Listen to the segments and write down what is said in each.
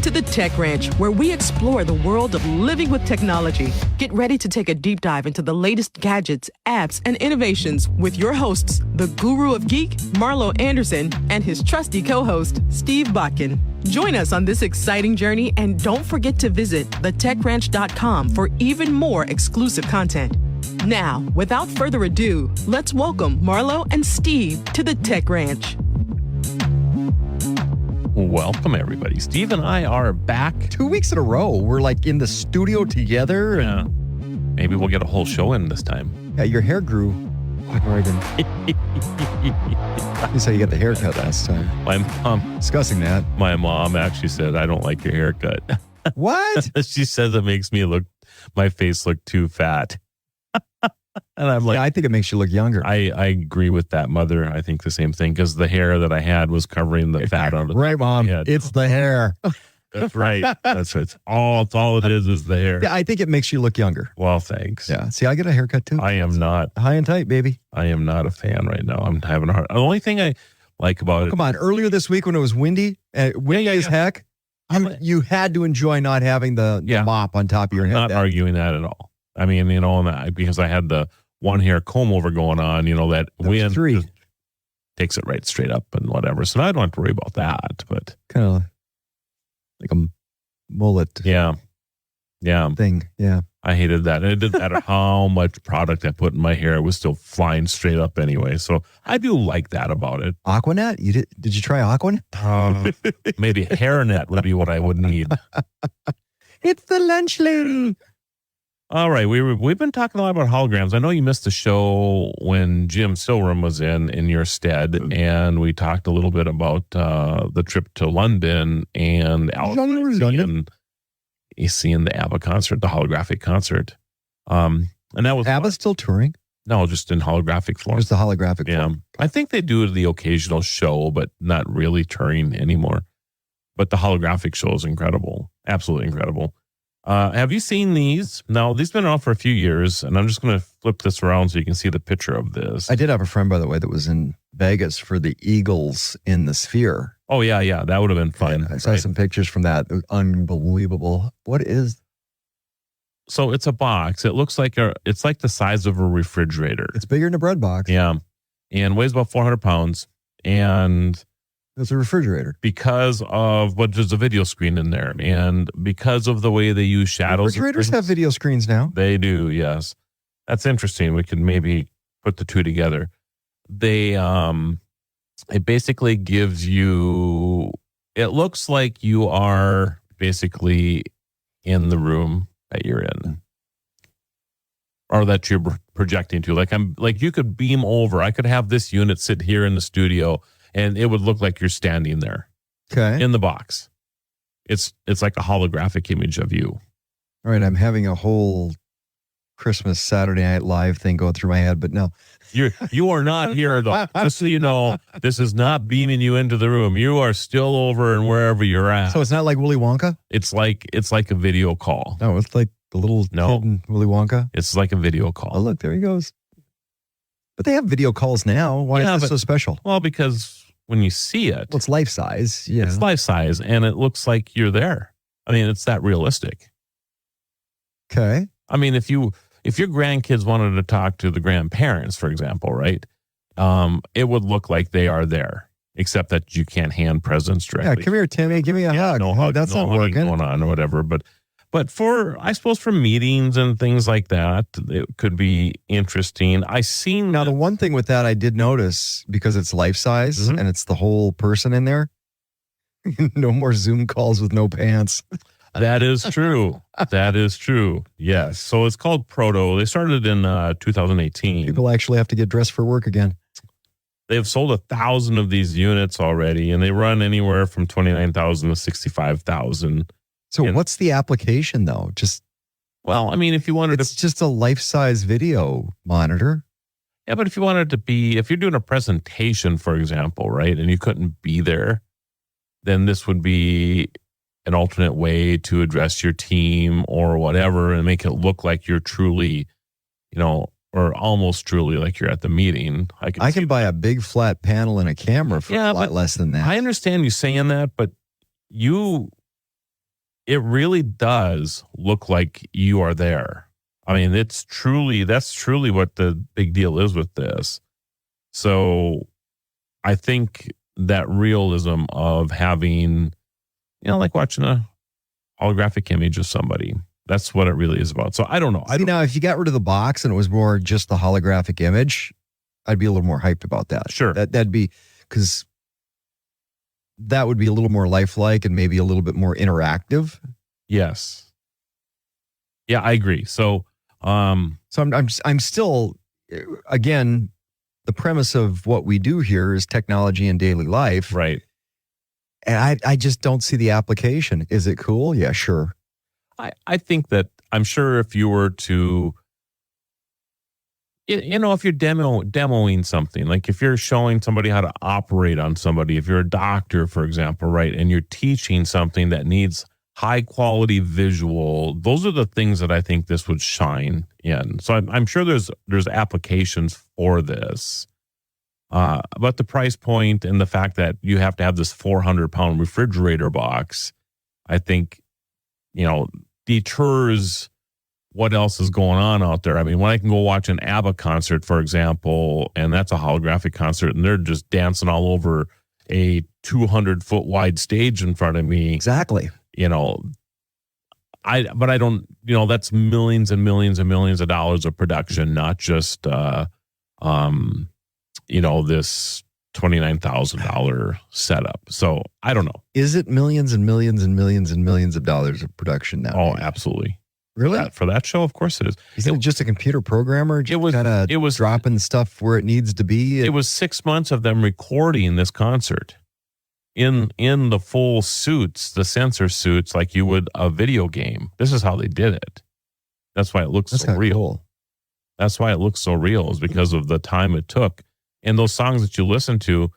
to the Tech Ranch, where we explore the world of living with technology. Get ready to take a deep dive into the latest gadgets, apps, and innovations with your hosts, the Guru of Geek, Marlo Anderson, and his trusty co-host, Steve Bakken. Join us on this exciting journey, and don't forget to visit thetechranch.com for even more exclusive content. Now, without further ado, let's welcome Marlo and Steve to the Tech Ranch. Welcome, everybody. Steve and I are back. 2 weeks in a row. We're like in the studio together. Yeah. Maybe we'll get a whole show in this time. Yeah, your hair grew quite right in. You said you got the haircut last time. Discussing that. My mom actually said, I don't like your haircut. What? She says it makes my face look too fat. And I'm like, yeah, I think it makes you look younger. I agree with that, Mother. I think the same thing, because the hair that I had was covering the fat on it. Right, Mom. It's the hair. That's right. That's right. It's all it is the hair. Yeah, I think it makes you look younger. Well, thanks. Yeah. See, I get a haircut too. I am not. High and tight, baby. I am not a fan right now. I'm having a hard. The only thing I like about it. Come on. Earlier this week when it was windy as heck, you had to enjoy not having the mop on top of your head. Not arguing that at all. I mean, because I had the one hair comb over going on, that wind takes it right straight up and whatever. So I don't have to worry about that, but kind of like a mullet. Yeah. Thing. Yeah. I hated that. And it didn't matter how much product I put in my hair. It was still flying straight up anyway. So I do like that about it. Aquanet? Did you try Aquanet? Maybe hairnet would be what I would need. It's the lunch lady. All right, we've been talking a lot about holograms. I know you missed the show when Jim Silrum was in your stead, and we talked a little bit about the trip to London and seeing the ABBA concert, the holographic concert. And that was ABBA still touring? No, just in holographic form. Just the holographic form. I think they do the occasional show, but not really touring anymore. But the holographic show is incredible, absolutely incredible. Have you seen these? Now, these have been around for a few years, and I'm just going to flip this around so you can see the picture of this. I did have a friend, by the way, that was in Vegas for the Eagles in the Sphere. Oh, yeah. That would have been fun. I saw some pictures from that. It was unbelievable. What is? So it's a box. It looks like it's like the size of a refrigerator. It's bigger than a bread box. Yeah. And weighs about 400 pounds. And it's a refrigerator. Because of there's a video screen in there. And because of the way they use shadows. Refrigerators have video screens now. They do, yes. That's interesting. We could maybe put the two together. It basically gives you, it looks like you are basically in the room that you're in. Or that you're projecting to. Like you could beam over. I could have this unit sit here in the studio, and it would look like you're standing there. Okay. In the box. It's like a holographic image of you. All right, I'm having a whole Christmas Saturday Night Live thing going through my head, but no. You are not here, though. Just so you know, this is not beaming you into the room. You are still over and wherever you're at. So it's not like Willy Wonka? It's like a video call. No, it's like the little kid in Willy Wonka. It's like a video call. Oh, look, there he goes. But they have video calls now. Why is that so special? Well, because when you see it, it's life size. Yeah, it's life size, and it looks like you're there. I mean, it's that realistic. Okay. I mean, if your grandkids wanted to talk to the grandparents, for example, right? It would look like they are there, except that you can't hand presents directly. Yeah, come here, Timmy. Give me a hug. No hug. That's not working. Going on or whatever. But for, I suppose, for meetings and things like that, it could be interesting. Now, the one thing with that I did notice, because it's life size and it's the whole person in there, no more Zoom calls with no pants. That is true. That is true. Yes. So it's called Proto. They started in 2018. People actually have to get dressed for work again. They've sold 1,000 of these units already, and they run anywhere from 29,000 to 65,000. So what's the application, though? Well, I mean, if you wanted it's just a life-size video monitor. Yeah, but if you wanted to be, if you're doing a presentation, for example, right, and you couldn't be there, then this would be an alternate way to address your team or whatever and make it look like you're truly, or almost truly like you're at the meeting. I can buy a big flat panel and a camera for a lot less than that. I understand you saying that, but you it really does look like you are there. I mean, that's truly what the big deal is with this. So I think that realism of having, like watching a holographic image of somebody, that's what it really is about. So I don't know. Now, if you got rid of the box and it was more just the holographic image, I'd be a little more hyped about that. Sure. That'd be, because that would be a little more lifelike and maybe a little bit more interactive. Yes. Yeah, I agree. So, I'm still, again, the premise of what we do here is technology in daily life. Right. And I just don't see the application. Is it cool? Yeah, sure. I think that, I'm sure if you were to, if you're demoing something, like if you're showing somebody how to operate on somebody, if you're a doctor, for example, right, and you're teaching something that needs high quality visual, those are the things that I think this would shine in. So I'm sure there's applications for this. But the price point and the fact that you have to have this 400-pound refrigerator box, I think, deters what else is going on out there. I mean, when I can go watch an ABBA concert, for example, and that's a holographic concert, and they're just dancing all over a 200-foot wide stage in front of me. Exactly. I don't, that's millions and millions and millions of dollars of production, not just, this $29,000 setup. So I don't know. Is it millions and millions and millions and millions of dollars of production now? Oh, absolutely. Really? For that show, of course it is. Isn't it just a computer programmer? It was dropping stuff where it needs to be. It was 6 months of them recording this concert in the full suits, the sensor suits, like you would a video game. This is how they did it. That's why it looks so real. Cool. That's why it looks so real, is because of the time it took. And those songs that you listen to,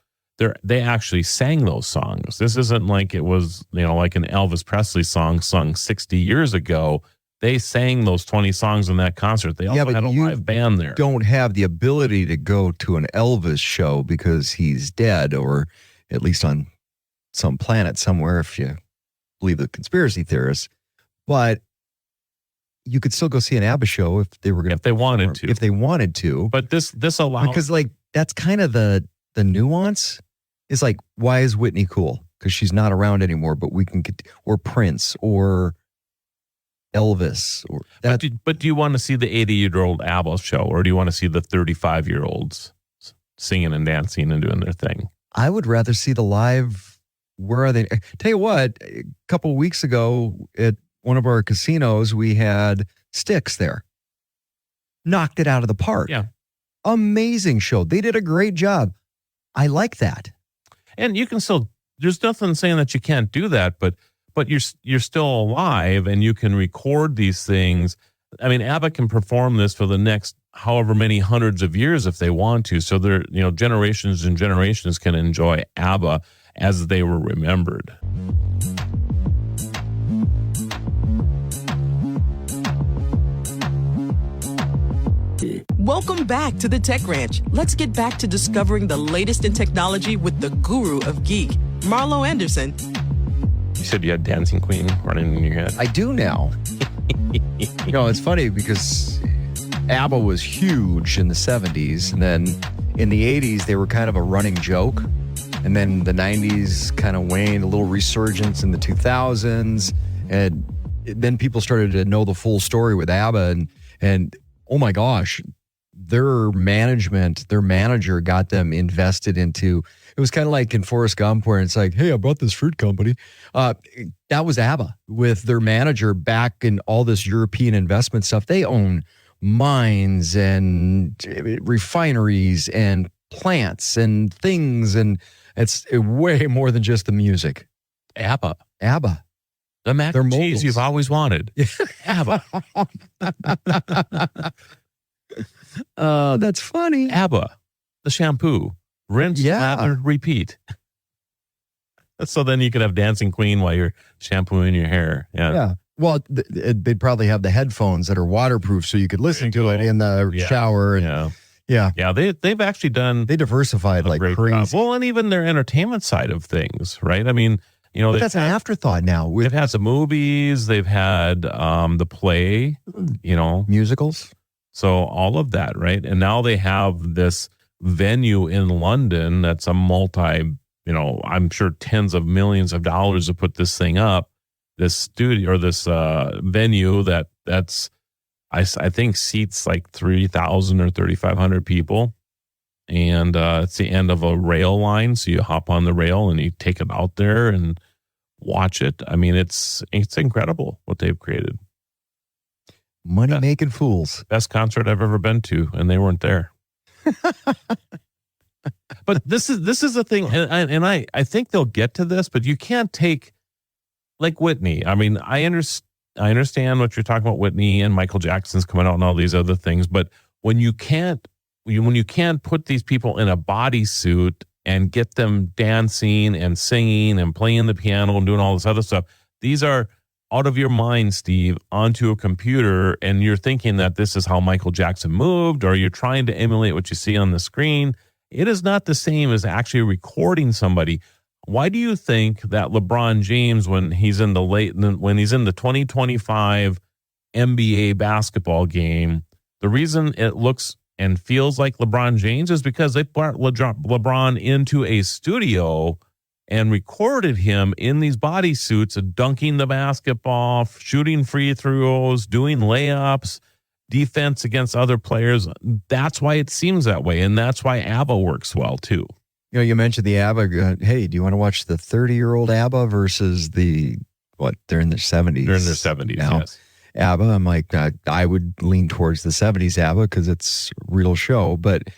they actually sang those songs. This isn't like it was, like an Elvis Presley song sung 60 years ago. They sang those 20 songs in that concert. They also had a live band there. Don't have the ability to go to an Elvis show because he's dead, or at least on some planet somewhere, if you believe the conspiracy theorists. But you could still go see an ABBA show if they were going to. If they wanted to. If they wanted to. But this allows. Because that's kind of the nuance. Is like, why is Whitney cool? Because she's not around anymore, but we can get, or Prince, or Elvis, or that. But do you want to see the 80-year-old ABBA show, or do you want to see the 35-year-olds singing and dancing and doing their thing? I would rather see the live. Where are they? Tell you what, a couple of weeks ago at one of our casinos, we had Styx there. Knocked it out of the park. Yeah. Amazing show. They did a great job. I like that. And you can still, there's nothing saying that you can't do that, but you're still alive and you can record these things. I mean, ABBA can perform this for the next however many hundreds of years if they want to. So they're, generations and generations can enjoy ABBA as they were remembered. Welcome back to the Tech Ranch. Let's get back to discovering the latest in technology with the guru of geek, Marlo Anderson. You said you had Dancing Queen running in your head. I do now. It's funny because ABBA was huge in the 70s, and then in the 80s, they were kind of a running joke. And then the 90s kind of waned, a little resurgence in the 2000s. And then people started to know the full story with ABBA. And oh my gosh, their manager got them invested into, it was kind of like in Forrest Gump where it's like, hey, I bought this fruit company. That was ABBA with their manager back in all this European investment stuff. They own mines and refineries and plants and things, and it's way more than just the music. ABBA. The mac and cheese you've always wanted. ABBA. That's funny. ABBA. The shampoo. Rinse, lather, repeat. So then you could have Dancing Queen while you're shampooing your hair. Yeah. Well, they'd probably have the headphones that are waterproof so you could listen to it in the shower. And, Yeah. They've actually done. They diversified like crazy. Well, and even their entertainment side of things, right? I mean, You know, But that's an afterthought now with they've had the movies, they've had the play, you know, musicals. so all of that, right? And now they have this venue in London that's a you know, I'm sure tens of millions of dollars to put this thing up, this studio or this venue that's I think seats like 3,000 or 3,500 people. And it's the end of a rail line. So you hop on the rail and you take it out there and watch it. I mean, it's incredible what they've created. Money making fools. Best concert I've ever been to, and they weren't there. But this is the thing, and I think they'll get to this, but you can't take like Whitney. I mean, I understand what you're talking about, Whitney and Michael Jackson's coming out and all these other things, but when you can't put these people in a bodysuit and get them dancing and singing and playing the piano and doing all this other stuff, these are out of your mind, Steve, onto a computer, and you're thinking that this is how Michael Jackson moved, or you're trying to emulate what you see on the screen. It is not the same as actually recording somebody. Why do you think that LeBron James, when he's in the 2025 NBA basketball game, the reason it looks and feels like LeBron James is because they brought LeBron into a studio and recorded him in these bodysuits, dunking the basketball, shooting free throws, doing layups, defense against other players. That's why it seems that way, and that's why ABBA works well too. You know, you mentioned the ABBA. Hey, do you want to watch the 30-year-old ABBA versus the they're in their 70s? They're in their 70s, now. Yes. ABBA, I'm like, I would lean towards the 70s ABBA because it's a real show. But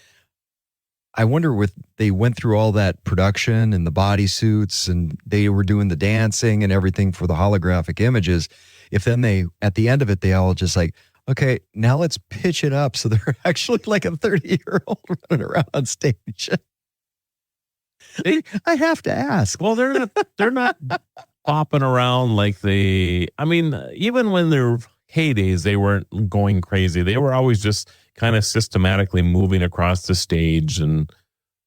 I wonder they went through all that production and the bodysuits and they were doing the dancing and everything for the holographic images. If then at the end of it, they all just like, okay, now let's pitch it up so they're actually like a 30-year-old running around on stage. I have to ask. Well, they're not popping around like even when their heydays, they weren't going crazy. They were always just kind of systematically moving across the stage and,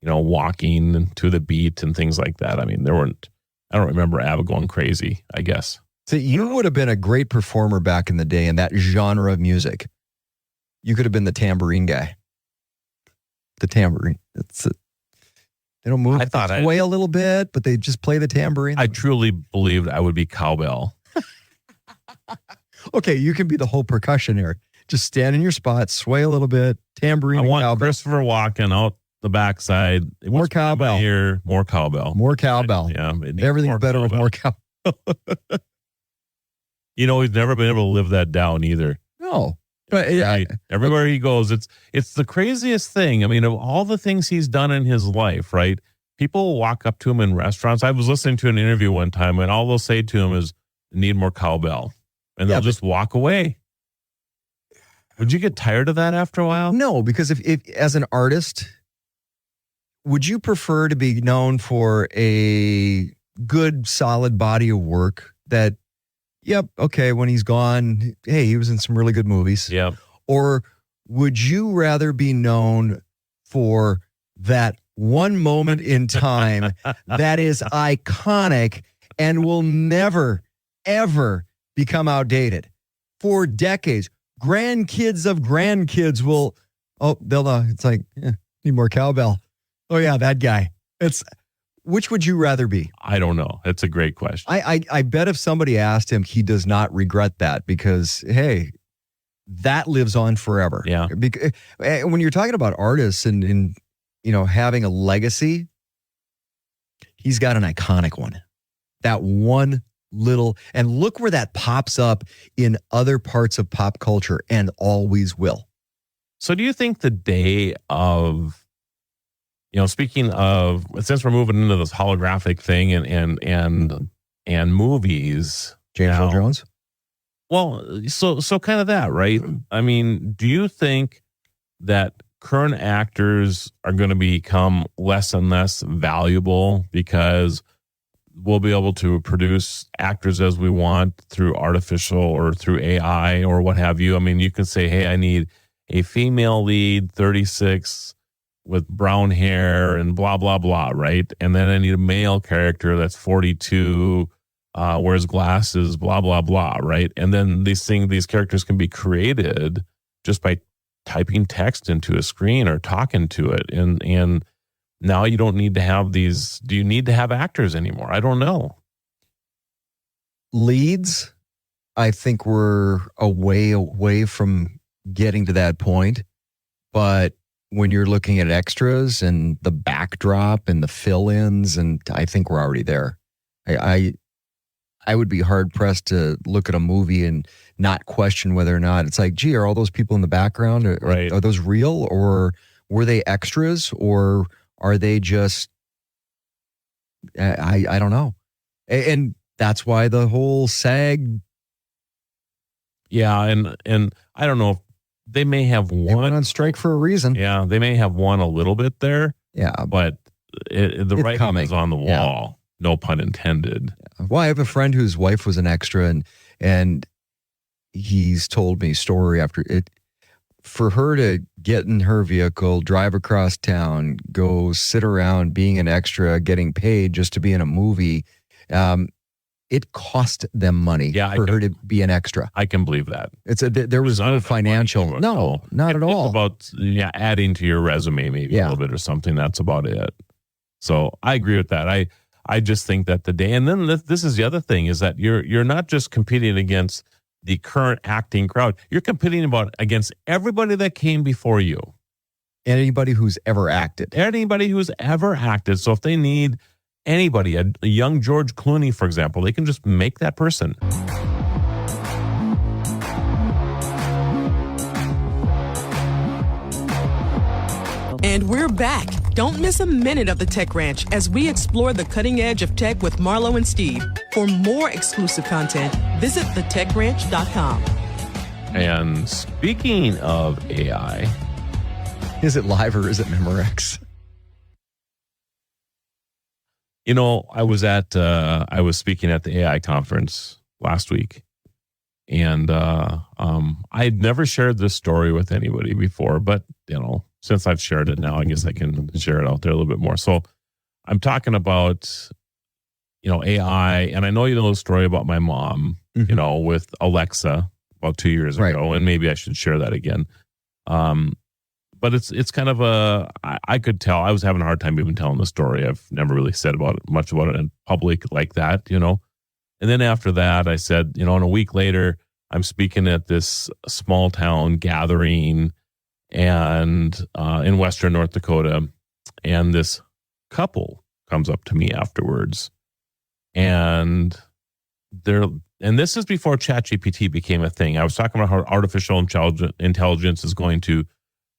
you know, walking to the beat and things like that. I mean, I don't remember ABBA going crazy, I guess. So you would have been a great performer back in the day in that genre of music. You could have been the tambourine guy. The tambourine. They don't move. I thought sway a little bit, but they just play the tambourine. I truly believed I would be cowbell. Okay, you can be the whole percussionaire. Just stand in your spot, sway a little bit, tambourine. I want cowbell. Christopher Walken out the backside. More cowbell. Here, more cowbell. More cowbell. Yeah, everything's better with more cowbell. You know, he's never been able to live that down either. No. Everywhere he goes, it's the craziest thing. I mean, of all the things he's done in his life, right? People will walk up to him in restaurants. I was listening to an interview one time, and all they'll say to him is, "Need more cowbell," and they'll just walk away. Would you get tired of that after a while? No, because if as an artist, would you prefer to be known for a good, solid body of work that, yep, okay, when he's gone, hey, he was in some really good movies. Yep. Or would you rather be known for that one moment in time that is iconic and will never, ever become outdated for decades? Grandkids of grandkids will, it's like, need more cowbell. Oh, yeah, that guy. Which would you rather be? I don't know. It's a great question. I bet if somebody asked him, he does not regret that because, hey, that lives on forever. Yeah. Because when you're talking about artists and you know, having a legacy, he's got an iconic one. That one little, and look where that pops up in other parts of pop culture and always will. So do you think the day of, you know, speaking of, since we're moving into this holographic thing and movies, James Earl Jones? Well, so kind of that, right? I mean, do you think that current actors are going to become less and less valuable because we'll be able to produce actors as we want through artificial or through AI or what have you? I mean, you can say, hey, I need a female lead, 36, with brown hair and blah, blah, blah, right? And then I need a male character that's 42, wears glasses, blah, blah, blah, right? And then these characters can be created just by typing text into a screen or talking to it. And now you don't need to have these. Do you need to have actors anymore? I don't know. Leads, I think we're a way away from getting to that point. But when you're looking at extras and the backdrop and the fill-ins, and I think we're already there. I would be hard pressed to look at a movie and not question whether or not it's like, gee, are all those people in the background, Right. are those real, or were they extras, or are they just, I don't know. And that's why the whole SAG. Yeah. And I don't know if they may have They went won on strike for a reason. Yeah. They may have won a little bit there. Yeah. But the It's writing coming. is on the wall. Yeah. No pun intended. Well, I have a friend whose wife was an extra, and he's told me story after it. For her to get in her vehicle, drive across town, go sit around being an extra, getting paid just to be in a movie, it cost them money for her to be an extra. I can believe that. There was no financial. No, not at all. It's about adding to your resume maybe a little bit or something. That's about it. So I agree with that. I just think that the day, and then this is the other thing, is that you're not just competing against the current acting crowd. You're competing against everybody that came before you. Anybody who's ever acted. So if they need anybody, a young George Clooney, for example, they can just make that person. And we're back. Don't miss a minute of the Tech Ranch as we explore the cutting edge of tech with Marlo and Steve. For more exclusive content, visit thetechranch.com. And speaking of AI, is it live or is it Memorex? You know, I was speaking at the AI conference last week, and I had never shared this story with anybody before, but since I've shared it now, I guess I can share it out there a little bit more. So I'm talking about, AI, and I know you know the story about my mom, with Alexa about 2 years ago, and maybe I should share that again. But it's kind of I could tell I was having a hard time even telling the story. I've never really said much about it in public like that, And then after that, I said, and a week later, I'm speaking at this small town gathering and in Western North Dakota, and this couple comes up to me afterwards, and this is before ChatGPT became a thing. I was talking about how artificial intelligence is going to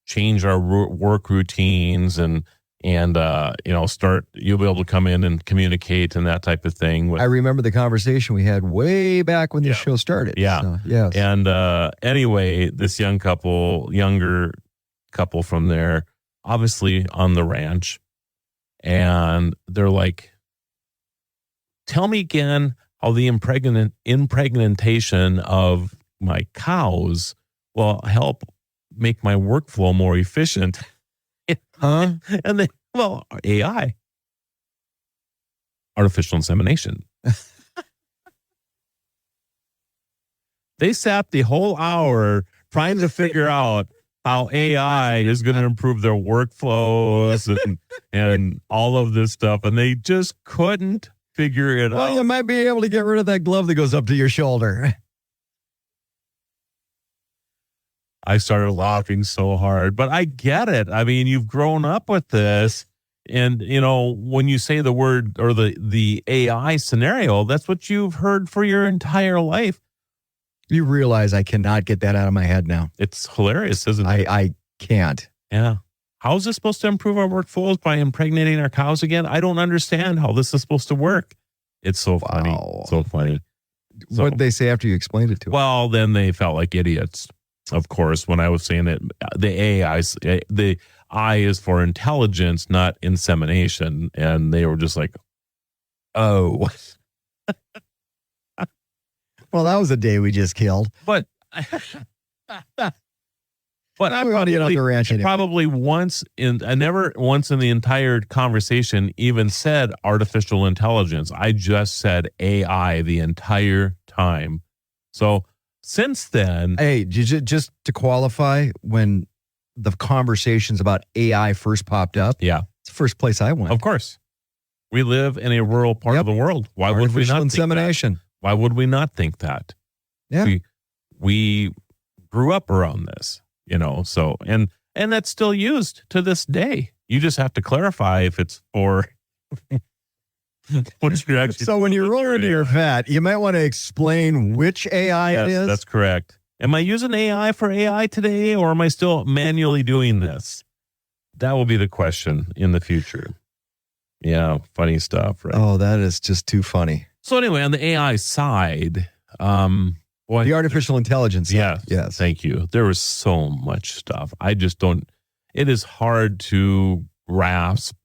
change our work routines and you'll be able to come in and communicate and that type of thing. I remember the conversation we had way back when the show started. Yeah. So, yes. And anyway, this younger couple from there, obviously on the ranch, and they're like, tell me again how the impregnation of my cows will help make my workflow more efficient. Huh? And then, AI, artificial insemination. They sat the whole hour trying to figure out how AI is going to improve their workflows and all of this stuff. And they just couldn't figure it out. Well, you might be able to get rid of that glove that goes up to your shoulder. I started laughing so hard, but I get it. I mean, you've grown up with this, and when you say the word or the AI scenario, that's what you've heard for your entire life. You realize I cannot get that out of my head now. It's hilarious, isn't it? I can't. Yeah. How is this supposed to improve our workflows by impregnating our cows again? I don't understand how this is supposed to work. It's so funny. So funny. What did they say after you explained it to them? Well, then they felt like idiots. Of course, when I was saying that the I is for intelligence, not insemination. And they were just like, oh. Well, that was a day we just killed. But But I We ought to get on the ranch anyway. probably I never once in the entire conversation even said artificial intelligence. I just said AI the entire time. So since then, Hey, just to qualify, when the conversations about AI first popped up, yeah, it's the first place I went. of course, we live in a rural part of the world. Why would we Artificial not think that? insemination. Why would we not think that? Yeah. We grew up around this, so and that's still used to this day. You just have to clarify if it's for what you're actually. So when you're rolling into your fat, you might want to explain which AI it is. That's correct. Am I using AI for AI today, or am I still manually doing this? That will be the question in the future. Yeah, funny stuff, right? Oh, that is just too funny. So anyway, on the AI side, The artificial intelligence side. yeah, Yes. thank you. There was so much stuff. I just don't. It is hard to grasp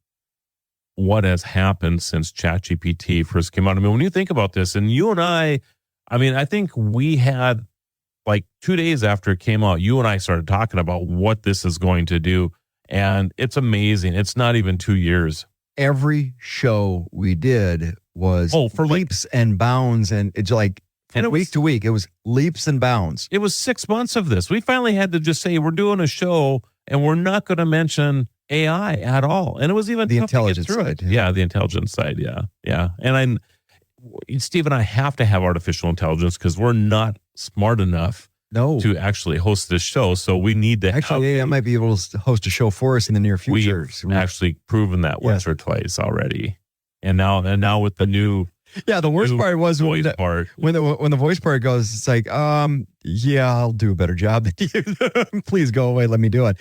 what has happened since ChatGPT first came out. I mean, when you think about this, and you and I think we had like 2 days after it came out, you and I started talking about what this is going to do. And it's amazing. It's not even 2 years. Every show we did was for leaps and bounds. And it's like from And it week was- to week, it was leaps and bounds. It was 6 months of this. We finally had to just say, we're doing a show and we're not going to mention AI at all. And it was even The tough to get intelligence through side, it. yeah. Yeah, the intelligence side. Yeah. Yeah. And Steve and I have to have artificial intelligence because we're not smart enough No. to actually host this show. So we need to Actually, AI might be able to host a show for us in the near future. We've actually proven that once or twice already. And now with the new Yeah, the worst part was voice part. when the voice part goes, it's like, yeah, I'll do a better job than you. Please go away. Let me do it.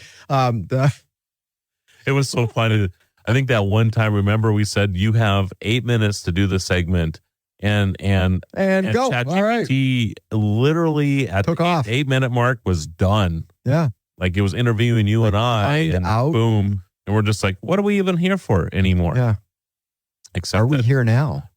It was so funny. I think that one time, remember, we said you have 8 minutes to do the segment, and and go. All right. ChatGPT literally at Took the off. 8-minute mark was done. Yeah. Like it was interviewing you and I, find and out. boom, and we're just like, what are we even here for anymore? Yeah. Except Are we that here now?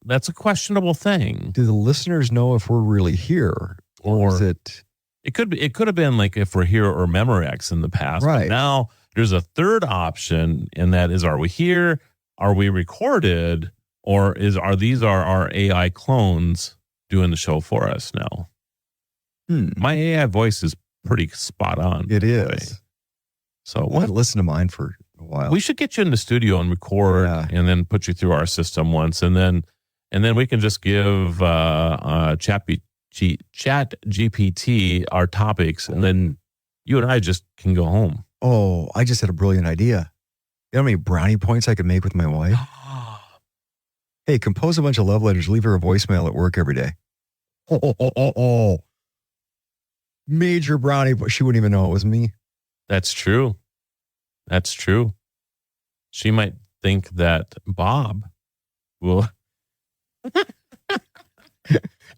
that's a questionable thing. Do the listeners know if we're really here? Or is it? It could have been like if we're here or Memorex in the past. Right. But now there's a third option, and that is, are we here? Are we recorded? Or are these our AI clones doing the show for us now? My AI voice is pretty spot on. It by the way. is. So I listen to mine for a while. we should get you in the studio and record, and then put you through our system once, and then we can just give ChatGPT our topics, and then you and I just can go home. Oh, I just had a brilliant idea. You know how many brownie points I could make with my wife? Hey, compose a bunch of love letters, leave her a voicemail at work every day. Oh. Major brownie, but she wouldn't even know it was me. That's true. That's true. She might think that Bob will.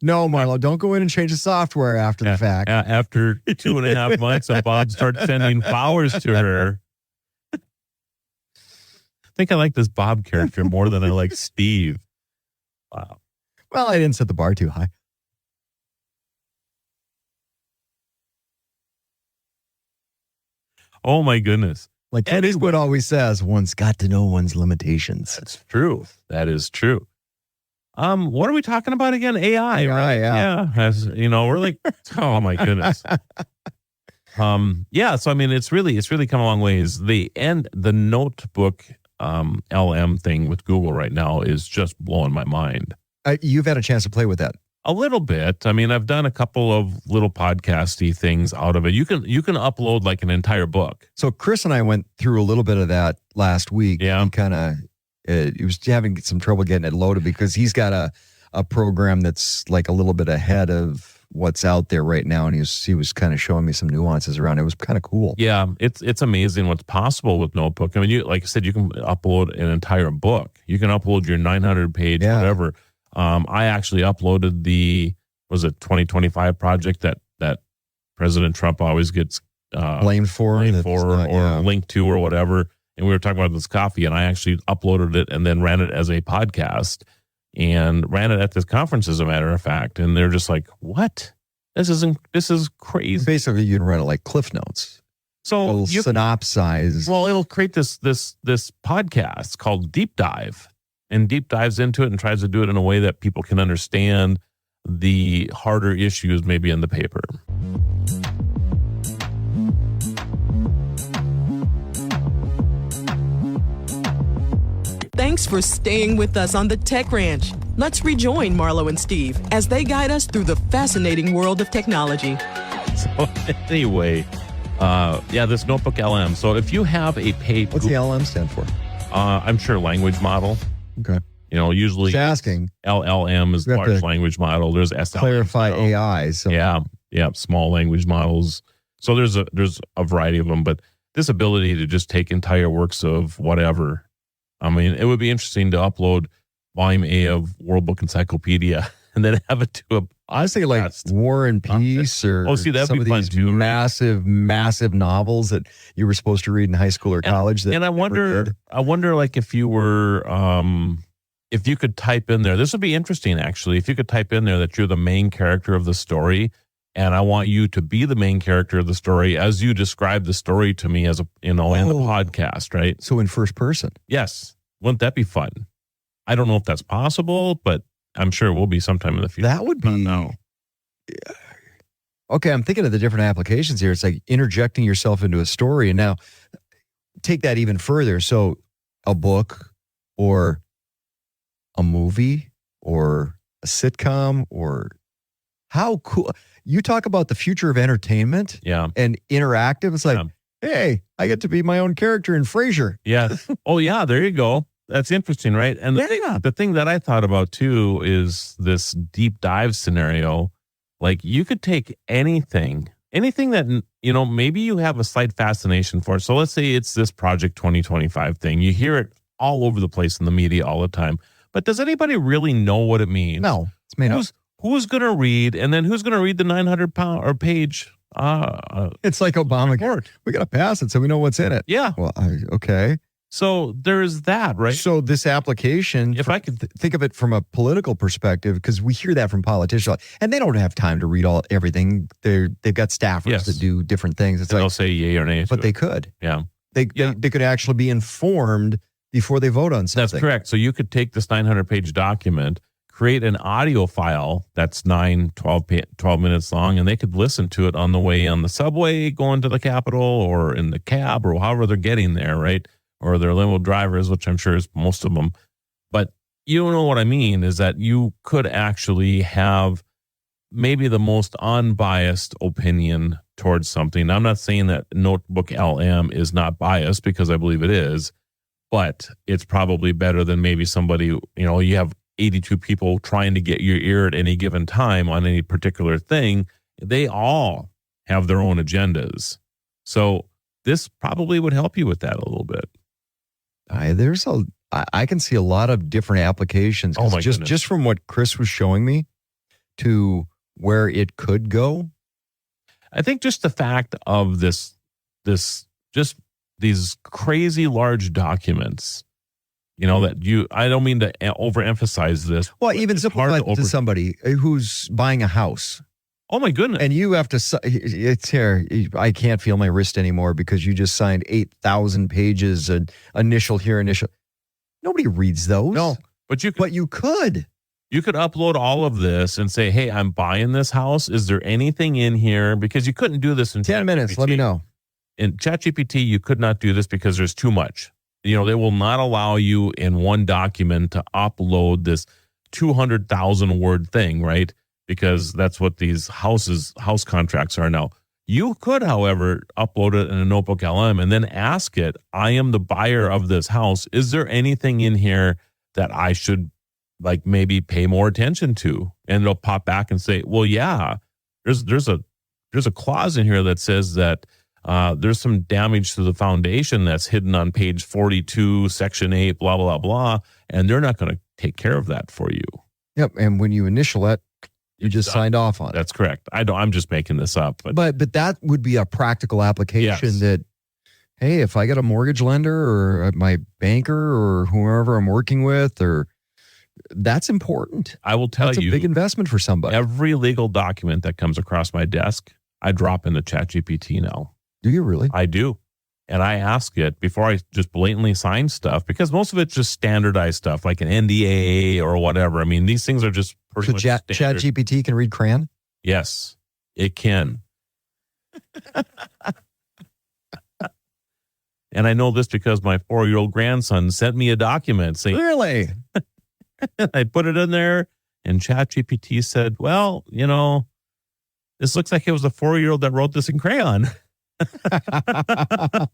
No, Marlo, don't go in and change the software after the fact. After 2.5 months, and Bob starts sending flowers to her. I think I like this Bob character more than I like Steve. Wow. Well, I didn't set the bar too high. Oh my goodness. Like Clint Eastwood always says, one's got to know one's limitations. That's true. That is true. What are we talking about again? AI. AI, yeah. As you know, we're like, oh my goodness. Yeah. So I mean, it's really come a long ways. The notebook LM thing with Google right now is just blowing my mind. You've had a chance to play with that. A little bit. I mean, I've done a couple of little podcasty things out of it. You can upload like an entire book. So Chris and I went through a little bit of that last week. Yeah. And kind of, he was having some trouble getting it loaded because he's got a program that's like a little bit ahead of what's out there right now. And he was kind of showing me some nuances around it. It was kind of cool. Yeah, it's amazing what's possible with Notebook. I mean, like I said, you can upload an entire book. You can upload your 900-page whatever. I actually uploaded the 2025 project that President Trump always gets blamed for or linked to or whatever. And we were talking about this coffee, and I actually uploaded it and then ran it as a podcast and ran it at this conference, as a matter of fact. And they're just like, what? This is crazy. Basically, you can run it like Cliff Notes. So It'll synopsize. Well, it'll create this podcast called Deep Dive, and deep dives into it and tries to do it in a way that people can understand the harder issues maybe in the paper. Thanks for staying with us on the Tech Ranch. Let's rejoin Marlo and Steve as they guide us through the fascinating world of technology. So anyway, this Notebook LM. So if you have a paid... What's the LM stand for? I'm sure language model. Okay. Usually just asking. LLM is large language model. There's SLM. Clarify AI. So. Yeah, small language models. So there's a variety of them, but this ability to just take entire works of whatever. I mean, it would be interesting to upload volume A of World Book Encyclopedia and then have it to a... I was thinking like War and Peace or that'd some be of fun these too. massive novels that you were supposed to read in high school or college. And I wonder like if you were, if you could type in there, this would be interesting actually, if you could type in there that you're the main character of the story, and I want you to be the main character of the story as you describe the story to me as in the podcast, right? So in first person. Yes. Wouldn't that be fun? I don't know if that's possible, but I'm sure it will be sometime in the future. That would be... No. Okay, I'm thinking of the different applications here. It's like interjecting yourself into a story. And now take that even further. So a book or a movie or a sitcom, or how cool... You talk about the future of entertainment and interactive. It's like, hey, I get to be my own character in Frasier. Yeah. Oh, yeah. There you go. That's interesting, right? And the thing that I thought about too is this deep dive scenario. Like you could take anything that, maybe you have a slight fascination for. So let's say it's this Project 2025 thing. You hear it all over the place in the media all the time. But does anybody really know what it means? No, it's made up. Who's going to read, and then who's going to read the 900-page? It's like Obama. We got to pass it so we know what's in it. Yeah. Well, okay. So there's that, right? So this application, if I could think of it from a political perspective, because we hear that from politicians, and they don't have time to read everything. They've got staffers that do different things. It's they'll say yay or nay. But they could. Yeah. They could actually be informed before they vote on something. That's correct. So you could take this 900-page document, create an audio file that's 12 minutes long, and they could listen to it on the way on the subway going to the Capitol, or in the cab, or however they're getting there, right? Or their limo drivers, which I'm sure is most of them. But you don't know what I mean, is that you could actually have maybe the most unbiased opinion towards something. Now, I'm not saying that Notebook LM is not biased, because I believe it is, but it's probably better than maybe somebody, you have 82 people trying to get your ear at any given time on any particular thing. They all have their own agendas. So this probably would help you with that a little bit. I can see a lot of different applications. Oh my goodness. Just from what Chris was showing me to where it could go. I think just the fact of these crazy large documents, I don't mean to overemphasize this. Well, even simplify to somebody who's buying a house. Oh my goodness. And you have to, it's here. I can't feel my wrist anymore because you just signed 8,000 pages, initial. Nobody reads those. No, but you could. You could upload all of this and say, hey, I'm buying this house. Is there anything in here? Because you couldn't do this in 10 minutes. Let me know. In ChatGPT, you could not do this because there's too much. They will not allow you in one document to upload this 200,000 word thing, right? Because that's what these house contracts are now. You could, however, upload it in a Notebook LM and then ask it, I am the buyer of this house. Is there anything in here that I should maybe pay more attention to? And it'll pop back and say, well, yeah, there's a clause in here that says that there's some damage to the foundation that's hidden on page 42, section 8, blah, blah, blah. And they're not going to take care of that for you. Yep. And when you initial that, you just signed off on it. That's correct. I'm just making this up. But that would be a practical application that, hey, if I get a mortgage lender or my banker or whoever I'm working with, or that's important. I will tell That's you, a big investment for somebody. every legal document that comes across my desk, I drop into ChatGPT now. Do you really? I do. And I ask it before I just blatantly sign stuff, because most of it's just standardized stuff like an NDA or whatever. I mean, these things are just pretty So much standard. ChatGPT can read crayon? Yes, it can. And I know this because my 4-year-old grandson sent me a document saying, Really? I put it in there, and ChatGPT said, well, this looks like it was a 4-year-old that wrote this in crayon. And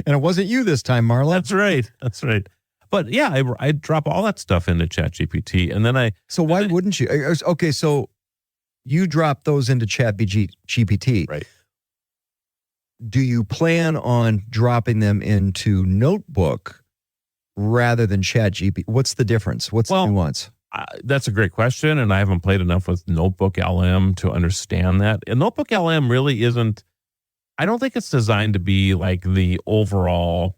it wasn't you this time, Marlo. That's right. That's right. But yeah, I drop all that stuff into ChatGPT, and then So why wouldn't you? Okay, so you drop those into ChatGPT. Right. Do you plan on dropping them into Notebook rather than ChatGPT? What's the difference? What's the nuance? That's a great question, and I haven't played enough with Notebook LM to understand that. And Notebook LM really isn't, I don't think it's designed to be like the overall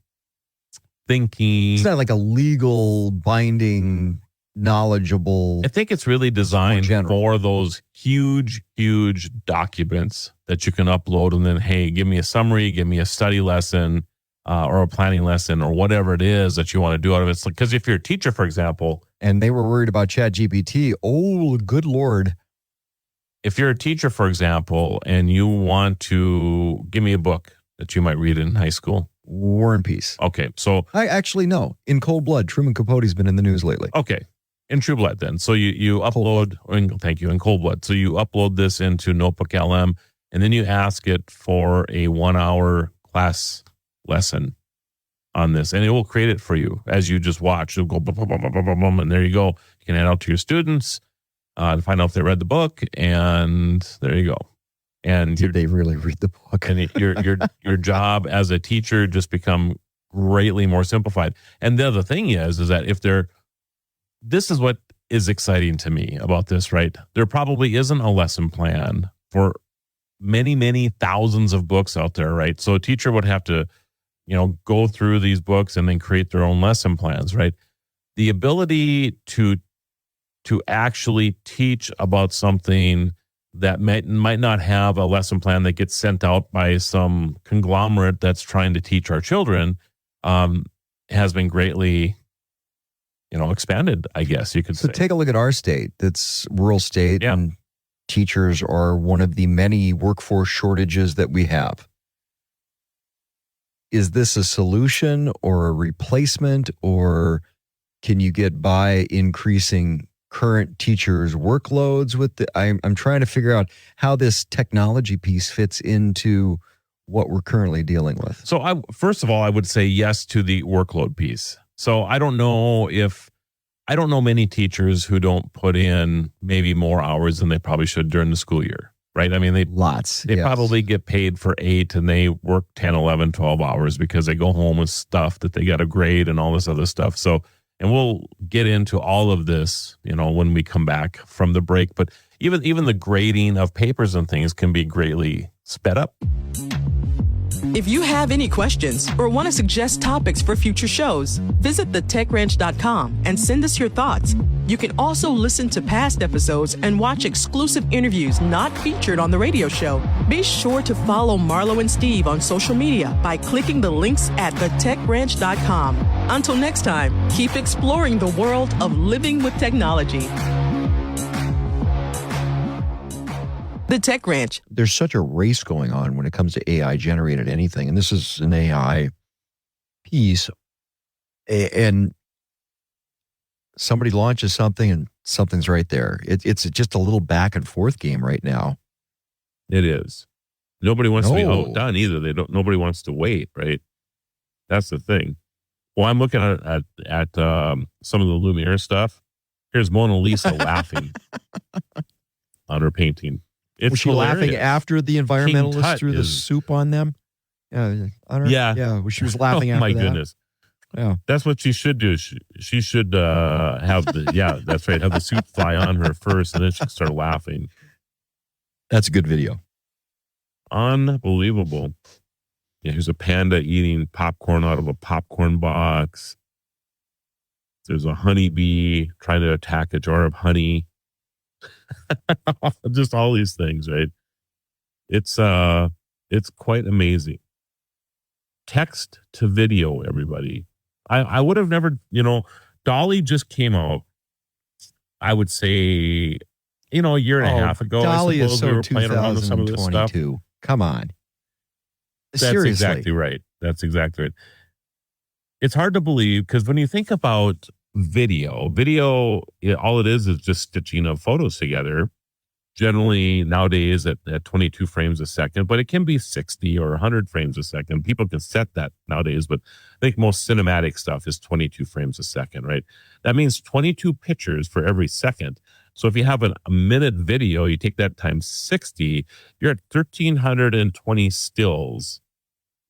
thinking. It's not like a legal binding, knowledgeable. I think it's really designed for those huge, huge documents that you can upload, and then, hey, give me a summary, give me a study lesson or a planning lesson or whatever it is that you want to do out of it. Because if you're a teacher, for example. And they were worried about ChatGPT. Oh, good Lord. If you're a teacher, for example, and you want to give me a book that you might read in high school. War and Peace. Okay, so. I actually know. In Cold Blood, Truman Capote's been in the news lately. Okay. In True Blood, then. So you upload, thank you, in Cold Blood. So you upload this into Notebook LM, and then you ask it for a 1-hour class lesson on this, and it will create it for you as you just watch. It'll go, boom, boom, boom, boom, boom, boom, and there you go. You can hand out to your students to find out if they read the book, and there you go. And did they really read the book? And your job as a teacher just become greatly more simplified. And the other thing is that this is what is exciting to me about this, right? There probably isn't a lesson plan for many, many thousands of books out there, right? So a teacher would have to, go through these books and then create their own lesson plans, right? The ability to actually teach about something that might not have a lesson plan that gets sent out by some conglomerate that's trying to teach our children has been greatly expanded, I guess you could say. So take a look at our state. That's rural state, and teachers are one of the many workforce shortages that we have. Is this a solution or a replacement, or can you get by increasing current teachers' workloads with I'm trying to figure out how this technology piece fits into what we're currently dealing with. So first of all, I would say yes to the workload piece. So I don't know many teachers who don't put in maybe more hours than they probably should during the school year, right? I mean, they probably get paid for 8 and they work 10, 11, 12 hours because they go home with stuff that they got to grade and all this other stuff. So, and we'll get into all of this, when we come back from the break. But even the grading of papers and things can be greatly sped up. If you have any questions or want to suggest topics for future shows, visit thetechranch.com and send us your thoughts. You can also listen to past episodes and watch exclusive interviews not featured on the radio show. Be sure to follow Marlo and Steve on social media by clicking the links at thetechranch.com. Until next time, keep exploring the world of living with technology. The Tech Ranch. There's such a race going on when it comes to AI generated anything. And this is an AI piece. And somebody launches something and something's right there. It's just a little back and forth game right now. It is. Nobody wants to be outdone either. Nobody wants to wait, right? That's the thing. Well, I'm looking at some of the Lumiere stuff. Here's Mona Lisa laughing on her painting. Was she laughing after the environmentalists threw the soup on them? Yeah. She was laughing after that. Oh, my goodness. Yeah. That's what she should do. She should have that's right. Have the soup fly on her first, and then she can start laughing. That's a good video. Unbelievable. Yeah, here's a panda eating popcorn out of a popcorn box. There's a honeybee trying to attack a jar of honey. Just all these things, right? It's quite amazing. Text to video, everybody. I would have never, Dolly just came out, I would say, a year and a half ago. Dolly I suppose is so we were playing around with some of this stuff. 2022. Come on. That's Seriously. exactly right. That's exactly right. It's hard to believe because when you think about video, all it is just stitching of photos together. Generally nowadays at 22 frames a second, but it can be 60 or 100 frames a second. People can set that nowadays, but I think most cinematic stuff is 22 frames a second, right? That means 22 pictures for every second. So if you have a minute video, you take that times 60, you're at 1,320 stills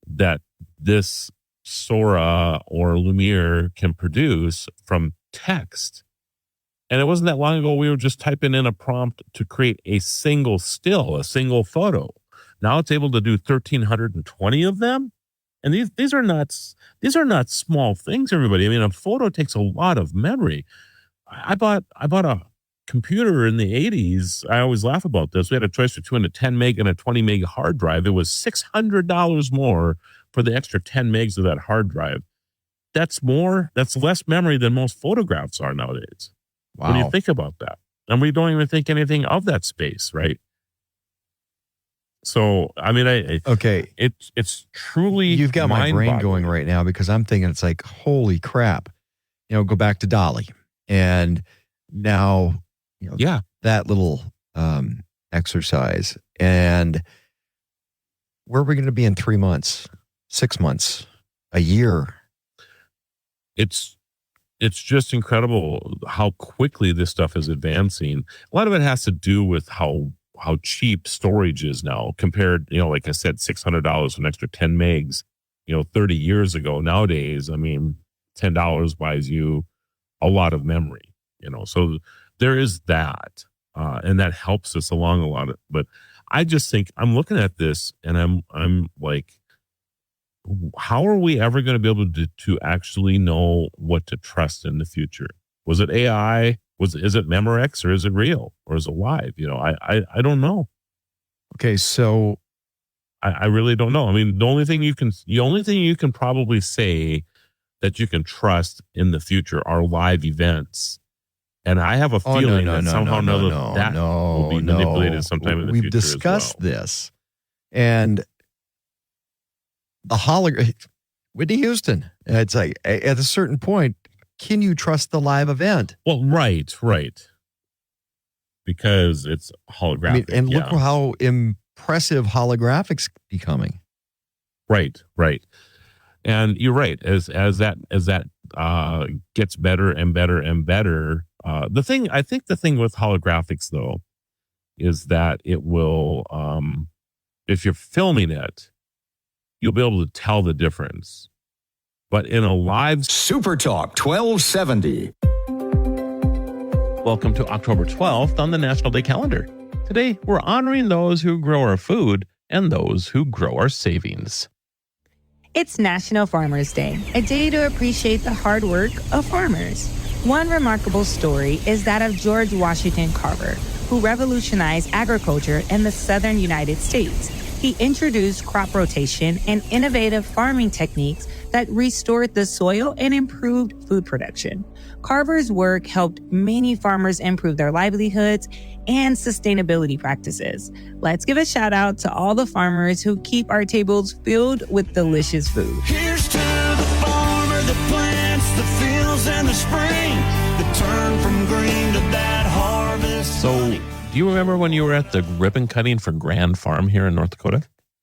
that this Sora or Lumiere can produce from text. And it wasn't that long ago we were just typing in a prompt to create a single still, a single photo. Now it's able to do 1,320 of them. And these are not small things, everybody. I mean, a photo takes a lot of memory. I bought a computer in the 80s. I always laugh about this. We had a choice between a 10 meg and a 20 meg hard drive. It was $600 more for the extra 10 megs of that hard drive. That's less memory than most photographs are nowadays. Wow. When you think about that. And we don't even think anything of that space, right? So, I mean, okay. It's truly You've got my brain mind-boggling. going right now because I'm thinking it's like, holy crap. Go back to Dolly. And now, that little exercise. And where are we going to be in 3 months, 6 months, a year? It's just incredible how quickly this stuff is advancing. A lot of it has to do with how cheap storage is now compared, like I said, $600 for an extra 10 megs, 30 years ago. Nowadays, I mean, $10 buys you a lot of memory, so there is that. And that helps us along a lot. But I just think I'm looking at this and I'm like, how are we ever going to be able to actually know what to trust in the future? Was it AI? Is it Memorex or is it real or is it live? I don't know. Okay, so I really don't know. I mean, the only thing you can probably say that you can trust in the future are live events. And I have a feeling that somehow or another that will be manipulated sometime in the future. We've discussed this, and the hologram, Whitney Houston. It's like at a certain point, can you trust the live event? Well, right, because it's holographic. I mean, and look how impressive holographics becoming. Right. And you're right. As that gets better and better and better. The thing with holographics though is that it will, if you're filming it, you'll be able to tell the difference. But in a live Supertalk 1270. Welcome to October 12th on the National Day calendar. Today, we're honoring those who grow our food and those who grow our savings. It's National Farmers Day, a day to appreciate the hard work of farmers. One remarkable story is that of George Washington Carver, who revolutionized agriculture in the southern United States. He introduced crop rotation and innovative farming techniques that restored the soil and improved food production. Carver's work helped many farmers improve their livelihoods and sustainability practices. Let's give a shout out to all the farmers who keep our tables filled with delicious food. Here's to the farmer that plants the fields in the spring, that turn from green to that harvest. So, do you remember when you were at the ribbon cutting for Grand Farm here in North Dakota?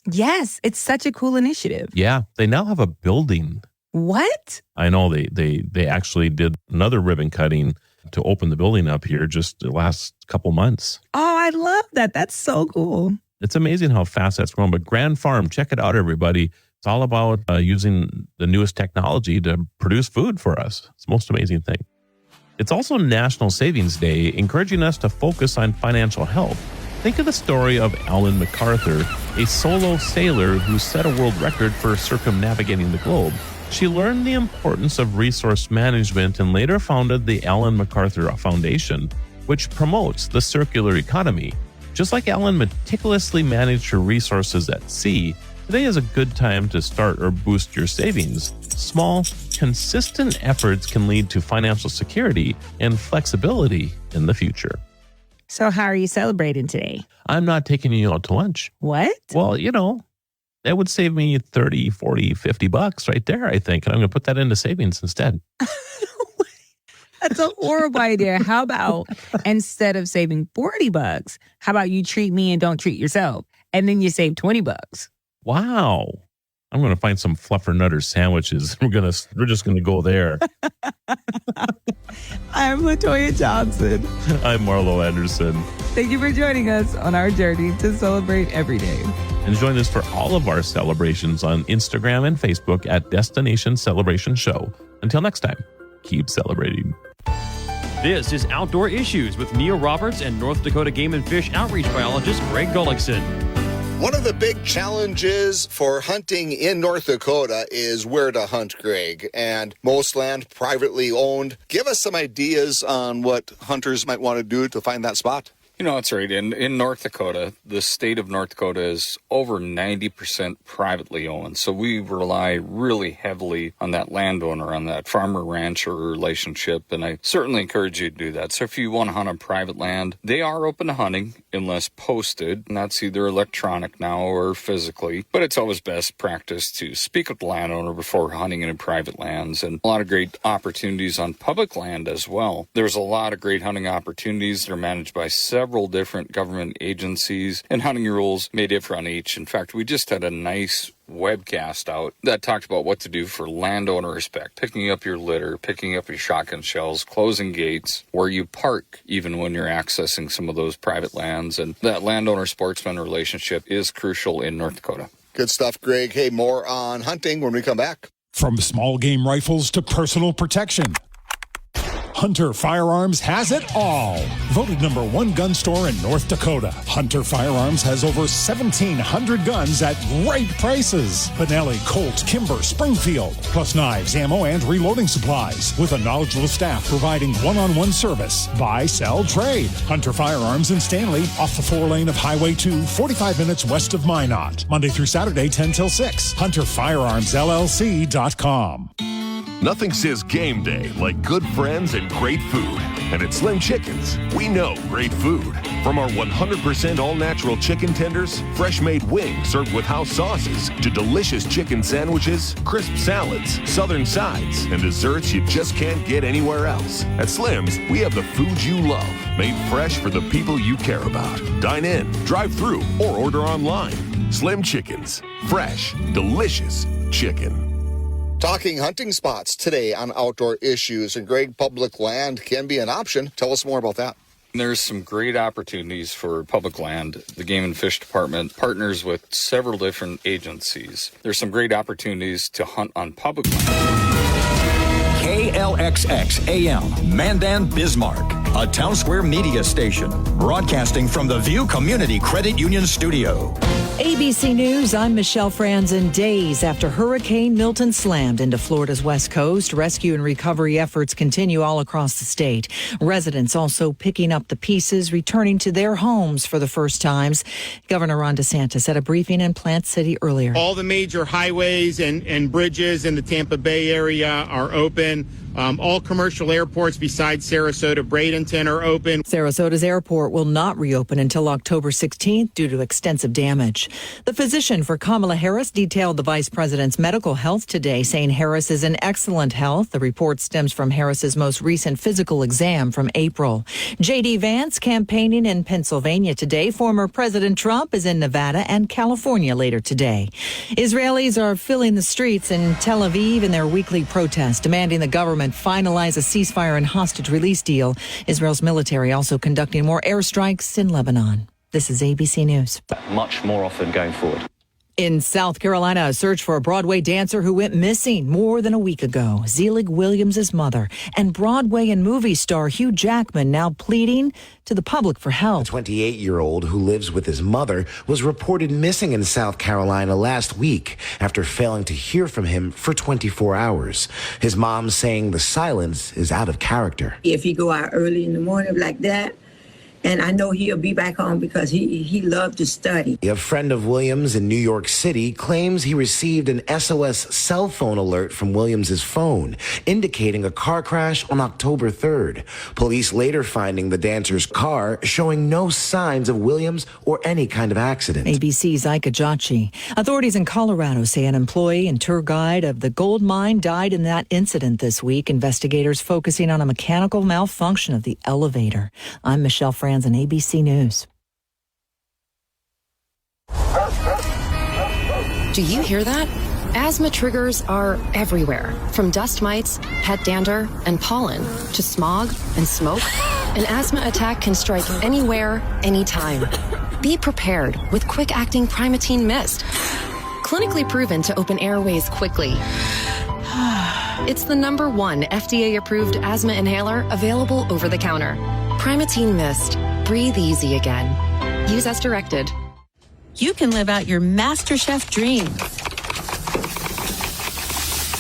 Yes, it's such a cool initiative. Yeah, they now have a building. What? I know they actually did another ribbon cutting to open the building up here just the last couple months. Oh, I love that. That's so cool. It's amazing how fast that's grown. But Grand Farm, check it out, everybody. It's all about using the newest technology to produce food for us. It's the most amazing thing. It's also National Savings Day, encouraging us to focus on financial health. Think of the story of Alan MacArthur, a solo sailor who set a world record for circumnavigating the globe. She learned the importance of resource management and later founded the Ellen MacArthur Foundation, which promotes the circular economy. Just like Ellen meticulously managed her resources at sea, today is a good time to start or boost your savings. Small, consistent efforts can lead to financial security and flexibility in the future. So how are you celebrating today? I'm not taking you out to lunch. What? Well, that would save me 30, 40, 50 bucks right there, I think. And I'm going to put that into savings instead. That's a horrible idea. How about instead of saving 40 bucks, how about you treat me and don't treat yourself? And then you save 20 bucks. Wow. I'm going to find some Fluffernutter sandwiches. We're just going to go there. I'm LaToya Johnson. I'm Marlo Anderson. Thank you for joining us on our journey to celebrate every day. And join us for all of our celebrations on Instagram and Facebook at Destination Celebration Show. Until next time, keep celebrating. This is Outdoor Issues with Neil Roberts and North Dakota Game and Fish Outreach Biologist Greg Gullickson. One of the big challenges for hunting in North Dakota is where to hunt, Greg, and most land privately owned. Give us some ideas on what hunters might want to do to find that spot. That's right. In North Dakota, the state of North Dakota is over 90% privately owned. So we rely really heavily on that landowner, on that farmer-rancher relationship. And I certainly encourage you to do that. So if you want to hunt on private land, they are open to hunting unless posted. And that's either electronic now or physically. But it's always best practice to speak with the landowner before hunting in private lands. And a lot of great opportunities on public land as well. There's a lot of great hunting opportunities that are managed by several different government agencies, and hunting rules may differ on each. In fact, we just had a nice webcast out that talked about what to do for landowner respect, picking up your litter, picking up your shotgun shells, closing gates, where you park, even when you're accessing some of those private lands. And that landowner-sportsman relationship is crucial in North Dakota. Good stuff, Greg. Hey, more on hunting when we come back. From small game rifles to personal protection, Hunter Firearms has it all. Voted #1 gun store in North Dakota, Hunter Firearms has over 1,700 guns at great prices. Benelli, Colt, Kimber, Springfield, plus knives, ammo, and reloading supplies. With a knowledgeable staff providing one-on-one service. Buy, sell, trade. Hunter Firearms in Stanley, off the 4-lane of Highway 2, 45 minutes west of Minot. Monday through Saturday, 10 till 6. HunterFirearmsLLC.com. Nothing says game day like good friends and great food. And at Slim Chickens, we know great food. From our 100% all-natural chicken tenders, fresh-made wings served with house sauces, to delicious chicken sandwiches, crisp salads, southern sides, and desserts you just can't get anywhere else. At Slim's, we have the food you love, made fresh for the people you care about. Dine in, drive through, or order online. Slim Chickens. Fresh, delicious chicken. Talking hunting spots today on Outdoor Issues, and Greg, public land can be an option. Tell us more about that. There's some great opportunities for public land. The Game and Fish Department partners with several different agencies. There's some great opportunities to hunt on public land. KLXX AM, Mandan, Bismarck, a Town Square media station, broadcasting from the View Community Credit Union studio. ABC News, I'm Michelle Franzen. Days after Hurricane Milton slammed into Florida's west coast, rescue and recovery efforts continue all across the state. Residents also picking up the pieces, returning to their homes for the first times. Governor Ron DeSantis at a briefing in Plant City earlier. All the major highways and bridges in the Tampa Bay area are open. All commercial airports besides Sarasota, Bradenton are open. Sarasota's airport will not reopen until October 16th due to extensive damage. The physician for Kamala Harris detailed the vice president's medical health today, saying Harris is in excellent health. The report stems from Harris's most recent physical exam from April. J.D. Vance campaigning in Pennsylvania today. Former President Trump is in Nevada and California later today. Israelis are filling the streets in Tel Aviv in their weekly protest, demanding the government finalize a ceasefire and hostage release deal. Israel's military also conducting more airstrikes in Lebanon. This is ABC News. Much more often going forward. In South Carolina, a search for a Broadway dancer who went missing more than a week ago. Zelig Williams' mother and Broadway and movie star Hugh Jackman now pleading to the public for help. The 28-year-old who lives with his mother was reported missing in South Carolina last week after failing to hear from him for 24 hours. His mom saying the silence is out of character. If he go out early in the morning like that, and I know he'll be back home because he loved to study. A friend of Williams in New York City claims he received an SOS cell phone alert from Williams' phone, indicating a car crash on October 3rd. Police later finding the dancer's car showing no signs of Williams or any kind of accident. ABC's Ika Jachi. Authorities in Colorado say an employee and tour guide of the gold mine died in that incident this week. Investigators focusing on a mechanical malfunction of the elevator. I'm Michelle Franz on ABC News. Do you hear that? Asthma triggers are everywhere, from dust mites, pet dander, and pollen to smog and smoke. An asthma attack can strike anywhere, anytime. Be prepared with quick-acting Primatene Mist. Clinically proven to open airways quickly. It's the #1 FDA-approved asthma inhaler available over the counter. Primatene Mist. Breathe easy again. Use as directed. You can live out your MasterChef dreams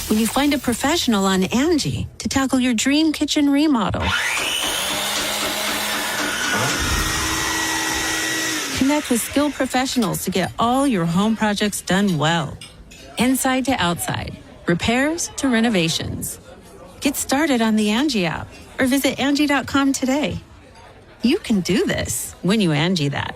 when you find a professional on Angie to tackle your dream kitchen remodel. Connect with skilled professionals to get all your home projects done well. Inside to outside, repairs to renovations. Get started on the Angie app or visit Angie.com today. You can do this when you Angie that.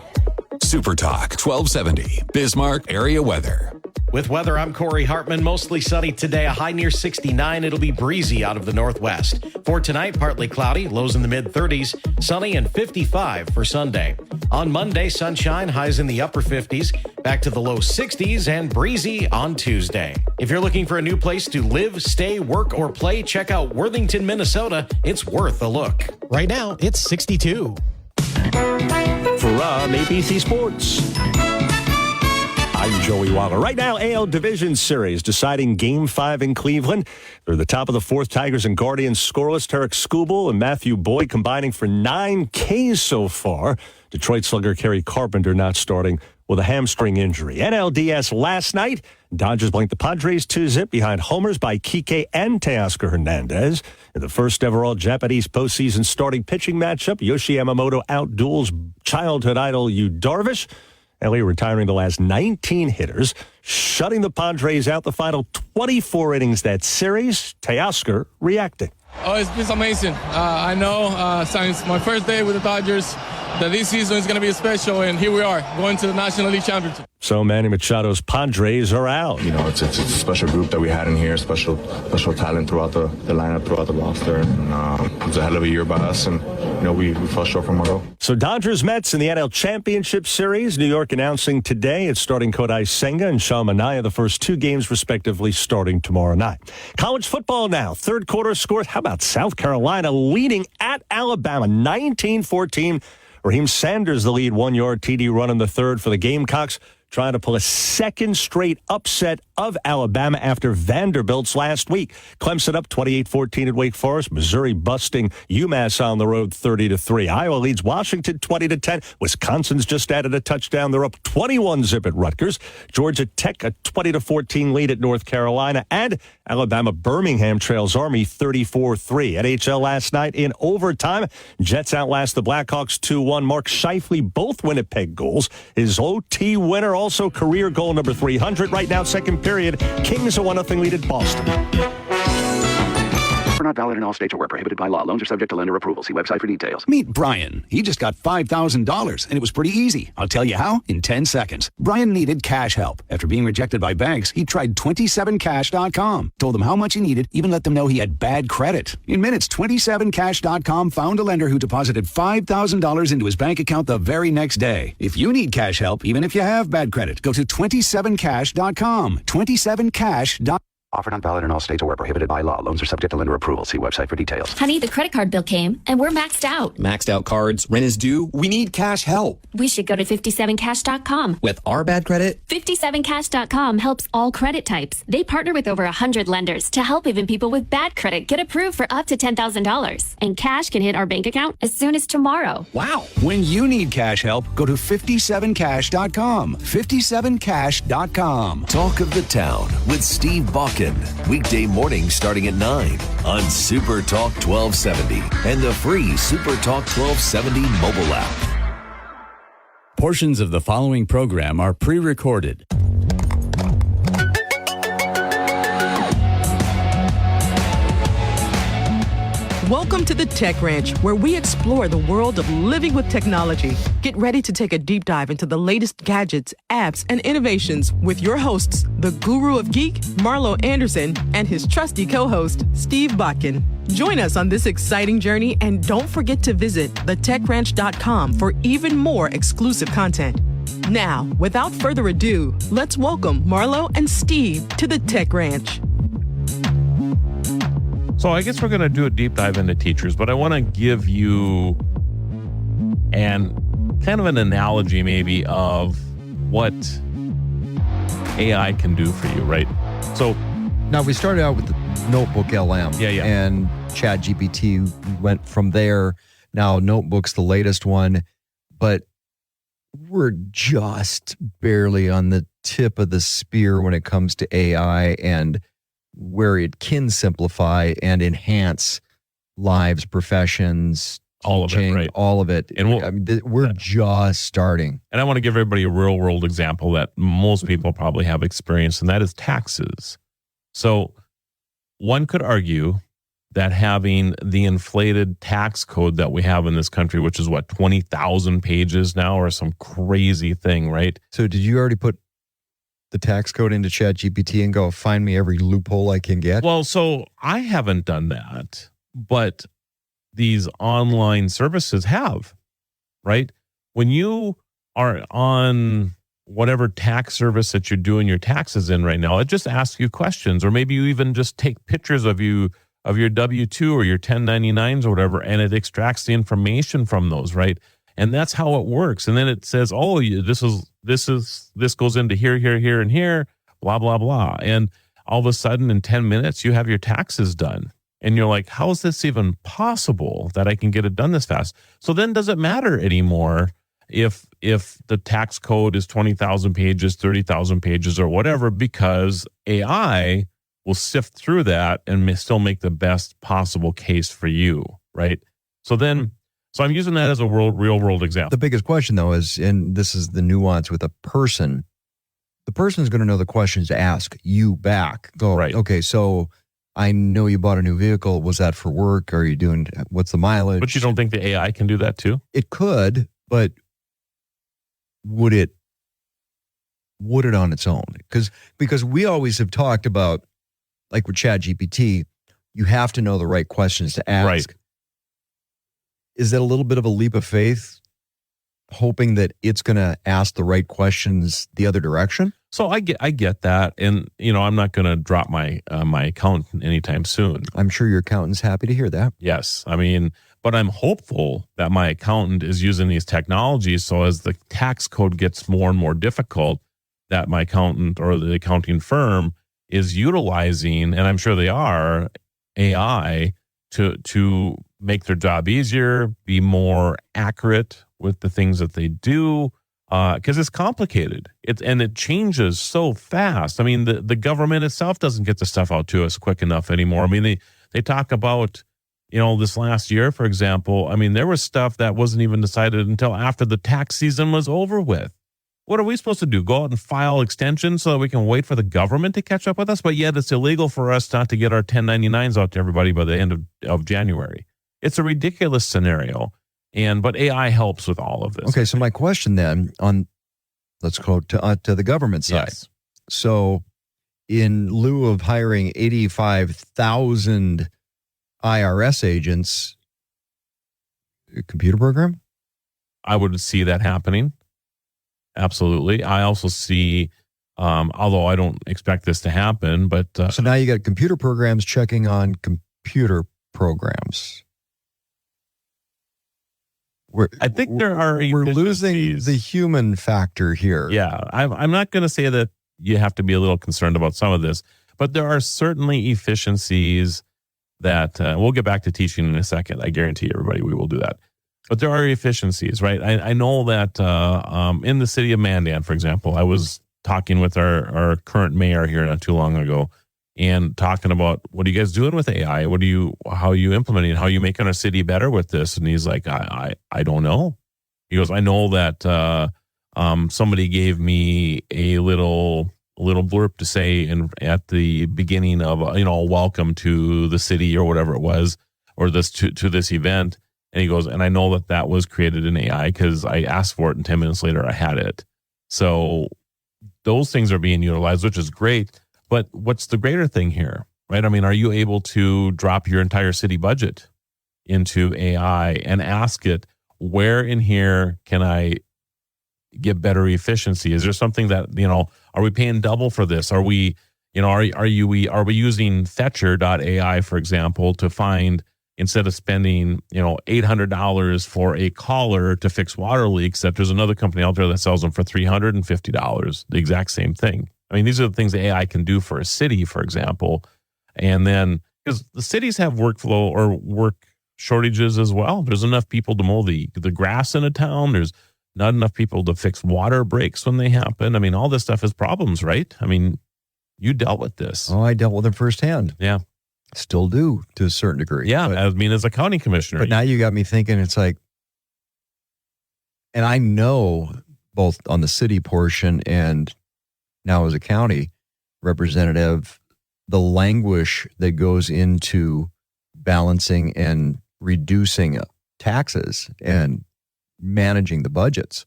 Supertalk 1270, Bismarck area weather. With weather, I'm Corey Hartman. Mostly sunny today, a high near 69. It'll be breezy out of the northwest. For tonight, partly cloudy, lows in the mid-30s, sunny and 55 for Sunday. On Monday, sunshine, highs in the upper 50s, back to the low 60s, and breezy on Tuesday. If you're looking for a new place to live, stay, work, or play, check out Worthington, Minnesota. It's worth a look. Right now, it's 62. From ABC Sports, I'm Joey Waller. Right now, AL Division Series deciding Game 5 in Cleveland. They're the top of the fourth. Tigers and Guardians scoreless. Tarek Skubal and Matthew Boyd combining for 9 Ks so far. Detroit slugger Kerry Carpenter not starting with a hamstring injury. NLDS last night, Dodgers blanked the Padres 2-0 behind homers by Kike and Teoscar Hernandez. In the first ever all-Japanese postseason starting pitching matchup, Yoshi Yamamoto outduels childhood idol Yu Darvish. LA retiring the last 19 hitters, shutting the Padres out the final 24 innings that series. Teoscar reacting. Oh, it's amazing. I know since my first day with the Dodgers that this season is going to be special, and here we are going to the National League Championship. So Manny Machado's Padres are out. You know, it's a special group that we had in here, special talent throughout the lineup, throughout the roster. And, it was a hell of a year by us, and you know we fell short from our goal. So Dodgers Mets in the NL Championship Series. New York announcing today it's starting Kodai Senga and Sean Manaea, the first 2 games respectively, starting tomorrow night. College football now. Third quarter scores. How about South Carolina leading at Alabama 19-14? Raheem Sanders, the lead 1-yard TD run in the third for the Gamecocks, trying to pull a second straight upset of Alabama after Vanderbilt's last week. Clemson up 28-14 at Wake Forest. Missouri busting UMass on the road 30-3. Iowa leads Washington 20-10. Wisconsin's just added a touchdown. They're up 21-0 at Rutgers. Georgia Tech a 20-14 lead at North Carolina. And Alabama Birmingham trails Army 34-3. NHL last night in overtime. Jets outlast the Blackhawks 2-1. Mark Scheifele, both Winnipeg goals. His OT winner, also career goal number 300. Right now, second period, Kings a 1-0 lead at Boston. Offer not valid in all states or where prohibited by law. Loans are subject to lender approval. See website for details. Meet Brian. He just got $5,000, and it was pretty easy. I'll tell you how in 10 seconds. Brian needed cash help. After being rejected by banks, he tried 27cash.com. Told them how much he needed, even let them know he had bad credit. In minutes, 27cash.com found a lender who deposited $5,000 into his bank account the very next day. If you need cash help, even if you have bad credit, go to 27cash.com. 27cash.com. Offer not valid in all states or where prohibited by law. Loans are subject to lender approval. See website for details. Honey, the credit card bill came, and we're maxed out. Maxed out cards, rent is due. We need cash help. We should go to 57cash.com. With our bad credit? 57cash.com helps all credit types. They partner with over 100 lenders to help even people with bad credit get approved for up to $10,000. And cash can hit our bank account as soon as tomorrow. Wow. When you need cash help, go to 57cash.com. 57cash.com. Talk of the Town with Steve Bakken. Weekday mornings starting at 9 on Super Talk 1270 and the free Super Talk 1270 mobile app. Portions of the following program are pre-recorded. Welcome to the Tech Ranch, where we explore the world of living with technology. Get ready to take a deep dive into the latest gadgets, apps, and innovations with your hosts, the Guru of Geek, Marlo Anderson, and his trusty co-host, Steve Bakken. Join us on this exciting journey, and don't forget to visit thetechranch.com for even more exclusive content. Now, without further ado, let's welcome Marlo and Steve to the Tech Ranch. So I guess we're going to do a deep dive into teachers, but I want to give you kind of an analogy maybe of what AI can do for you, right? So now we started out with the Notebook LM. Yeah. And ChatGPT went from there. Now Notebook's the latest one, but we're just barely on the tip of the spear when it comes to AI and where it can simplify and enhance lives, professions, all of it, right? All of it. And we're just starting. And I want to give everybody a real world example that most people probably have experienced, and that is taxes. So one could argue that having the inflated tax code that we have in this country, which is 20,000 pages now or some crazy thing, right? So did you already put the tax code into ChatGPT and go find me every loophole I can get? Well, so I haven't done that, but these online services have, right? When you are on whatever tax service that you're doing your taxes in right now, it just asks you questions, or maybe you even just take pictures of your W-2 or your 1099s or whatever, and it extracts the information from those, right? And that's how it works. And then it says, oh, this goes into here, and here, blah, blah, blah. And all of a sudden in 10 minutes, you have your taxes done. And you're like, how is this even possible that I can get it done this fast? So then does it matter anymore if the tax code is 20,000 pages, 30,000 pages or whatever, because AI will sift through that and may still make the best possible case for you, right? So I'm using that as a real world example. The biggest question, though, is, and this is the nuance with a person, the person is going to know the questions to ask you back. Go, right. Okay, so I know you bought a new vehicle. Was that for work? Are you doing, what's the mileage? But you don't think the AI can do that too? It could, but would it on its own? Because we always have talked about, like with ChatGPT, you have to know the right questions to ask. Right. Is that a little bit of a leap of faith, hoping that it's going to ask the right questions the other direction? So I get that, and I'm not going to drop my accountant anytime soon. I'm sure your accountant's happy to hear that. Yes, but I'm hopeful that my accountant is using these technologies so as the tax code gets more and more difficult, that my accountant or the accounting firm is utilizing, and I'm sure they are, AI to make their job easier, be more accurate with the things that they do, because it's complicated. It changes so fast. The government itself doesn't get the stuff out to us quick enough anymore. They talk about, this last year, for example, there was stuff that wasn't even decided until after the tax season was over with. What are we supposed to do? Go out and file extensions so that we can wait for the government to catch up with us? But yet it's illegal for us not to get our 1099s out to everybody by the end of January. It's a ridiculous scenario. But AI helps with all of this. Okay, so my question then let's go to the government side. Yes. So in lieu of hiring 85,000 IRS agents, a computer program? I would see that happening. Absolutely. I also see Although I don't expect this to happen, but so now you got computer programs checking on computer programs. I think we're losing the human factor here. Yeah, I'm not going to say that you have to be a little concerned about some of this, but there are certainly efficiencies that we'll get back to teaching in a second. I guarantee everybody we will do that. But there are efficiencies, right? I know that in the city of Mandan, for example, I was talking with our current mayor here not too long ago, and talking about, what are you guys doing with AI? How are you implementing it? How are you making our city better with this? And he's like, I don't know. He goes, I know that somebody gave me a little blurb to say at the beginning of welcome to the city or whatever it was, or this to this event. And he goes, and I know that was created in AI because I asked for it and 10 minutes later I had it. So those things are being utilized, which is great. But what's the greater thing here, right? I mean, are you able to drop your entire city budget into AI and ask it, where in here can I get better efficiency? Is there something that, are we paying double for this? Are we, are we using Fetcher.ai, for example, to find, instead of spending, $800 for a collar to fix water leaks, that there's another company out there that sells them for $350, the exact same thing. I mean, these are the things that AI can do for a city, for example. And then, because the cities have workflow or work shortages as well. There's enough people to mow the grass in a town. There's not enough people to fix water breaks when they happen. I mean, all this stuff is problems, right? I mean, you dealt with this. Oh, I dealt with it firsthand. Yeah. Still do to a certain degree. Yeah. As a county commissioner. But now you got me thinking, it's like, and I know both on the city portion and now as a county representative, the languish that goes into balancing and reducing taxes and managing the budgets.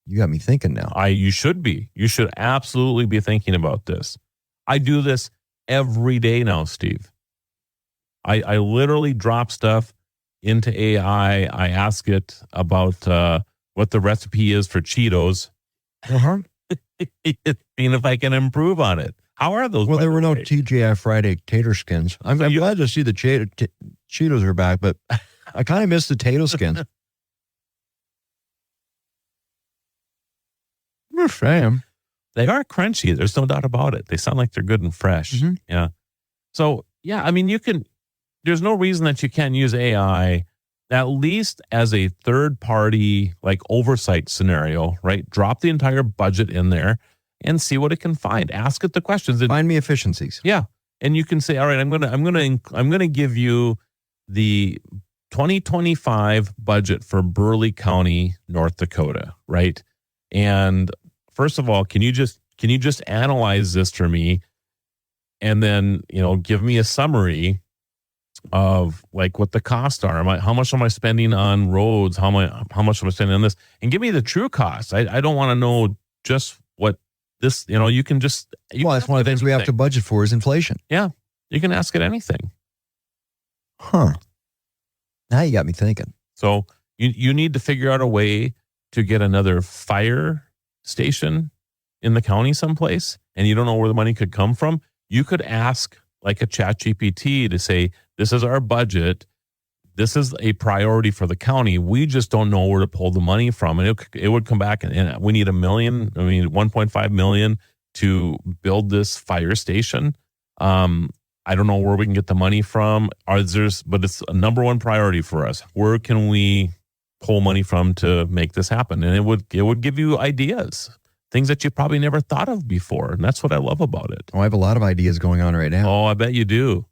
You got me thinking now. You should be. You should absolutely be thinking about this. I do this every day now, Steve. I literally drop stuff into AI. I ask it about what the recipe is for Cheetos. Seeing if I can improve on it. How are those? Well, there were no TGI Friday tater skins. I'm glad to see the Cheetos are back, but I kind of miss the tater skins. Sam. They are crunchy. There's no doubt about it. They sound like they're good and fresh. Mm-hmm. Yeah. So, yeah, I mean, there's no reason that you can't use AI, at least as a third party, like oversight scenario, right? Drop the entire budget in there and see what it can find. Ask it the questions. Find me efficiencies. Yeah. And you can say, all right, I'm going to give you the 2025 budget for Burleigh County, North Dakota, right? And first of all, can you just analyze this for me, and then give me a summary of like what the costs are? How much am I spending on roads? How much am I spending on this? And give me the true costs. I don't want to know just what this. You can just. Well, that's one of the things we have to budget for is inflation. Yeah, you can ask it anything. Huh. Now you got me thinking. So you need to figure out a way to get another fire station in the county someplace, and you don't know where the money could come from. You could ask like a ChatGPT to say, this is our budget. This is a priority for the county. We just don't know where to pull the money from. And it would come back and we need $1.5 million to build this fire station. I don't know where we can get the money from. But it's a number one priority for us. Where can we pull money from to make this happen? And it would give you ideas, things that you probably never thought of before. And that's what I love about it. Oh, I have a lot of ideas going on right now. Oh, I bet you do.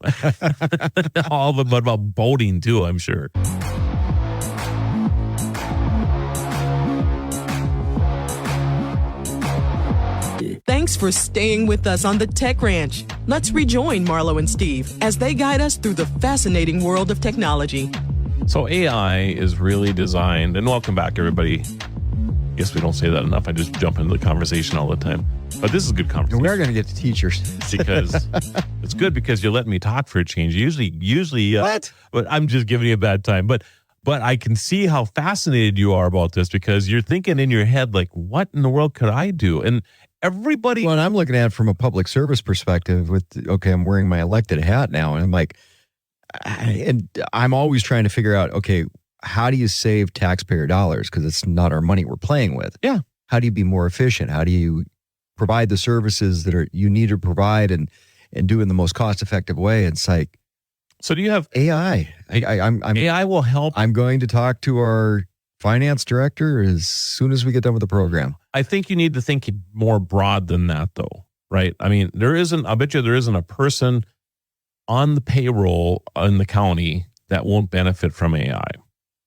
All of them about boating too, I'm sure. Thanks for staying with us on the Tech Ranch. Let's rejoin Marlo and Steve as they guide us through the fascinating world of technology. So AI is really designed, and welcome back, everybody. Guess we don't say that enough. I just jump into the conversation all the time. But this is a good conversation. We are going to get to teachers. Because it's good because you're letting me talk for a change. Usually, what? But I'm just giving you a bad time. But I can see how fascinated you are about this because you're thinking in your head, like, what in the world could I do? And everybody. Well, and I'm looking at it from a public service perspective with, okay, I'm wearing my elected hat now. And I'm like, and I'm always trying to figure out, okay, how do you save taxpayer dollars? Because it's not our money we're playing with. Yeah. How do you be more efficient? How do you provide the services that you need to provide and do it in the most cost effective way? It's like, so do you have AI? AI will help. I'm going to talk to our finance director as soon as we get done with the program. I think you need to think more broad than that, though, right? I mean, I bet you there isn't a person on the payroll in the county that won't benefit from AI.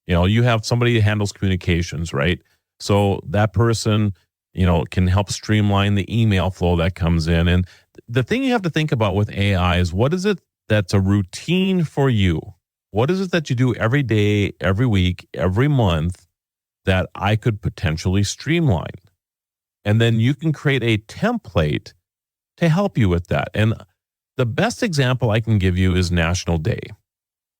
You know, you have somebody that handles communications, right? So that person, you know, can help streamline the email flow that comes in. And the thing you have to think about with AI is, what is it that's a routine for you? What is it that you do every day, every week, every month that I could potentially streamline? And then you can create a template to help you with that. And the best example I can give you is National Day.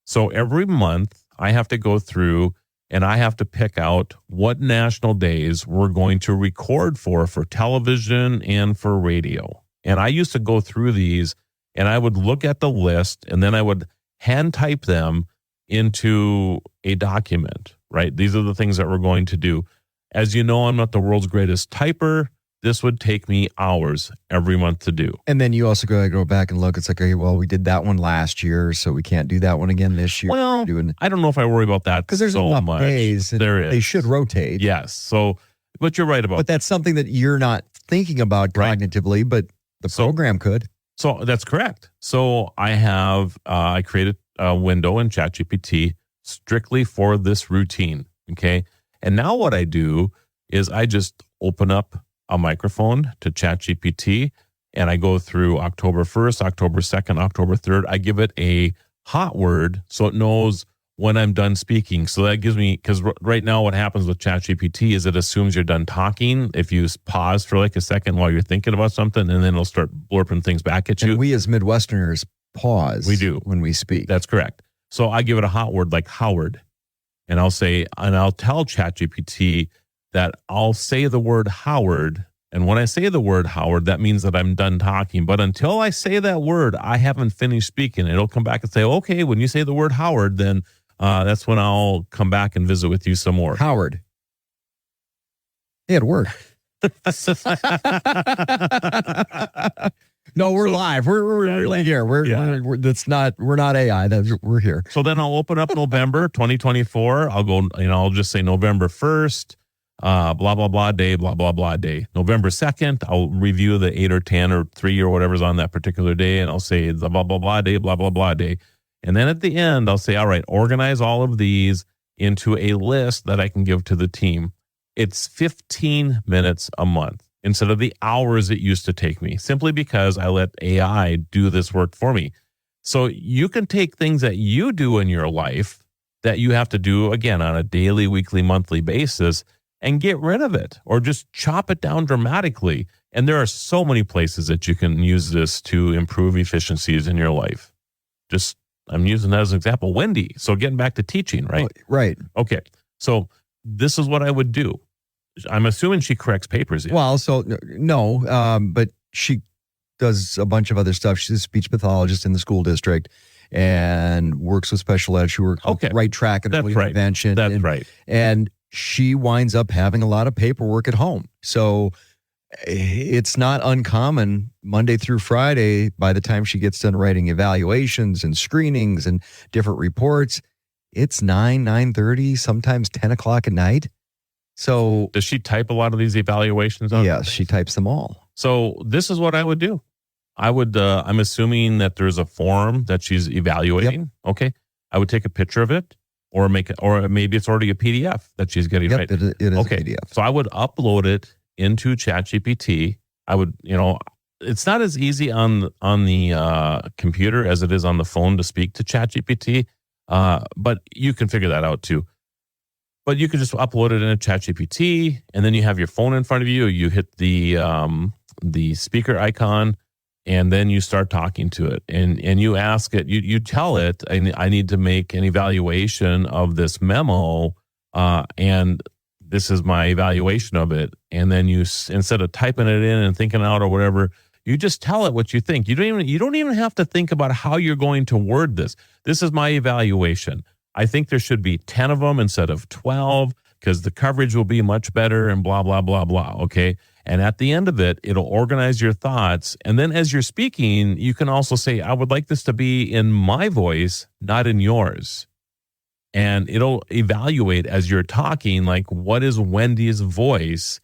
So every month I have to go through and I have to pick out what national days we're going to record for television and for radio. And I used to go through these and I would look at the list and then I would hand type them into a document, right? These are the things that we're going to do. As you know, I'm not the world's greatest typer. This would take me hours every month to do. And then you also go back and look. It's like, okay, well, we did that one last year, so we can't do that one again this year. Well, I don't know if I worry about that because there's so enough much. days. There is. They should rotate. Yes. So, but you're right about. But that's something that you're not thinking about cognitively, but the program could. So that's correct. So I created a window in ChatGPT strictly for this routine. Okay. And now what I do is I just open up a microphone to ChatGPT and I go through October 1st, October 2nd, October 3rd. I give it a hot word so it knows when I'm done speaking. So that gives me, because right now what happens with ChatGPT is it assumes you're done talking if you pause for like a second while you're thinking about something, and then it'll start blurping things back at you. And we as Midwesterners pause. We do. When we speak. That's correct. So I give it a hot word like Howard, and I'll tell ChatGPT that I'll say the word Howard. And when I say the word Howard, that means that I'm done talking. But until I say that word, I haven't finished speaking. It'll come back and say, okay, when you say the word Howard, then that's when I'll come back and visit with you some more. Howard. Hey, it worked. No, we're live. We're here. We're not AI. We're here. So then I'll open up November 2024. I'll go, I'll just say November 1st. Blah, blah, blah day, blah, blah, blah day. November 2nd, I'll review the 8 or 10 or 3 or whatever's on that particular day. And I'll say the blah, blah, blah day, blah, blah, blah day. And then at the end, I'll say, all right, organize all of these into a list that I can give to the team. It's 15 minutes a month instead of the hours it used to take me, simply because I let AI do this work for me. So you can take things that you do in your life that you have to do, again, on a daily, weekly, monthly basis, and get rid of it or just chop it down dramatically. And there are so many places that you can use this to improve efficiencies in your life. I'm using that as an example. Wendy. So getting back to teaching, right? Oh, right. Okay. So this is what I would do. I'm assuming she corrects papers. Yeah. Well, so no, but she does a bunch of other stuff. She's a speech pathologist in the school district and works with special ed. She works with Right Track and Early Intervention. That's right. And she winds up having a lot of paperwork at home. So it's not uncommon Monday through Friday, by the time she gets done writing evaluations and screenings and different reports, it's 9:30, sometimes 10 o'clock at night. So does she type a lot of these evaluations out? Yes, she types them all. So this is what I would do. I'm assuming that there's a form that she's evaluating. Yep. Okay. I would take a picture of it. Or maybe it's already a PDF that she's getting, right? It is a PDF. So I would upload it into ChatGPT. I would, it's not as easy on the computer as it is on the phone to speak to ChatGPT, but you can figure that out too. But you can just upload it in a ChatGPT, and then you have your phone in front of you. You hit the speaker icon, and then you start talking to it, and you ask it, you tell it, I need to make an evaluation of this memo, and this is my evaluation of it. And then you, instead of typing it in and thinking out or whatever, you just tell it what you think. You don't even have to think about how you're going to word this. This is my evaluation. I think there should be 10 of them instead of 12 because the coverage will be much better and blah, blah, blah, blah. Okay. And at the end of it, it'll organize your thoughts. And then as you're speaking, you can also say, I would like this to be in my voice, not in yours. And it'll evaluate as you're talking, like, what is Wendy's voice?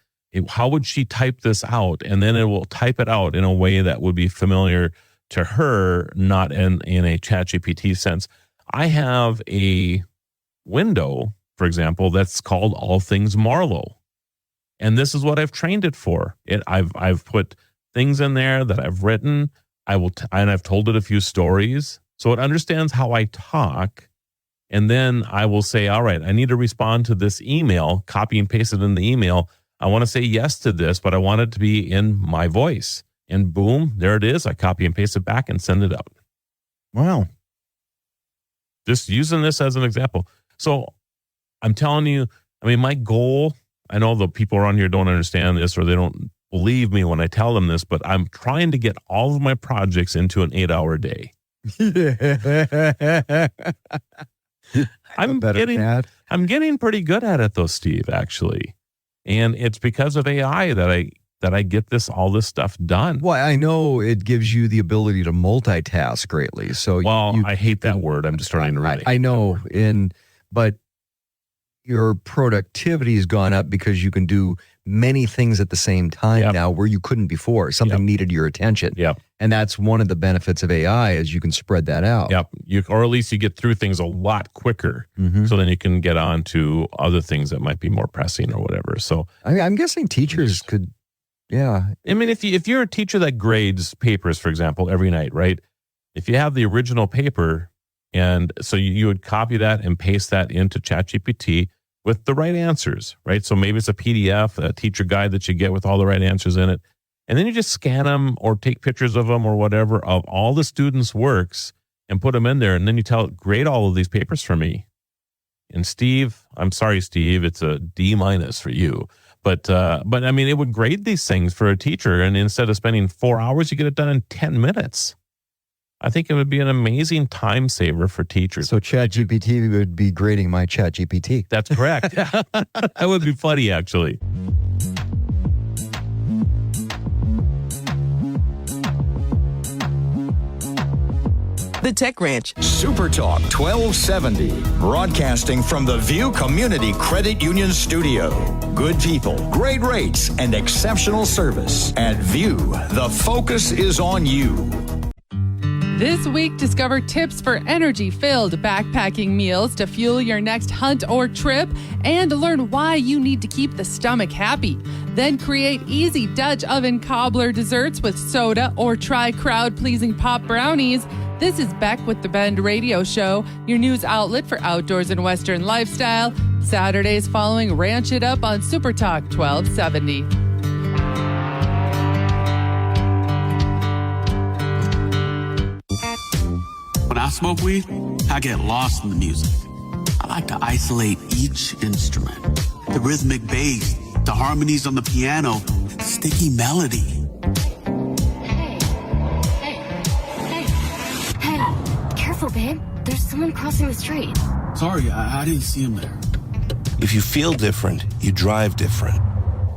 How would she type this out? And then it will type it out in a way that would be familiar to her, not in a ChatGPT sense. I have a window, for example, that's called All Things Marlo. And this is what I've trained it for. I've put things in there that I've written. And I've told it a few stories. So it understands how I talk. And then I will say, all right, I need to respond to this email, copy and paste it in the email. I want to say yes to this, but I want it to be in my voice. And boom, there it is. I copy and paste it back and send it out. Wow. Just using this as an example. So I'm telling you, I mean, my goal, I know the people around here don't understand this or they don't believe me when I tell them this, but I'm trying to get all of my projects into an 8-hour day. I'm getting pretty good at it though, Steve, actually. And it's because of AI that I get all this stuff done. Well, I know it gives you the ability to multitask greatly. So I hate that word. I'm just trying to read it. I know, but your productivity has gone up because you can do many things at the same time now where you couldn't before. Something needed your attention. Yep. And that's one of the benefits of AI is you can spread that out. Yep. Or at least you get through things a lot quicker. Mm-hmm. So then you can get on to other things that might be more pressing or whatever. So I'm guessing teachers could, I mean, if you're a teacher that grades papers, for example, every night, right? If you have the original paper, and so you would copy that and paste that into ChatGPT with the right answers, right? So maybe it's a PDF, a teacher guide that you get with all the right answers in it. And then you just scan them or take pictures of them or whatever of all the students' works and put them in there. And then you tell it, grade all of these papers for me. And Steve, I'm sorry, Steve, it's a D- for you. But I mean, it would grade these things for a teacher. And instead of spending 4 hours, you get it done in 10 minutes. I think it would be an amazing time saver for teachers. So ChatGPT would be grading my ChatGPT. That's correct. That would be funny, actually. The Tech Ranch. Supertalk 1270, broadcasting from the View Community Credit Union Studio. Good people, great rates, and exceptional service. At View, the focus is on you. This week, discover tips for energy-filled backpacking meals to fuel your next hunt or trip and learn why you need to keep the stomach happy. Then create easy Dutch oven cobbler desserts with soda or try crowd-pleasing pop brownies. This is Beck with the Bend Radio Show, your news outlet for outdoors and Western lifestyle. Saturdays following Ranch It Up on Supertalk 1270. When I smoke weed, I get lost in the music. I like to isolate each instrument. The rhythmic bass, the harmonies on the piano, the sticky melody. Hey, careful, babe. There's someone crossing the street. Sorry, I didn't see him there. If you feel different, you drive different.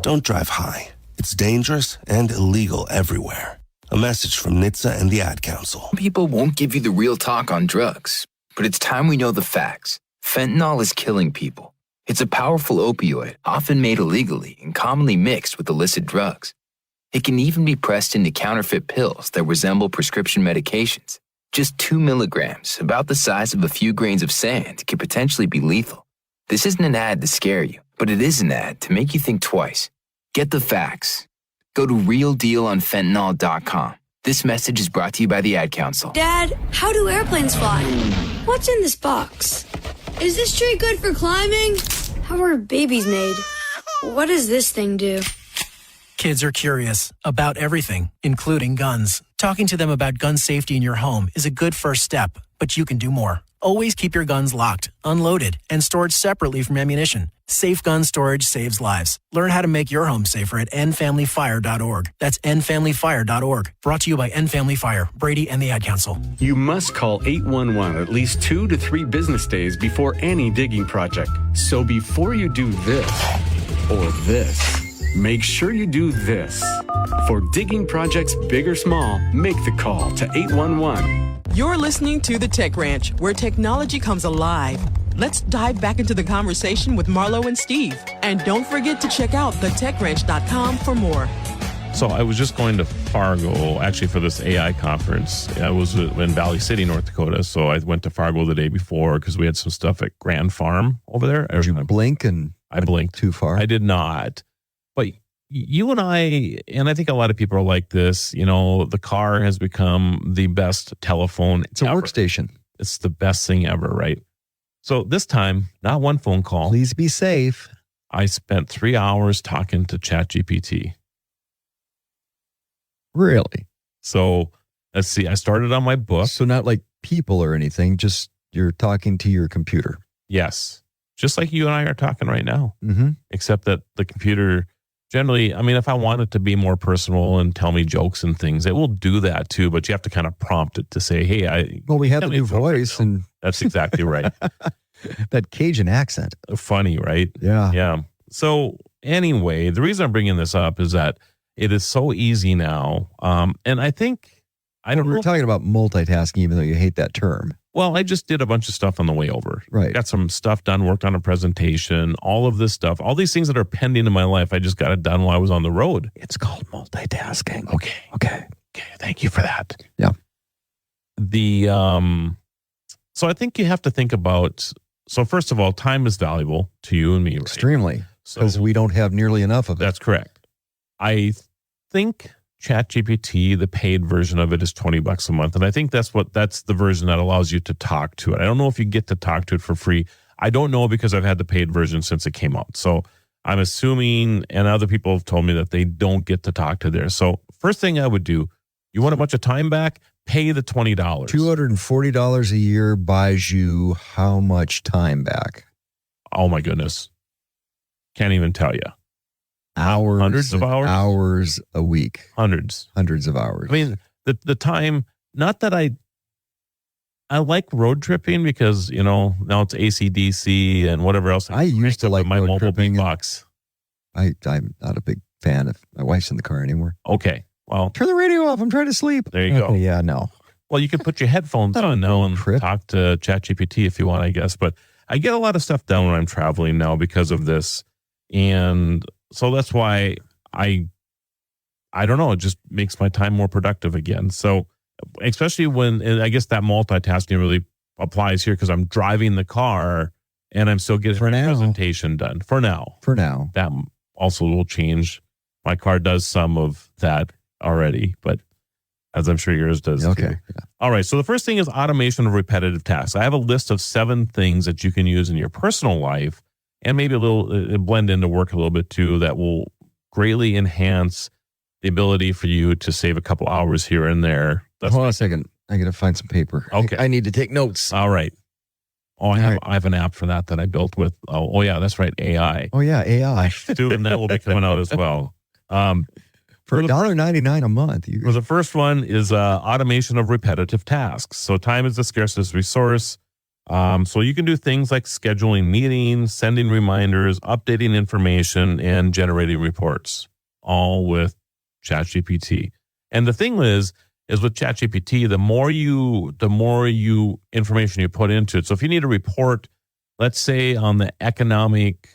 Don't drive high. It's dangerous and illegal everywhere. A message from NHTSA and the Ad Council. People won't give you the real talk on drugs, but it's time we know the facts. Fentanyl is killing people. It's a powerful opioid, often made illegally and commonly mixed with illicit drugs. It can even be pressed into counterfeit pills that resemble prescription medications. Just 2 milligrams, about the size of a few grains of sand, can potentially be lethal. This isn't an ad to scare you, but it is an ad to make you think twice. Get the facts. Go to realdealonfentanyl.com. This message is brought to you by the Ad Council. Dad, how do airplanes fly? What's in this box? Is this tree good for climbing? How are babies made? What does this thing do? Kids are curious about everything, including guns. Talking to them about gun safety in your home is a good first step, but you can do more. Always keep your guns locked, unloaded, and stored separately from ammunition. Safe gun storage saves lives. Learn how to make your home safer at endfamilyfire.org. That's endfamilyfire.org. Brought to you by End Family Fire, Brady, and the Ad Council. You must call 811 at least 2 to 3 business days before any digging project. So before you do this or this, make sure you do this. For digging projects big or small, make the call to 811. You're listening to The Tech Ranch, where technology comes alive. Let's dive back into the conversation with Marlo and Steve. And don't forget to check out thetechranch.com for more. So I was just going to Fargo, actually, for this AI conference. I was in Valley City, North Dakota. So I went to Fargo the day before because we had some stuff at Grand Farm over there. Did you blink and I blinked too far? I did not. But you and I think a lot of people are like this, the car has become the best telephone. It's a workstation. It's the best thing ever, right? So this time, not one phone call. Please be safe. I spent 3 hours talking to ChatGPT. Really? So let's see. I started on my book. So not like people or anything, just you're talking to your computer. Yes. Just like you and I are talking right now. Mm-hmm. Except that the computer generally, if I want it to be more personal and tell me jokes and things, it will do that too. But you have to kind of prompt it to say, hey, we have the new voice. And that's exactly right. That Cajun accent. Funny, right? Yeah. Yeah. So anyway, the reason I'm bringing this up is that it is so easy now. And I think, we're talking about multitasking, even though you hate that term. Well, I just did a bunch of stuff on the way over. Right. Got some stuff done, worked on a presentation, all of this stuff, all these things that are pending in my life. I just got it done while I was on the road. It's called multitasking. Okay. Thank you for that. Yeah. So I think you have to think about, so first of all, time is valuable to you and me. Right? Extremely. Because we don't have nearly enough of it. That's correct. I think ChatGPT, the paid version of it is $20 a month. And I think that's the version that allows you to talk to it. I don't know if you get to talk to it for free. I don't know because I've had the paid version since it came out. So I'm assuming, and other people have told me that they don't get to talk to theirs. So first thing I would do, you want a bunch of time back? Pay the $20. $240 a year buys you how much time back? Oh my goodness. Can't even tell you. Hours. Hundreds of hours? Hours a week. Hundreds of hours. I mean, the time, not that I like road tripping because, now it's AC/DC and whatever else. I used to like my road mobile tripping. beatbox. I'm not a big fan of my wife's in the car anymore. Okay. Well, turn the radio off. I'm trying to sleep. There you go. Yeah, no. Well, you can put your headphones on now and talk to ChatGPT if you want, I guess. But I get a lot of stuff done when I'm traveling now because of this. And so that's why I don't know, it just makes my time more productive again. So especially when, and I guess that multitasking really applies here because I'm driving the car and I'm still getting the presentation done for now. That also will change. My car does some of that already, but as I'm sure yours does okay. too. Yeah. All right. So the first thing is automation of repetitive tasks. I have a list of 7 things that you can use in your personal life and maybe a little blend into work a little bit too that will greatly enhance the ability for you to save a couple hours here and there. Hold on a second. I got to find some paper. Okay. I need to take notes. All right. Oh, I have an app for that I built with, oh yeah, that's right, AI. Oh yeah, AI. And that will be coming out as well. For $1.99 a month. Well, the first one is automation of repetitive tasks. So time is the scarcest resource. So you can do things like scheduling meetings, sending reminders, updating information, and generating reports, all with ChatGPT. And the thing is with ChatGPT, the more information you put into it. So if you need a report, let's say on the economic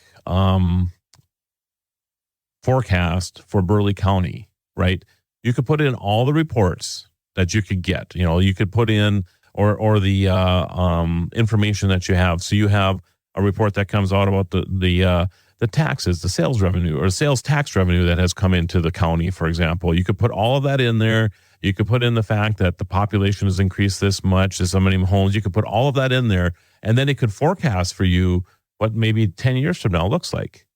forecast for Burleigh County, right? You could put in all the reports that you could get. You could put in or the information that you have. So you have a report that comes out about the taxes, the sales revenue or sales tax revenue that has come into the county, for example. You could put all of that in there. You could put in the fact that the population has increased this much, there's so many homes. You could put all of that in there, and then it could forecast for you what maybe 10 years from now looks like.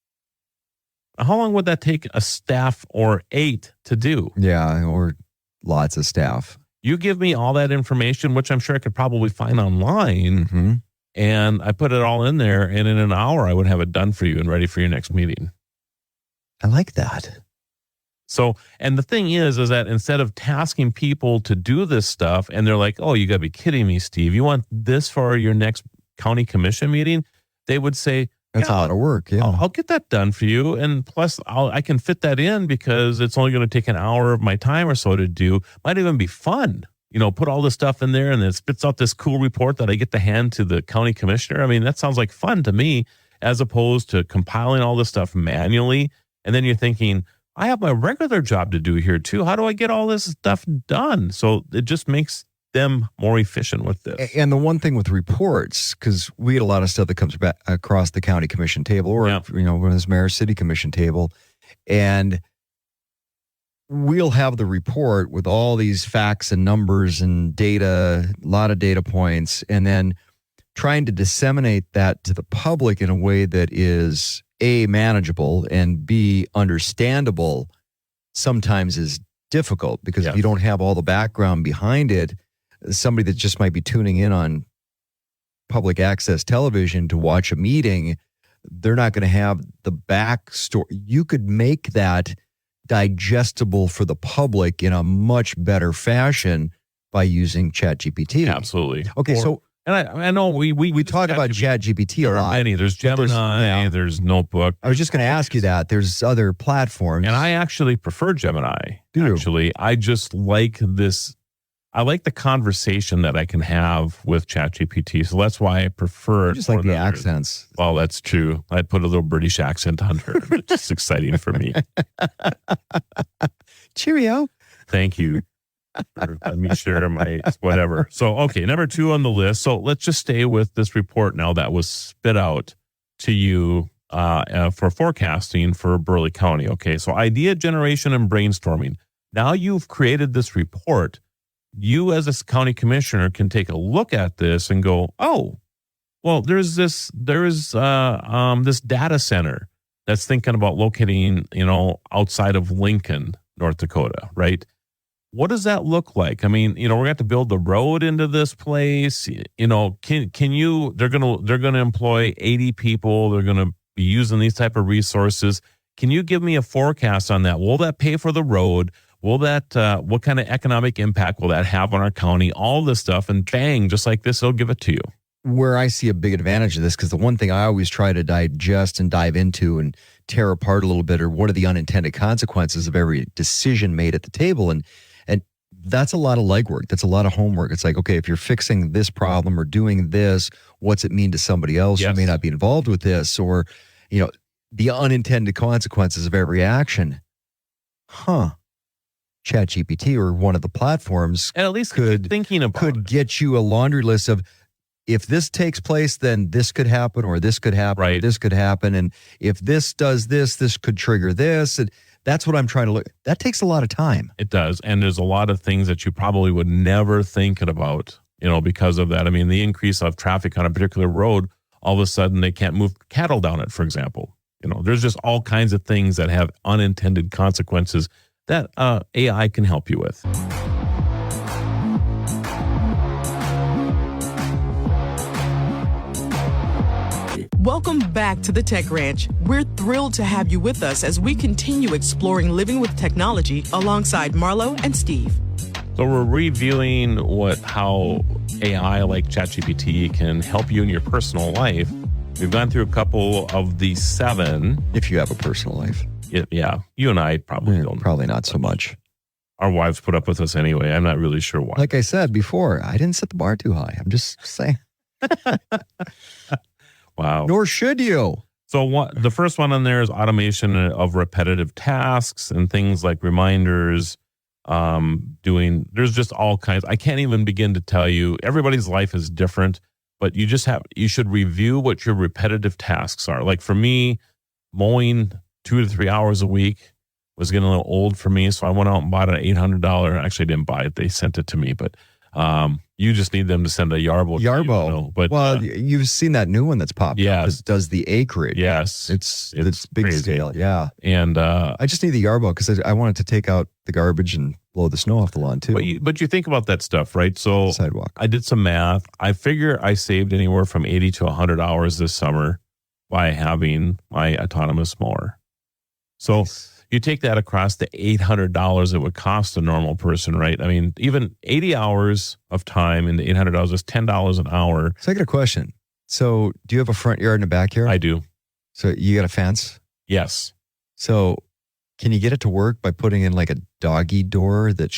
How long would that take a staff or 8 to do? Yeah, or lots of staff. You give me all that information, which I'm sure I could probably find online, and I put it all in there, and in an hour, I would have it done for you and ready for your next meeting. I like that. So, and the thing is that instead of tasking people to do this stuff, and they're like, oh, you got to be kidding me, Steve. You want this for your next county commission meeting? They would say, that's how it'll work. Yeah, I'll get that done for you. And plus, I can fit that in because it's only going to take an hour of my time or so to do. Might even be fun. Put all this stuff in there and it spits out this cool report that I get to hand to the county commissioner. I mean, that sounds like fun to me, as opposed to compiling all this stuff manually. And then you're thinking, I have my regular job to do here too. How do I get all this stuff done? So it just makes them more efficient with this. And the one thing with reports, because we get a lot of stuff that comes back across the county commission table, or when it's mayor city commission table, and we'll have the report with all these facts and numbers and data, a lot of data points, and then trying to disseminate that to the public in a way that is A, manageable, and B, understandable sometimes is difficult, because if you don't have all the background behind it, somebody that just might be tuning in on public access television to watch a meeting, they're not going to have the backstory. You could make that digestible for the public in a much better fashion by using ChatGPT. Absolutely. Okay, and I know we talk about ChatGPT a lot. There's Gemini, there's Notebook. I was just going to ask you that. There's other platforms. And I actually prefer Gemini. Actually, I just like this. I like the conversation that I can have with ChatGPT. So that's why I prefer it. Just like the accents. Well, that's true. I put a little British accent on her. It's exciting for me. Cheerio. Thank you. Let me share my whatever. So, okay, number 2 on the list. So let's just stay with this report now that was spit out to you for forecasting for Burleigh County. Okay, so idea generation and brainstorming. Now you've created this report. You as a county commissioner can take a look at this and go, oh, well, there's this data center that's thinking about locating, outside of Lincoln, North Dakota, right? What does that look like? I mean, we're going to have to build the road into this place. Can you, they're going to employ 80 people. They're going to be using these type of resources. Can you give me a forecast on that? Will that pay for the road? Will that, what kind of economic impact will that have on our county? All this stuff, and bang, just like this, it'll give it to you. Where I see a big advantage of this, because the one thing I always try to digest and dive into and tear apart a little bit are what are the unintended consequences of every decision made at the table. And that's a lot of legwork. That's a lot of homework. It's like, okay, if you're fixing this problem or doing this, what's it mean to somebody else who may not be involved with this? Or, the unintended consequences of every action. ChatGPT or one of the platforms, and at least could get you a laundry list of, if this takes place, then this could happen, or this could happen, or this could happen, and if this does this, this could trigger this. And that's what I'm trying to look. That takes a lot of time. It does, and there's a lot of things that you probably would never think about, because of that. I mean, the increase of traffic on a particular road, all of a sudden they can't move cattle down it, for example. There's just all kinds of things that have unintended consequences that AI can help you with. Welcome back to the Tech Ranch. We're thrilled to have you with us as we continue exploring living with technology alongside Marlo and Steve. So we're reviewing how AI like ChatGPT can help you in your personal life. We've gone through a couple of the 7. If you have a personal life. Yeah. You and I probably don't. Probably not so much. Our wives put up with us anyway. I'm not really sure why. Like I said before, I didn't set the bar too high. I'm just saying. Wow. Nor should you. So the first one on there is automation of repetitive tasks and things like reminders, there's just all kinds. I can't even begin to tell you. Everybody's life is different, but you should review what your repetitive tasks are. Like for me, mowing 2 to 3 hours a week was getting a little old for me. So I went out and bought an $800. Actually, I didn't buy it. They sent it to me, but You just need them to send a Yarbo. But you've seen that new one that's popped up. It does the acreage. Yes. It's big crazy. scale. Yeah. And I just need the Yarbo because I wanted to take out the garbage and blow the snow off the lawn too. But you think about that stuff, right? So sidewalk. I did some math. I figure I saved anywhere from 80 to 100 hours this summer by having my autonomous mower. So you take that across the $800 it would cost a normal person, right? I mean, even 80 hours of time into $800 is $10 an hour. So I got a question. So do you have a front yard and a backyard? I do. So you got a fence? Yes. So can you get it to work by putting in like a doggy door that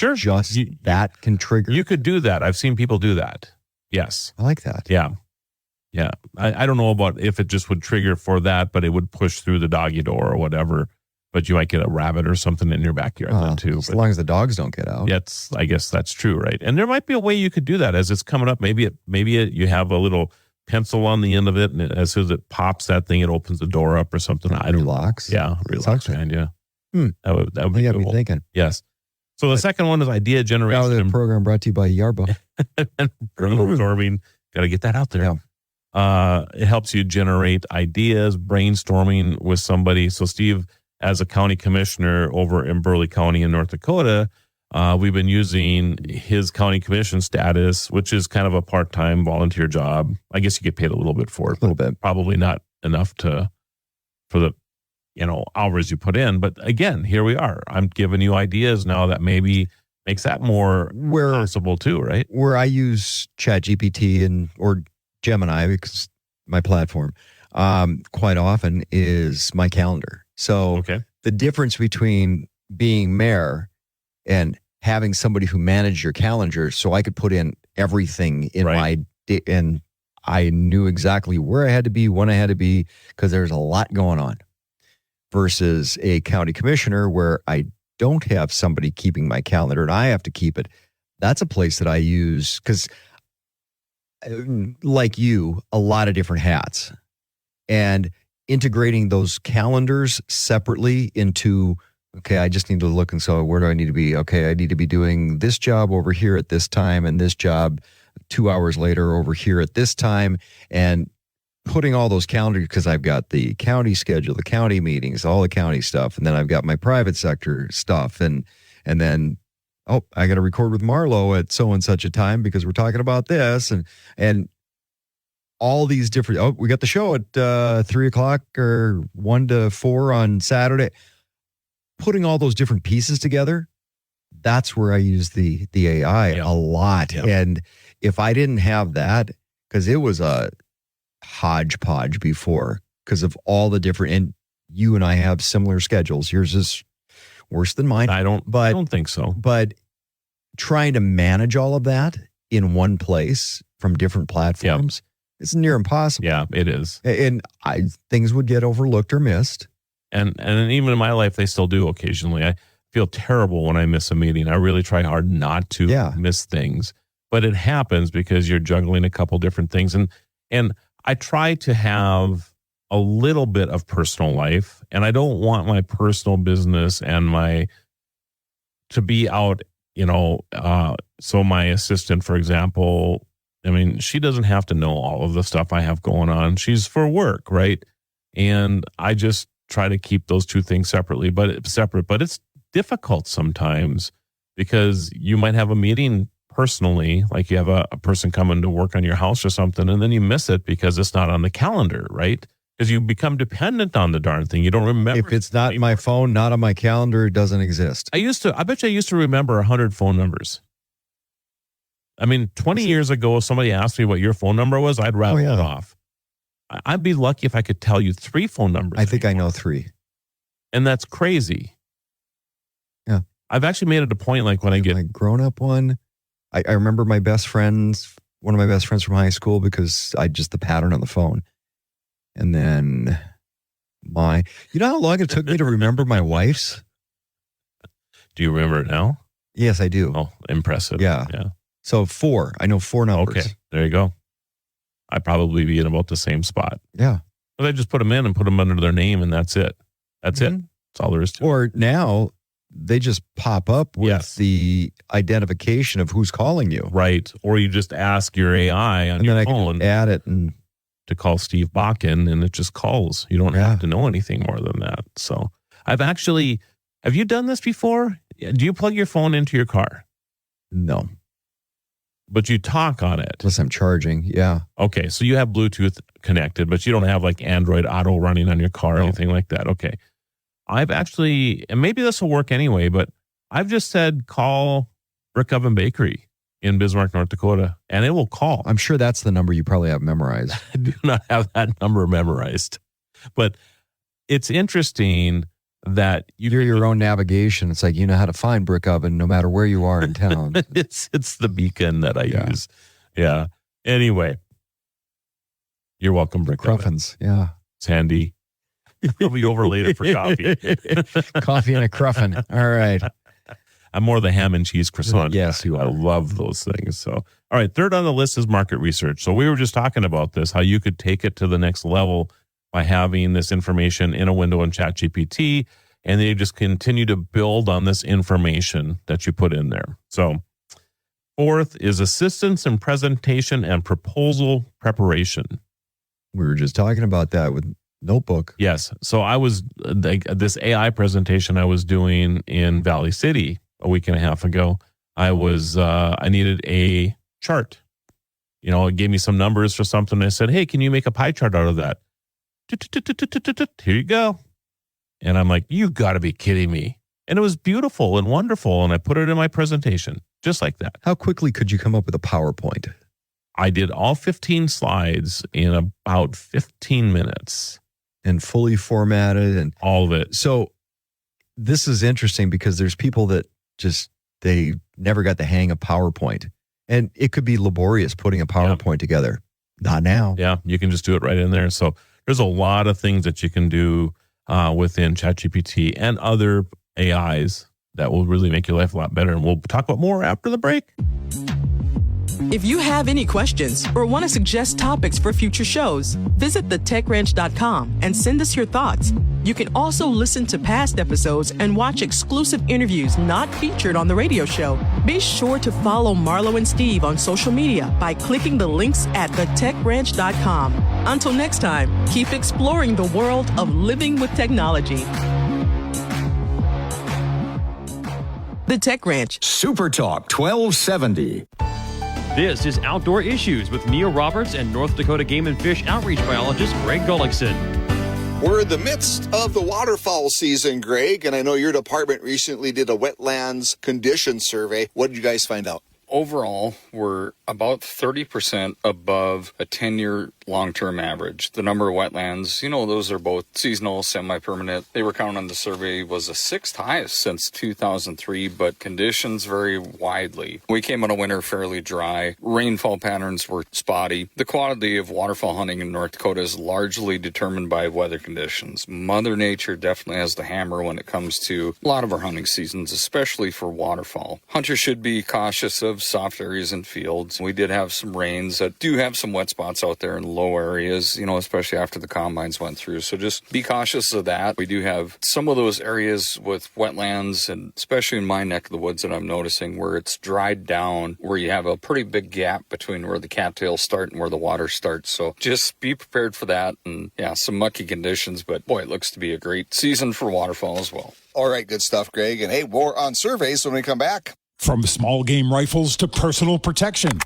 that can trigger? You could do that. I've seen people do that. Yes. I like that. Yeah. Yeah. I don't know about if it just would trigger for that, but it would push through the doggy door or whatever. But you might get a rabbit or something in your backyard then too. As long as the dogs don't get out. I guess that's true, right? And there might be a way you could do that as it's coming up. Maybe you have a little pencil on the end of it, and as soon as it pops that thing, it opens the door up or something. I don't relocks. Yeah, relocks kind. Yeah, that would be got cool. me thinking. Yes. So the second one is idea generation. Now the program brought to you by Yarbo. Brainstorming. Got to get that out there. Yeah. It helps you generate ideas, brainstorming with somebody. So Steve, as a county commissioner over in Burleigh County in North Dakota, we've been using his county commission status, which is kind of a part-time volunteer job. I guess you get paid a little bit for it. A little bit. Probably not enough for the hours you put in. But again, here we are. I'm giving you ideas now that maybe makes that more possible too, right? Where I use ChatGPT or Gemini, because my platform, quite often is my calendar. So the difference between being mayor and having somebody who managed your calendar, so I could put in everything in my day, and I knew exactly where I had to be, when I had to be, because there's a lot going on, versus a county commissioner where I don't have somebody keeping my calendar and I have to keep it. That's a place that I use because, like you, a lot of different hats. And integrating those calendars separately into, I just need to look and so where do I need to be? Okay, I need to be doing this job over here at this time and this job 2 hours later over here at this time, and putting all those calendars, because I've got the county schedule, the county meetings, all the county stuff, and then I've got my private sector stuff, and then I got to record with Marlo at so and such a time because we're talking about this, and all these different, we got the show at 3:00 or 1 to 4 on Saturday. Putting all those different pieces together, that's where I use the AI a lot. Yeah. And if I didn't have that, because it was a hodgepodge before, because of all the different, and you and I have similar schedules. Yours is worse than mine. I don't think so. But trying to manage all of that in one place from different platforms, it's near impossible. Yeah, it is. And things would get overlooked or missed. And even in my life, they still do occasionally. I feel terrible when I miss a meeting. I really try hard not to miss things. But it happens because you're juggling a couple different things. And I try to have a little bit of personal life. And I don't want my personal business and to be out, so my assistant, for example, I mean, she doesn't have to know all of the stuff I have going on. She's for work, right? And I just try to keep those two things separate, but it's difficult sometimes because you might have a meeting personally, like you have a person coming to work on your house or something, and then you miss it because it's not on the calendar, right? Because you become dependent on the darn thing. You don't remember. If it's not my phone, not on my calendar, it doesn't exist. I bet you I used to remember 100 phone numbers. I mean, 20 years ago, if somebody asked me what your phone number was, I'd rattle it off. I'd be lucky if I could tell you 3 phone numbers. I think I know 3. And that's crazy. Yeah. I've actually made it a point, like when I get my grown-up one, I remember one of my best friends from high school because the pattern on the phone. And then you know how long it took me to remember my wife's? Do you remember it now? Yes, I do. Oh, impressive. Yeah. So 4. I know 4 numbers. Okay, there you go. I'd probably be in about the same spot. Yeah. But I just put them in and put them under their name, and that's it. That's it. That's all there is to it. Or now, they just pop up with the identification of who's calling you. Right. Or you just ask your AI on your phone. Can add it and to call Steve Bakken, and it just calls. You don't have to know anything more than that. So have you done this before? Do you plug your phone into your car? No. But you talk on it. Unless I'm charging, yeah. Okay, so you have Bluetooth connected, but you don't have like Android Auto running on your car or anything like that. Okay. I've actually, and maybe this will work anyway, but I've just said call Brick Oven Bakery in Bismarck, North Dakota, and it will call. I'm sure that's the number you probably have memorized. I do not have that number memorized. But it's interesting that you're your own navigation. It's like you know how to find Brick Oven no matter where you are in town. it's the beacon that I use. Yeah. Anyway, you're welcome, Brick Cruffins. Oven. Yeah. It's handy. I'll be over later for coffee. Coffee and a cruffin. All right. I'm more the ham and cheese croissant. Yes, you are. I love those things. So, all right. Third on the list is market research. So we were just talking about this, how you could take it to the next level by having this information in a window in ChatGPT, and then you just continue to build on this information that you put in there. So fourth is assistance in presentation and proposal preparation. We were just talking about that with Notebook. Yes. So I was this AI presentation I was doing in Valley City a week and a half ago. I needed a chart. It gave me some numbers for something. I said, hey, can you make a pie chart out of that? Here you go. And I'm like, you got to be kidding me. And it was beautiful and wonderful. And I put it in my presentation just like that. How quickly could you come up with a PowerPoint? I did all 15 slides in about 15 minutes. And fully formatted and all of it. So this is interesting because there's people that they never got the hang of PowerPoint. And it could be laborious putting a PowerPoint together. Not now. Yeah, you can just do it right in there. So there's a lot of things that you can do within ChatGPT and other AIs that will really make your life a lot better. And we'll talk about more after the break. If you have any questions or want to suggest topics for future shows, visit thetechranch.com and send us your thoughts. You can also listen to past episodes and watch exclusive interviews not featured on the radio show. Be sure to follow Marlo and Steve on social media by clicking the links at thetechranch.com. Until next time, keep exploring the world of living with technology. The Tech Ranch. Supertalk 1270. This is Outdoor Issues with Neil Roberts and North Dakota Game and Fish outreach biologist Greg KLXX. We're in the midst of the waterfowl season, Greg, and I know your department recently did a wetlands condition survey. What did you guys find out? Overall, we're about 30% above a 10-year long-term average. The number of wetlands, those are both seasonal, semi-permanent. They were counted on the survey was the sixth highest since 2003, but conditions vary widely. We came out of winter fairly dry. Rainfall patterns were spotty. The quality of waterfowl hunting in North Dakota is largely determined by weather conditions. Mother Nature definitely has the hammer when it comes to a lot of our hunting seasons, especially for waterfowl. Hunters should be cautious of soft areas and fields. We did have some rains that do have some wet spots out there in low areas, especially after the combines went through. So just be cautious of that. We do have some of those areas with wetlands, and especially in my neck of the woods that I'm noticing where it's dried down, where you have a pretty big gap between where the cattails start and where the water starts. So just be prepared for that. And some mucky conditions, but boy, it looks to be a great season for waterfowl as well. All right, good stuff, Greg. And hey, more on surveys when we come back. From small game rifles to personal protection,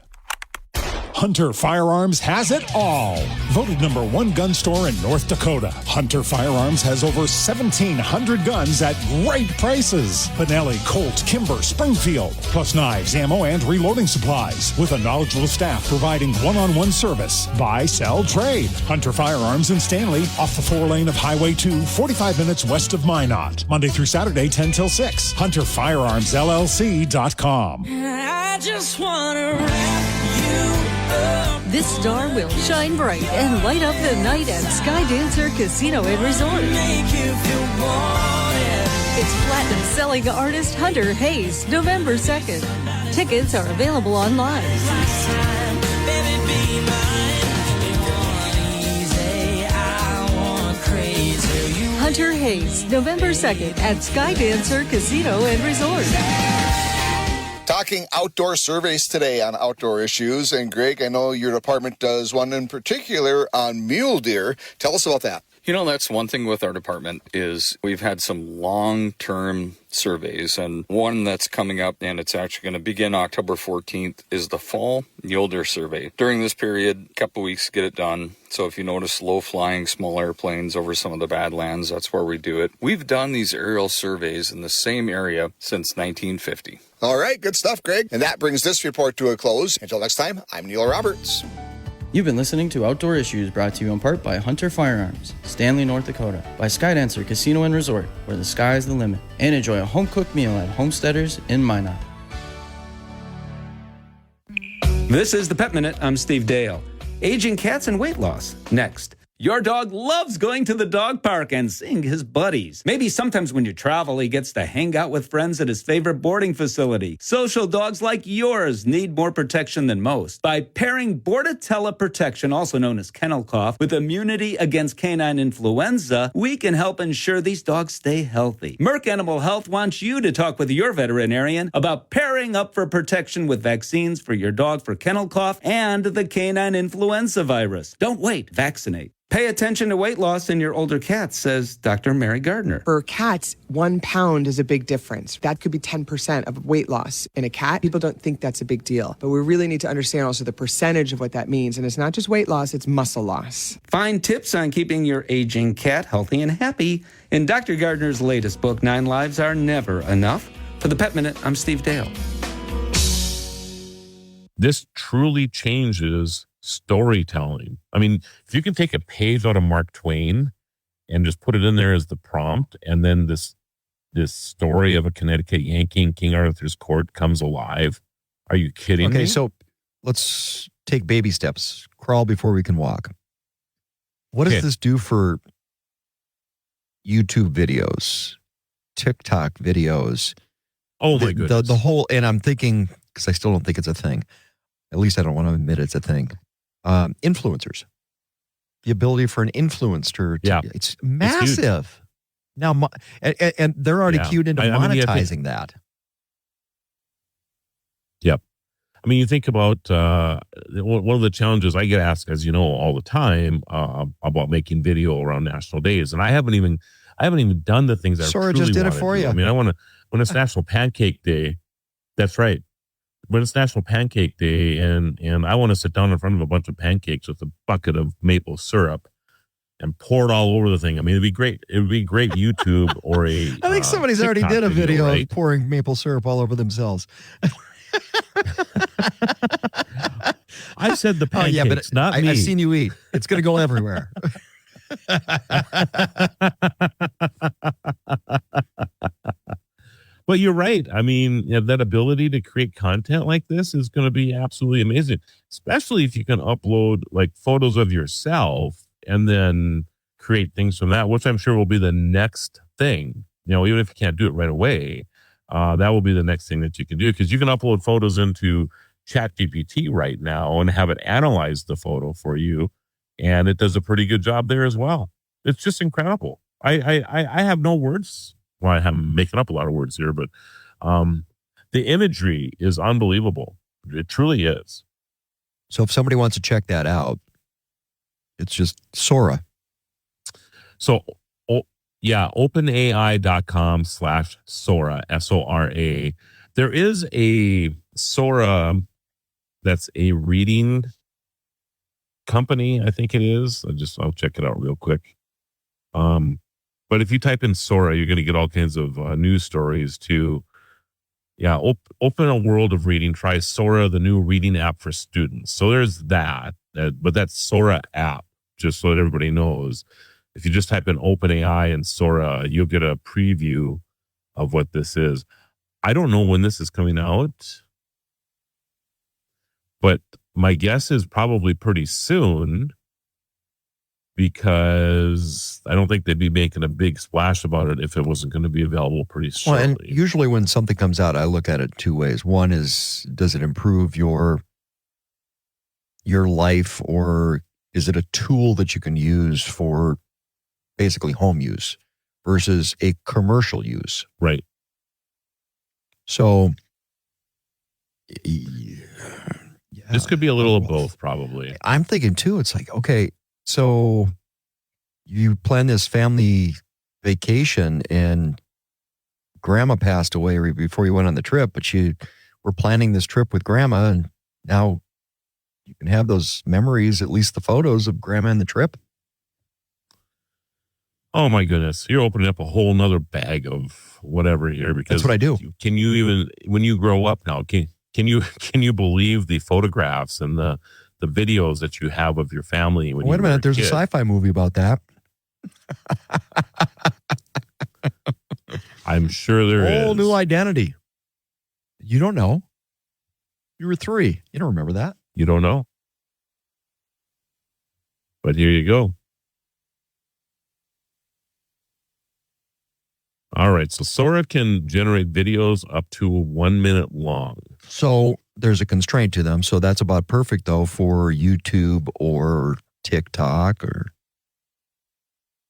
Hunter Firearms has it all. Voted #1 gun store in North Dakota, Hunter Firearms has over 1,700 guns at great prices. Benelli, Colt, Kimber, Springfield, plus knives, ammo, and reloading supplies. With a knowledgeable staff providing one-on-one service. Buy, sell, trade. Hunter Firearms in Stanley, off the 4-lane of Highway 2, 45 minutes west of Minot. Monday through Saturday, 10 till 6. HunterFirearmsLLC.com. I just want to wrap you up. This star will shine bright and light up the night at Skydancer Casino and Resort. Make you feel wanted. It's platinum-selling artist Hunter Hayes, November 2nd. Tickets are available online. Winter Haze, November 2nd at Skydancer Casino and Resort. Talking outdoor surveys today on outdoor issues. And Greg, I know your department does one in particular on mule deer. Tell us about that. You know, that's one thing with our department is we've had some long-term surveys, and one that's coming up, and it's actually going to begin October 14th, is the fall mule deer survey. During this period, a couple weeks to get it done. So if you notice low-flying small airplanes over some of the badlands, that's where we do it. We've done these aerial surveys in the same area since 1950. All right, good stuff, Greg. And that brings this report to a close. Until next time, I'm Neil Roberts. You've been listening to Outdoor Issues, brought to you in part by Hunter Firearms, Stanley, North Dakota, by Skydancer Casino and Resort, where the sky's the limit, and enjoy a home-cooked meal at Homesteaders in Minot. This is the Pet Minute. I'm Steve Dale. Aging cats and weight loss. Next. Your dog loves going to the dog park and seeing his buddies. Maybe sometimes when you travel, he gets to hang out with friends at his favorite boarding facility. Social dogs like yours need more protection than most. By pairing Bordetella Protection, also known as kennel cough, with immunity against canine influenza, we can help ensure these dogs stay healthy. Merck Animal Health wants you to talk with your veterinarian about pairing up for protection with vaccines for your dog for kennel cough and the canine influenza virus. Don't wait. Vaccinate. Pay attention to weight loss in your older cats, says Dr. Mary Gardner. For cats, 1 pound is a big difference. That could be 10% of weight loss in a cat. People don't think that's a big deal, but we really need to understand also the percentage of what that means. And it's not just weight loss, it's muscle loss. Find tips on keeping your aging cat healthy and happy in Dr. Gardner's latest book, 9 Lives Are Never Enough. For the Pet Minute, I'm Steve Dale. This truly changes storytelling. I mean, if you can take a page out of Mark Twain and just put it in there as the prompt, and then this story of a Connecticut Yankee in King Arthur's court comes alive. Are you kidding me? Okay, so let's take baby steps. Crawl before we can walk. What does this do for YouTube videos, TikTok videos? Oh my goodness. The whole, and I'm thinking, because I still don't think it's a thing. At least I don't want to admit it's a thing. Influencers. The ability for an influencer to, it's massive. Now, and they're already cued into monetizing that. Yep. I mean, you think about one of the challenges I get asked, as you know, all the time about making video around national days, and I haven't even done the things I Sora truly just did it wanna for do. you. I mean, when it's National Pancake Day, that's right. When it's National Pancake Day, and I want to sit down in front of a bunch of pancakes with a bucket of maple syrup and pour it all over the thing. I mean, it'd be great. It would be great YouTube or a. I think somebody's already TikTok did a video right? of pouring maple syrup all over themselves. I said the pancakes, but not me. I've seen you eat. It's going to go everywhere. But you're right. I mean, that ability to create content like this is going to be absolutely amazing, especially if you can upload like photos of yourself and then create things from that, which I'm sure will be the next thing. You know, even if you can't do it right away, that will be the next thing that you can do, because you can upload photos into ChatGPT right now and have it analyze the photo for you, and it does a pretty good job there as well. It's just incredible. I have no words. Well, I'm making up a lot of words here, but the imagery is unbelievable. It truly is. So if somebody wants to check that out, it's just Sora. So, openai.com/Sora, SORA. There is a Sora that's a reading company, I think it is. I'll check it out real quick. But if you type in Sora, you're going to get all kinds of news stories too. Yeah, open a world of reading. Try Sora, the new reading app for students. So there's that. But that's Sora app, just so that everybody knows. If you just type in OpenAI and Sora, you'll get a preview of what this is. I don't know when this is coming out, but my guess is probably pretty soon, because I don't think they'd be making a big splash about it if it wasn't going to be available pretty shortly. Well, and usually when something comes out, I look at it two ways. One is, does it improve your life, or is it a tool that you can use for basically home use? versus a commercial use. Right. So this could be a little of both, probably. I'm thinking too, it's like, okay, so you plan this family vacation and grandma passed away right before you went on the trip, but you were planning this trip with grandma, and now you can have those memories, at least the photos of grandma and the trip. Oh my goodness. You're opening up a whole nother bag of whatever here, because that's what I do. Can you even, when you grow up now, can you believe the photographs and the videos that you have of your family? When Wait a minute, there's a sci-fi movie about that. I'm sure there is. Whole new identity. You don't know. You were 3. You don't remember that. You don't know. But here you go. All right. So Sora can generate videos up to 1 minute long. So there's a constraint to them. So that's about perfect, though, for YouTube or TikTok or...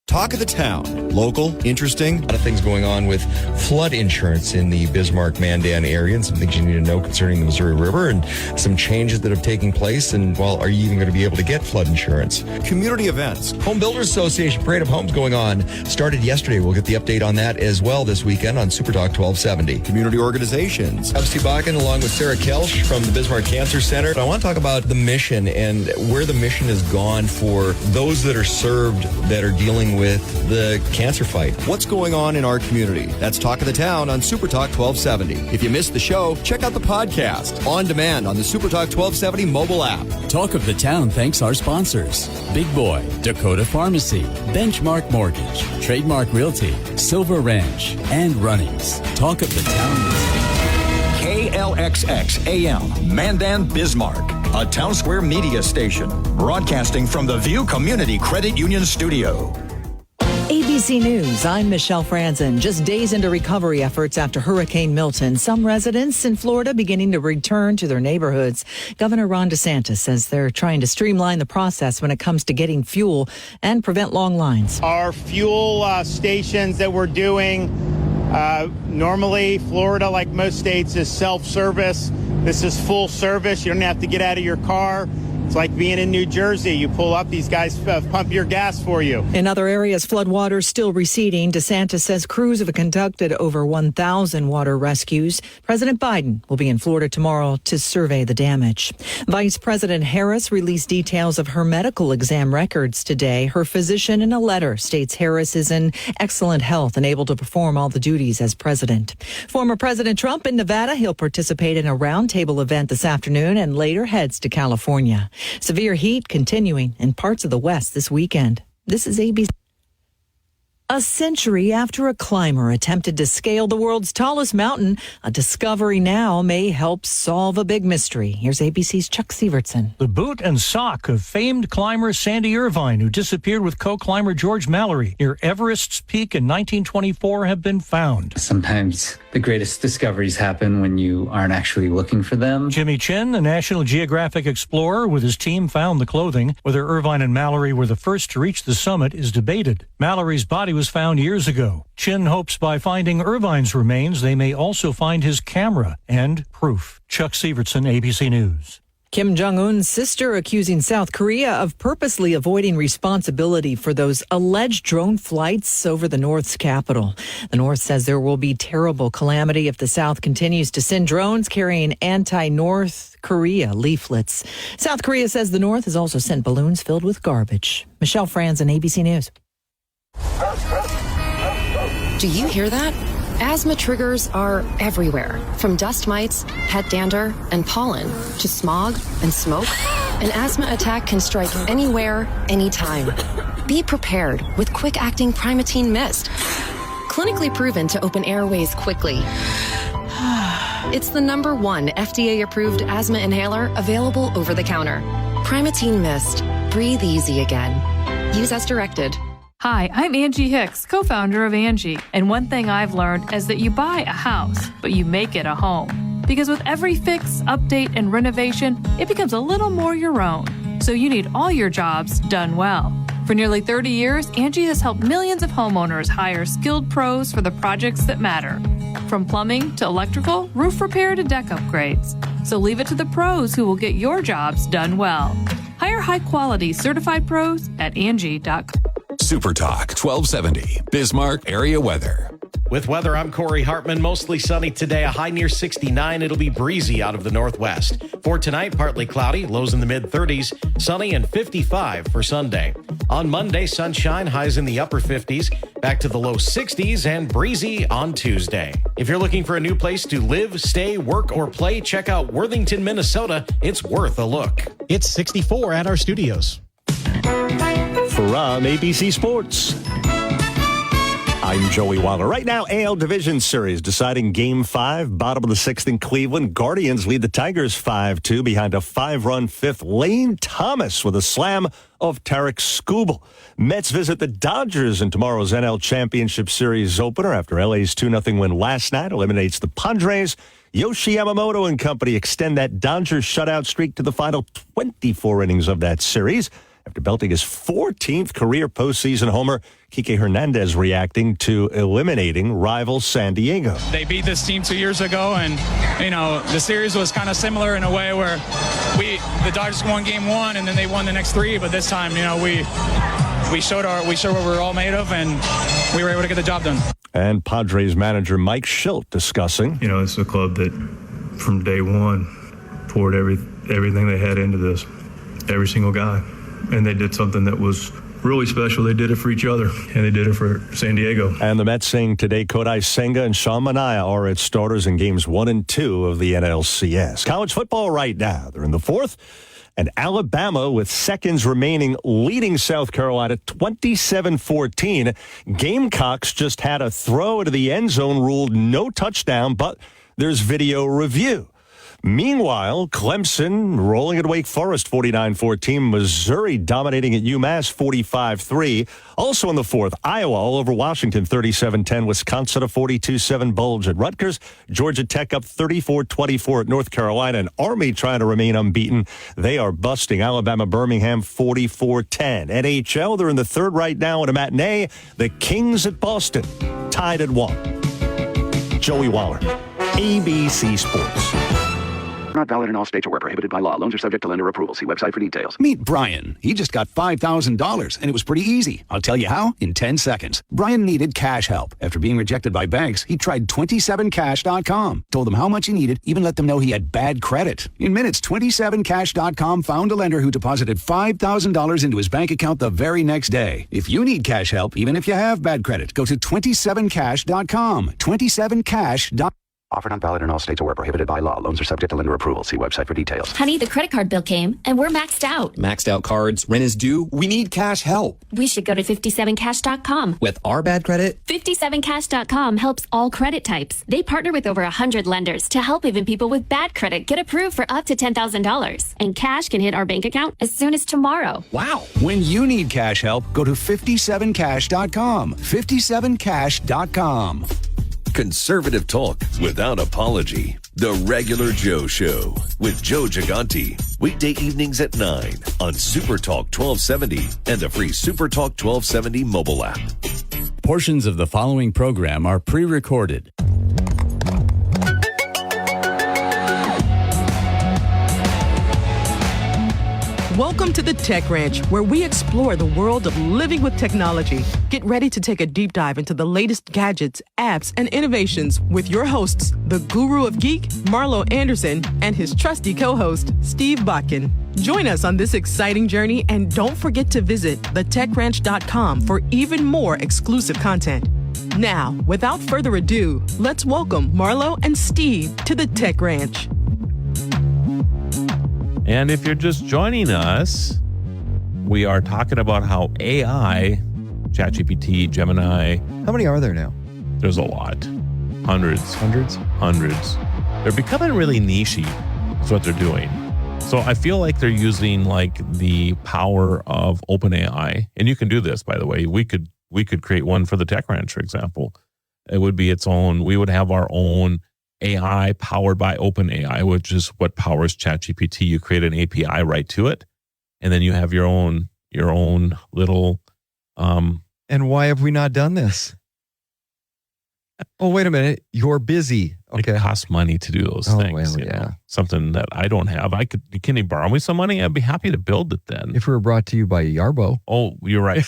Talk of the town. Local, interesting. A lot of things going on with flood insurance in the Bismarck, Mandan area, and some things you need to know concerning the Missouri River, and some changes that have taken place. And, well, are you even going to be able to get flood insurance? Community events. Home Builders Association Parade of Homes going on. Started yesterday. We'll get the update on that as well this weekend on Supertalk 1270. Community organizations. I'm Steve Bakken along with Sarah Kelsch from the Bismarck Cancer Center. I want to talk about the mission and where the mission has gone for those that are served that are dealing with the cancer fight. What's going on in our community? That's Talk of the Town on Supertalk 1270. If you missed the show, check out the podcast on demand on the Supertalk 1270 mobile app. Talk of the Town thanks our sponsors: Big Boy, Dakota Pharmacy, Benchmark Mortgage, Trademark Realty, Silver Ranch, and Runnings. Talk of the Town. KLXX AM, Mandan, Bismarck, a Town Square media station, broadcasting from the View Community Credit Union Studio. ABC News, I'm Michelle Franzen. Just days into recovery efforts after Hurricane Milton, some residents in Florida beginning to return to their neighborhoods. Governor Ron DeSantis says they're trying to streamline the process when it comes to getting fuel and prevent long lines. Our fuel stations that we're doing, normally Florida, like most states, is self-service. This is full service. You don't have to get out of your car. It's like being in New Jersey. You pull up, these guys pump your gas for you. In other areas, floodwaters still receding. DeSantis says crews have conducted over 1,000 water rescues. President Biden will be in Florida tomorrow to survey the damage. Vice President Harris released details of her medical exam records today. Her physician in a letter states Harris is in excellent health and able to perform all the duties as president. Former President Trump in Nevada, he'll participate in a roundtable event this afternoon and later heads to California. Severe heat continuing in parts of the West this weekend. This is ABC. A century after a climber attempted to scale the world's tallest mountain, a discovery now may help solve a big mystery. Here's ABC's Chuck Sievertson. The boot and sock of famed climber Sandy Irvine, who disappeared with co-climber George Mallory near Everest's peak in 1924, have been found. Sometimes the greatest discoveries happen when you aren't actually looking for them. Jimmy Chin, a National Geographic explorer with his team, found the clothing. Whether Irvine and Mallory were the first to reach the summit is debated. Mallory's body was found years ago. Chin hopes by finding Irvine's remains, they may also find his camera and proof. Chuck Sievertson, ABC News. Kim Jong-un's sister accusing South Korea of purposely avoiding responsibility for those alleged drone flights over the North's capital. The North says there will be terrible calamity if the South continues to send drones carrying anti-North Korea leaflets. South Korea says the North has also sent balloons filled with garbage. Michelle Franzen, ABC News. Do you hear that? Asthma triggers are everywhere, from dust mites, pet dander, and pollen, to smog and smoke. An asthma attack can strike anywhere, anytime. Be prepared with quick-acting Primatene Mist. Clinically proven to open airways quickly. It's the #1 FDA-approved asthma inhaler available over the counter. Primatene Mist. Breathe easy again. Use as directed. Hi, I'm Angie Hicks, co-founder of Angie. And one thing I've learned is that you buy a house, but you make it a home. Because with every fix, update, and renovation, it becomes a little more your own. So you need all your jobs done well. For nearly 30 years, Angie has helped millions of homeowners hire skilled pros for the projects that matter. From plumbing to electrical, roof repair to deck upgrades. So leave it to the pros who will get your jobs done well. Hire high-quality certified pros at Angie.com. Supertalk 1270, Bismarck area weather. With weather, I'm Corey Hartman. Mostly sunny today, a high near 69. It'll be breezy out of the northwest. For tonight, partly cloudy, lows in the mid-30s, sunny and 55 for Sunday. On Monday, sunshine, highs in the upper 50s, back to the low 60s, and breezy on Tuesday. If you're looking for a new place to live, stay, work, or play, check out Worthington, Minnesota. It's worth a look. It's 64 at our studios. From ABC Sports, I'm Joey Waller. Right now, AL Division Series deciding Game 5, bottom of the 6th in Cleveland. Guardians lead the Tigers 5-2 behind a 5-run fifth. Lane Thomas with a slam of Tarek Skubal. Mets visit the Dodgers in tomorrow's NL Championship Series opener after LA's 2-0 win last night eliminates the Padres. Yoshi Yamamoto and company extend that Dodgers shutout streak to the final 24 innings of that series. After belting his 14th career postseason homer, Kike Hernandez reacting to eliminating rival San Diego. They beat this team 2 years ago, and, the series was kind of similar in a way where the Dodgers won game 1, and then they won the next 3, but this time, we showed what we're all made of, and we were able to get the job done. And Padres manager Mike Schilt discussing. It's a club that from day one poured everything they had into this, every single guy. And they did something that was really special. They did it for each other, and they did it for San Diego. And the Mets saying today Kodai Senga and Sean Manaea are its starters in games 1 and 2 of the NLCS. College football right now. They're in the 4th. And Alabama, with seconds remaining, leading South Carolina 27-14. Gamecocks just had a throw into the end zone ruled no touchdown, but there's video review. Meanwhile, Clemson rolling at Wake Forest 49-14. Missouri dominating at UMass 45-3. Also in the 4th, Iowa all over Washington 37-10. Wisconsin a 42-7 bulge at Rutgers. Georgia Tech up 34-24 at North Carolina. And Army trying to remain unbeaten. They are busting Alabama Birmingham 44-10. NHL, they're in the 3rd right now in a matinee. The Kings at Boston tied at 1. Joey Waller, ABC Sports. Not valid in all states or where prohibited by law. Loans are subject to lender approval. See website for details. Meet Brian. He just got $5,000, and it was pretty easy. I'll tell you how in 10 seconds. Brian needed cash help. After being rejected by banks, he tried 27cash.com. Told them how much he needed, even let them know he had bad credit. In minutes, 27cash.com found a lender who deposited $5,000 into his bank account the very next day. If you need cash help, even if you have bad credit, go to 27cash.com. 27cash.com. Offer not valid in all states or where prohibited by law. Loans are subject to lender approval. See website for details. Honey, the credit card bill came, and we're maxed out. Maxed out cards, rent is due. We need cash help. We should go to 57cash.com. With our bad credit? 57cash.com helps all credit types. They partner with over 100 lenders to help even people with bad credit get approved for up to $10,000. And cash can hit our bank account as soon as tomorrow. Wow. When you need cash help, go to 57cash.com. 57cash.com. Conservative talk without apology. The Regular Joe Show with Joe Gigante. Weekday evenings at 9 on Supertalk 1270 and the free Supertalk 1270 mobile app. Portions of the following program are pre-recorded. Welcome to the Tech Ranch, where we explore the world of living with technology. Get ready to take a deep dive into the latest gadgets, apps, and innovations with your hosts, the Guru of Geek, Marlo Anderson, and his trusty co-host, Steve Bakken. Join us on this exciting journey, and don't forget to visit thetechranch.com for even more exclusive content. Now, without further ado, let's welcome Marlo and Steve to the Tech Ranch. And if you're just joining us, we are talking about how AI, ChatGPT, Gemini. How many are there now? There's a lot. Hundreds. They're becoming really niche-y. That's what they're doing. So I feel like they're using like the power of OpenAI. And you can do this, by the way. We could create one for the Tech Ranch, for example. It would be its own. We would have our own AI powered by OpenAI, which is what powers ChatGPT. You create an API right to it, and then you have your own your own little. And why have we not done this? Oh, wait a minute. You're busy. Okay. It costs money to do those things. Well, you know, something that I don't have. Can you borrow me some money? I'd be happy to build it then. If we were brought to you by Yarbo. Oh, you're right.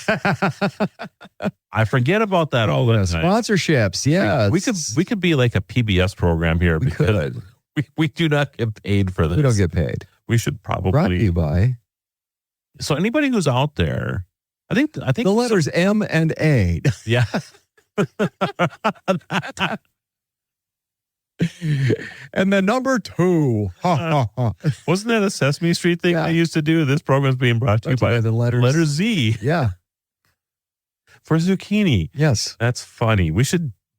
I forget about that all the time. Sponsorships. Yeah. We could be like a PBS program here. We could. We do not get paid for this. We don't get paid. We should probably. Brought to you by. So anybody who's out there, I think the letters M and A. Yeah. And the number 2. Wasn't that a Sesame Street thing they used to do? This program's being brought to you by the letter Z. Yeah. For zucchini. Yes. That's funny.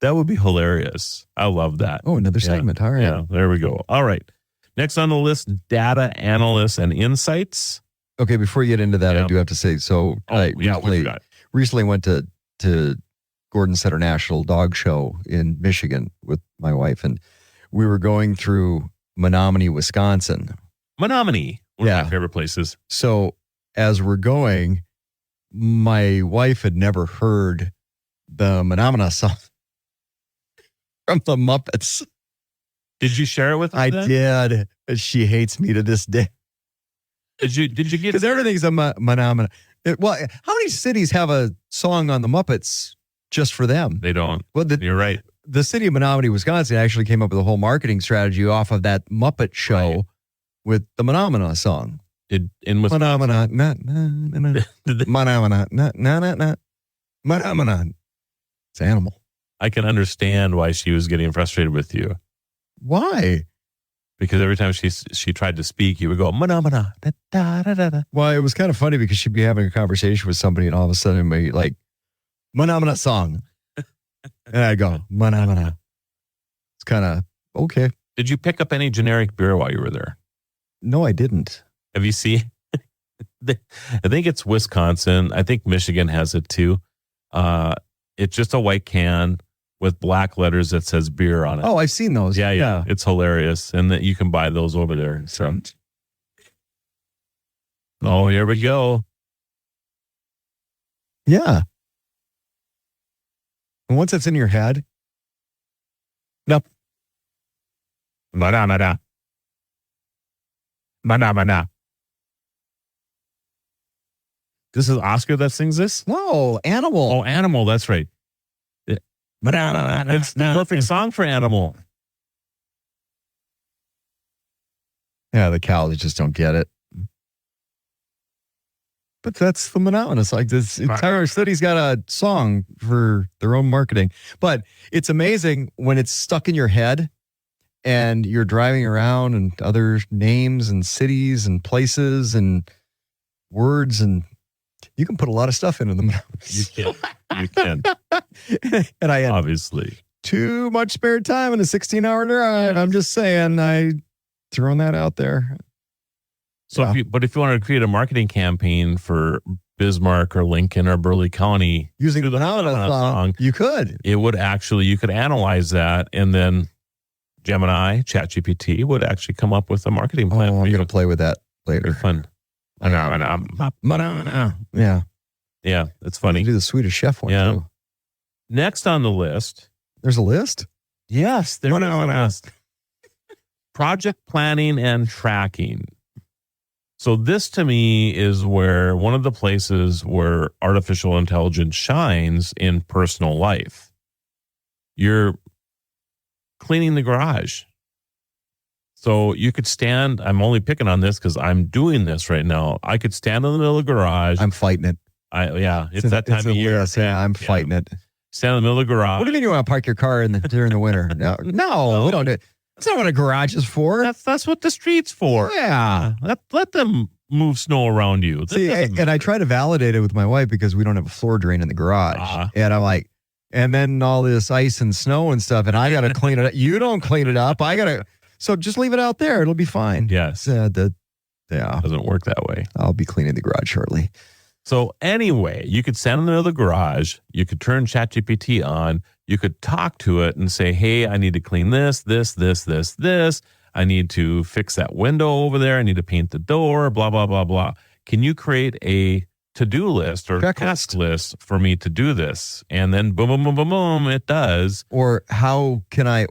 That would be hilarious. I love that. Oh, another segment. All right. Yeah, there we go. All right. Next on the list, data analysts and insights. Okay, before you get into that, I do have to say, I recently went to Gordon Center National Dog Show in Michigan with my wife, and we were going through Menominee, Wisconsin. Menominee, one of my favorite places. So as we're going, my wife had never heard the Menominee song from the Muppets. Did you share it with her? I did. She hates me to this day. Did you get? Because everything's a Menominee. Well, how many cities have a song on the Muppets just for them? They don't. Well, you're right. The city of Menominee, Wisconsin, actually came up with a whole marketing strategy off of that Muppet show with the Menominee song. In Wisconsin? Menominee. It's Animal. I can understand why she was getting frustrated with you. Why? Because every time she tried to speak, you would go, Mana. Well, it was kind of funny because she'd be having a conversation with somebody and all of a sudden be like, Mana song. And I go, Mana. It's kind of, okay. Did you pick up any generic beer while you were there? No, I didn't. Have you seen? I think it's Wisconsin. I think Michigan has it too. It's just a white can with black letters that says beer on it. Oh, I've seen those. Yeah. It's hilarious. And that you can buy those over there. So, oh, here we go. Yeah. And once it's in your head, nope. Mana. This is Oscar that sings this? No, Animal. Oh, Animal. That's right. It's the perfect song for Animal. Yeah, the cows just don't get it. But that's the monotonous. Like this entire city's got a song for their own marketing. But it's amazing when it's stuck in your head and you're driving around and other names and cities and places and words, and you can put a lot of stuff into them. You can. And I had obviously too much spare time in a 16-hour drive. I'm just saying, I throwing that out there. So, if you wanted to create a marketing campaign for Bismarck or Lincoln or Burleigh County using the song, you could. could analyze that, and then Gemini, ChatGPT would actually come up with a marketing plan. I'm going to play with that later. It'd be fun. Yeah, that's funny. You do the Swedish Chef one too. Next on the list. There's a list? Yes. There's a list. Project planning and tracking. So this to me is where one of the places where artificial intelligence shines in personal life. You're cleaning the garage. So you could stand, I'm only picking on this because I'm doing this right now. I could stand in the middle of the garage. I'm fighting it. It's that time of year. I'm fighting it. Stand in the middle of the garage. What do you mean you want to park your car during the winter? No, we don't do it. That's not what a garage is for. That's what the street's for. Yeah. Let them move snow around you. See, and I try to validate it with my wife because we don't have a floor drain in the garage. And I'm like, and then all this ice and snow and stuff, and I got to clean it up. You don't clean it up. So just leave it out there. It'll be fine. Yes. Doesn't work that way. I'll be cleaning the garage shortly. So anyway, you could stand in the middle of the garage. You could turn ChatGPT on. You could talk to it and say, hey, I need to clean this. I need to fix that window over there. I need to paint the door, blah, blah, blah, blah. Can you create a to-do list or task list for me to do this. And then boom, boom, boom, boom, boom, it does. Or how can I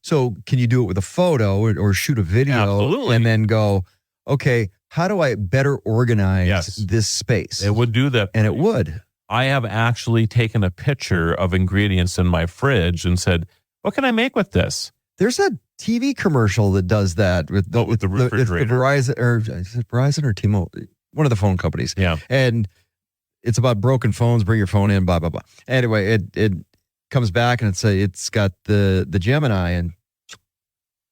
So can you do it with a photo or shoot a video? Absolutely. And then go, okay, how do I better organize this space? It would do that. And it would. I have actually taken a picture of ingredients in my fridge and said, what can I make with this? There's a TV commercial that does that with the refrigerator. Verizon or T-Mobile, one of the phone companies. Yeah. And it's about broken phones, bring your phone in, blah, blah, blah. Anyway, it comes back and it's got the Gemini. And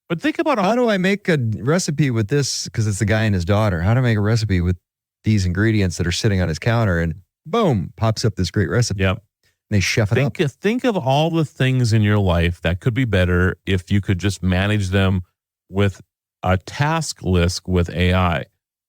but think about how do I make a recipe with this? Because it's the guy and his daughter. How do I make a recipe with these ingredients that are sitting on his counter? And boom, pops up this great recipe. Yep. They chef it up. Think of all the things in your life that could be better if you could just manage them with a task list with AI.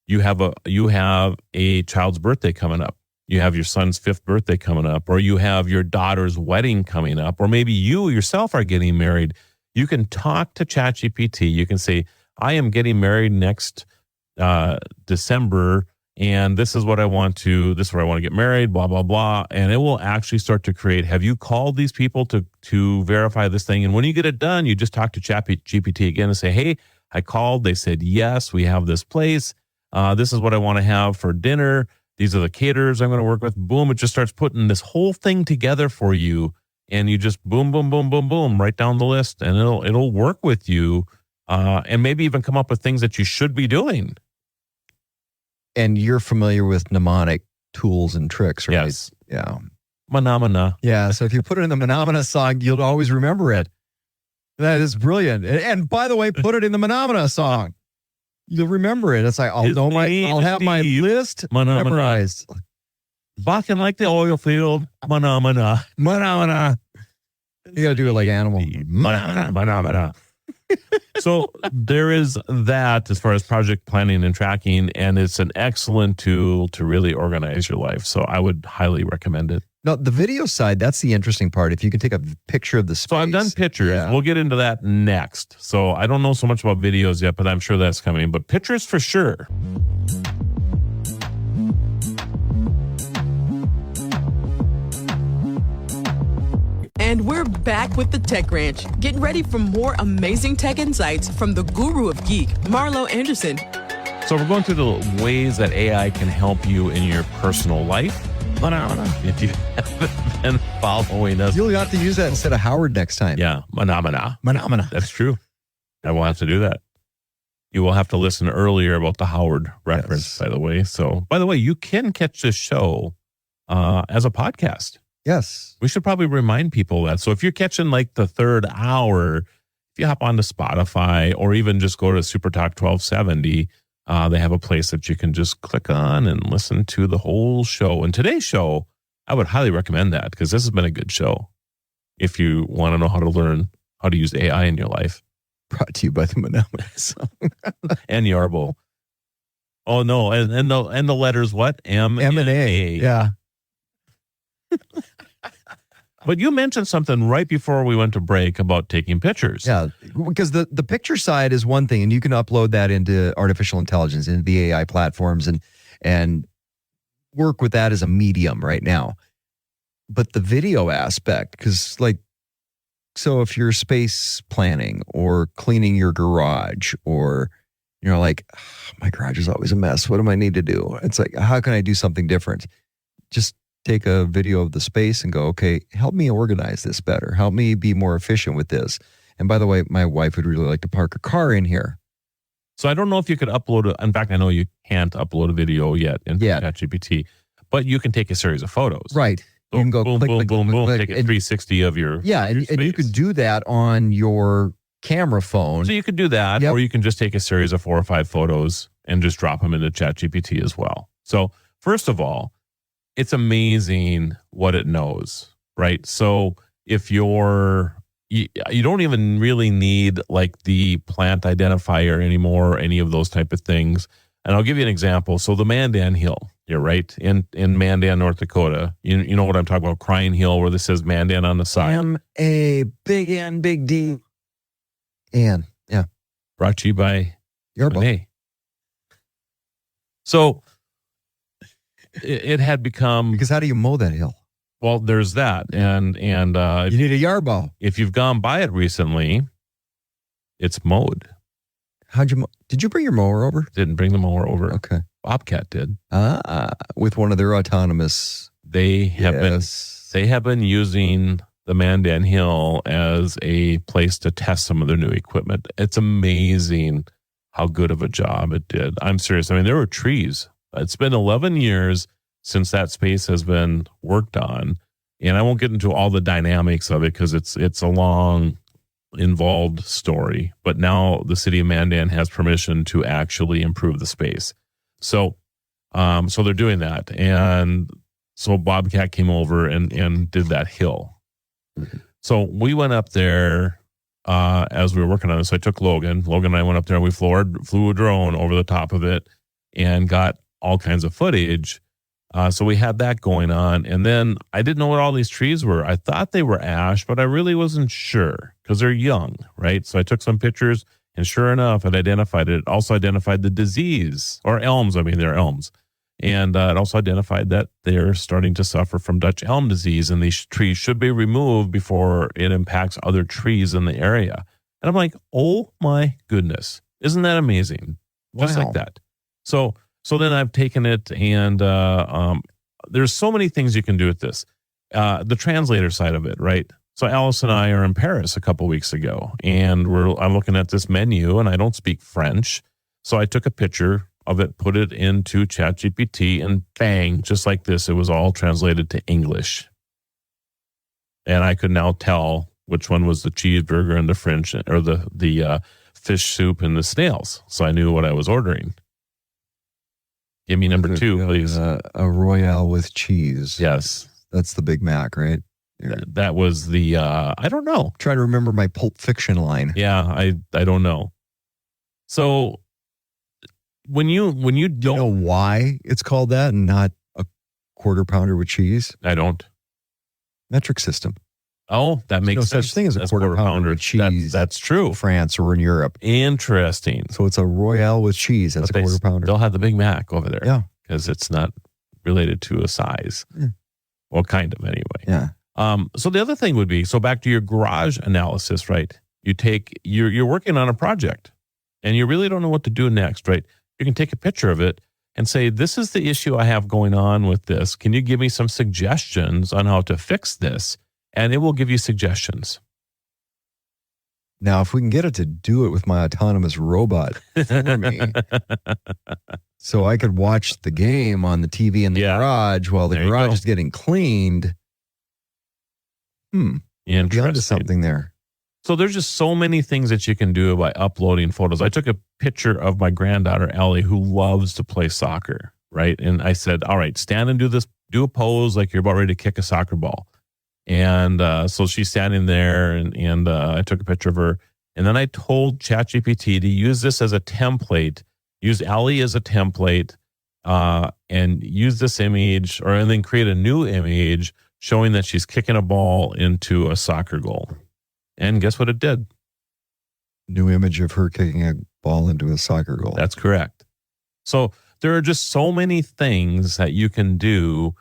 You have a child's birthday coming up. You have your son's 5th birthday coming up, or you have your daughter's wedding coming up, or maybe you yourself are getting married. You can talk to ChatGPT. You can say, I am getting married next December, and this is where I want to get married, blah, blah, blah. And it will actually start to create, have you called these people to verify this thing? And when you get it done, you just talk to ChatGPT again and say, hey, I called. They said, yes, we have this place. This is what I want to have for dinner. These are the caterers I'm going to work with. Boom. It just starts putting this whole thing together for you. And you just boom, boom, boom, boom, boom, right down the list. And it'll work with you and maybe even come up with things that you should be doing. And you're familiar with mnemonic tools and tricks, right? Yes. Yeah. Phenomena. Yeah. So if you put it in the Phenomena song, you'll always remember it. That is brilliant. And by the way, put it in the Phenomena song. You'll remember it. It's like, I'll have my list memorized. Bakken like the oil field. Phenomena. Phenomena. You got to do it like animal. Phenomena. So there is that as far as project planning and tracking, and it's an excellent tool to really organize your life. So I would highly recommend it. Now, the video side, that's the interesting part. If you can take a picture of the space. So I've done pictures. Yeah. We'll get into that next. So I don't know so much about videos yet, but I'm sure that's coming. But pictures for sure. And we're back with the Tech Ranch. Get ready for more amazing tech insights from the guru of geek, Marlo Anderson. So we're going through the ways that AI can help you in your personal life. If you haven't been following us, you'll have to use that instead of Howard next time. Yeah, phenomena. That's true. I will have to do that. You will have to listen earlier about the Howard reference, by the way. So, by the way, you can catch this show as a podcast. Yes. We should probably remind people that. So if you're catching like the third hour, if you hop onto Spotify or even just go to Supertalk 1270, they have a place that you can just click on and listen to the whole show. And today's show, I would highly recommend that because this has been a good show. If you want to know how to learn how to use AI in your life. Brought to you by the Manila song. And Yarbo. Oh, no. And the letters what? M and A. Yeah. But you mentioned something right before we went to break about taking pictures. Yeah, because the picture side is one thing, and you can upload that into artificial intelligence, into the AI platforms, and work with that as a medium right now. But the video aspect, because so if you're space planning or cleaning your garage, or you're like, my garage is always a mess. What do I need to do? It's like, how can I do something different? Just take a video of the space and go, okay, help me organize this better. Help me be more efficient with this. And by the way, my wife would really like to park a car in here. So I don't know if you could upload it. In fact, I know you can't upload a video yet in ChatGPT, but you can take a series of photos. Right. So you can go boom, click, boom, click, boom, click, boom, click, take a 360 of your and you could do that on your camera phone. So you could do that, or you can just take a series of 4 or 5 photos and just drop them into ChatGPT as well. So first of all, it's amazing what it knows, right? So if you don't even really need like the plant identifier anymore, or any of those type of things. And I'll give you an example. So the Mandan Hill, you're right, in Mandan, North Dakota. You know what I'm talking about, Crying Hill, where this says Mandan on the side. M-A, big N, big D. And, yeah. Brought to you by Yarbo. So it had become, because how do you mow that hill? Well, there's that, and you need a yard mow. If you've gone by it recently, it's mowed. Did you bring your mower over? Didn't bring the mower over. Okay, Bobcat did. With one of their autonomous. They have been using the Mandan Hill as a place to test some of their new equipment. It's amazing how good of a job it did. I'm serious. I mean, there were trees. It's been 11 years since that space has been worked on. And I won't get into all the dynamics of it because it's a long, involved story. But now the city of Mandan has permission to actually improve the space. So they're doing that. And so Bobcat came over and did that hill. So we went up there as we were working on it. So I took Logan. Logan and I went up there and we flew a drone over the top of it and got all kinds of footage. So we had that going on. And then I didn't know what all these trees were. I thought they were ash, but I really wasn't sure because they're young, right? So I took some pictures and sure enough, it identified it. It also identified the disease, or elms. I mean, they're elms. And it also identified that they're starting to suffer from Dutch elm disease, and these trees should be removed before it impacts other trees in the area. And I'm like, oh my goodness, isn't that amazing? Just like that. So then I've taken it, and there's so many things you can do with this. The translator side of it, right? So Alice and I are in Paris a couple weeks ago, and I'm looking at this menu, and I don't speak French, so I took a picture of it, put it into ChatGPT, and bang, just like this, it was all translated to English. And I could now tell which one was the cheeseburger and the French, or the fish soup and the snails. So I knew what I was ordering. Give me number 2, please. A Royale with cheese. Yes. That's the Big Mac, right? That was the, I don't know. Trying to remember my Pulp Fiction line. Yeah, I don't know. So when you don't know why it's called that and not a quarter pounder with cheese? I don't. Metric system. Oh, that makes no sense. Such thing as a quarter pounder with cheese. That's true. In France or in Europe. Interesting. So it's a Royale with cheese. That's a quarter pounder. They'll have the Big Mac over there. Yeah. Because it's not related to a size. Yeah. Well, kind of anyway. Yeah. So the other thing would be, so back to your garage analysis, right? You're working on a project and you really don't know what to do next, right? You can take a picture of it and say, this is the issue I have going on with this. Can you give me some suggestions on how to fix this? And it will give you suggestions. Now, if we can get it to do it with my autonomous robot for me, so I could watch the game on the TV in the garage while the garage is getting cleaned. You're onto something there. So there's just so many things that you can do by uploading photos. I took a picture of my granddaughter, Ellie, who loves to play soccer, right? And I said, all right, stand and do a pose like you're about ready to kick a soccer ball. And so she's standing there, and I took a picture of her. And then I told ChatGPT to use this as a template, use Ellie as a template, and use this image, and then create a new image showing that she's kicking a ball into a soccer goal. And guess what it did? New image of her kicking a ball into a soccer goal. That's correct. So there are just so many things that you can do.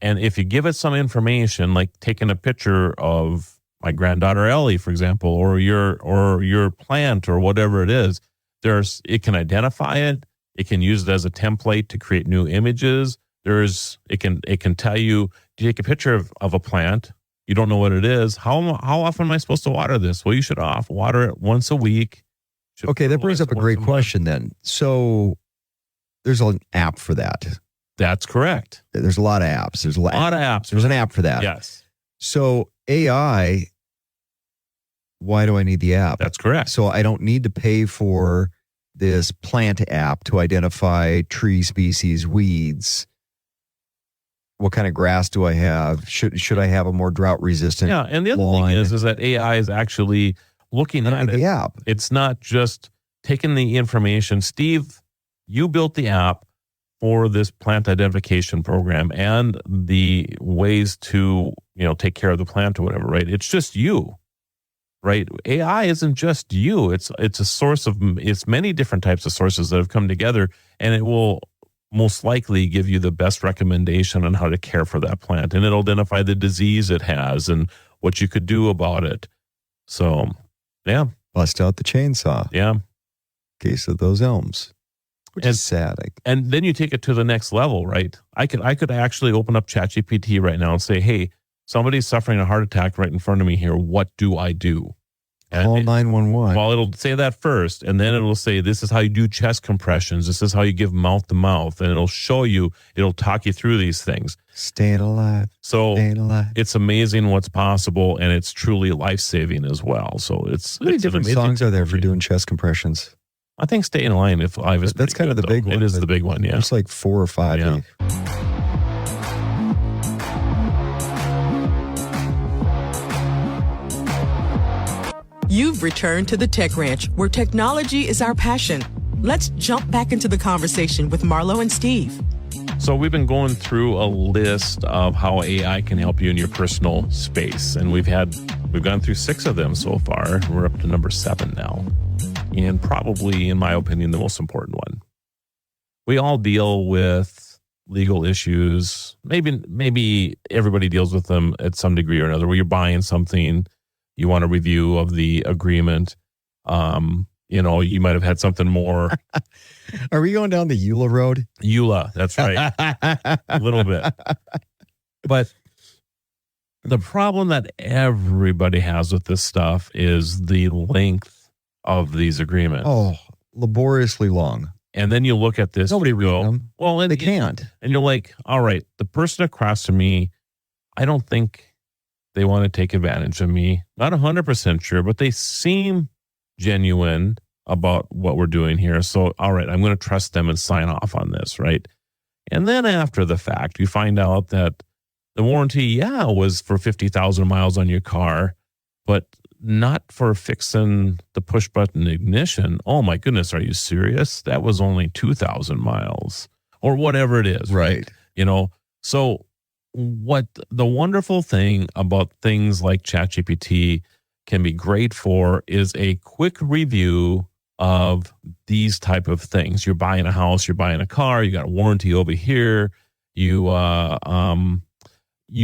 And if you give it some information, like taking a picture of my granddaughter Ellie, for example, or your plant or whatever it is, it can identify it. It can use it as a template to create new images. It can tell you, take a picture of a plant. You don't know what it is. How often am I supposed to water this? Well, you should water it once a week. Okay, that brings up a great question then. So there's an app for that. That's correct. There's a lot of apps. There's a lot of apps. There's an app for that. Yes. So AI, why do I need the app? That's correct. So I don't need to pay for this plant app to identify tree species, weeds. What kind of grass do I have? Should I have a more drought resistant? Yeah, and the other thing is that AI is actually looking at the app. It's not just taking the information. Steve, you built the app for this plant identification program and the ways to, take care of the plant or whatever, right? It's just you, right? AI isn't just you. It's a source of, it's many different types of sources that have come together, and it will most likely give you the best recommendation on how to care for that plant. And it'll identify the disease it has and what you could do about it. So, yeah. Bust out the chainsaw. Yeah. Case of those elms. Which is sad. And then you take it to the next level, right? I could actually open up ChatGPT right now and say, hey, somebody's suffering a heart attack right in front of me here. What do I do? Call 911. Well, it'll say that first, and then it'll say, this is how you do chest compressions. This is how you give mouth to mouth. And it'll show you, it'll talk you through these things. Staying alive. So Staying alive. It's amazing what's possible, and it's truly life-saving as well. So it's How many different songs are there for doing chest compressions? I think Staying Alive is that's kind of the big one. It is the big one, yeah. There's like 4 or 5. Yeah. You've returned to the Tech Ranch, where technology is our passion. Let's jump back into the conversation with Marlo and Steve. So we've been going through a list of how AI can help you in your personal space. And we've gone through 6 of them so far. We're up to number 7 now. And probably, in my opinion, the most important one. We all deal with legal issues. Maybe everybody deals with them at some degree or another, where you're buying something, you want a review of the agreement. You might have had something more. Are we going down the EULA road? EULA, that's right. A little bit. But the problem that everybody has with this stuff is the length of these agreements. Oh, laboriously long. And then you look at this. Nobody reads them. Well, they can't. And you're like, all right, the person across from me, I don't think they want to take advantage of me. Not 100% sure, but they seem genuine about what we're doing here. So, all right, I'm going to trust them and sign off on this, right? And then after the fact, you find out that the warranty, was for 50,000 miles on your car, but not for fixing the push button ignition. Oh my goodness, are you serious? That was only 2,000 miles or whatever it is. Right. So what the wonderful thing about things like ChatGPT can be great for is a quick review of these type of things. You're buying a house, you're buying a car, you got a warranty over here. You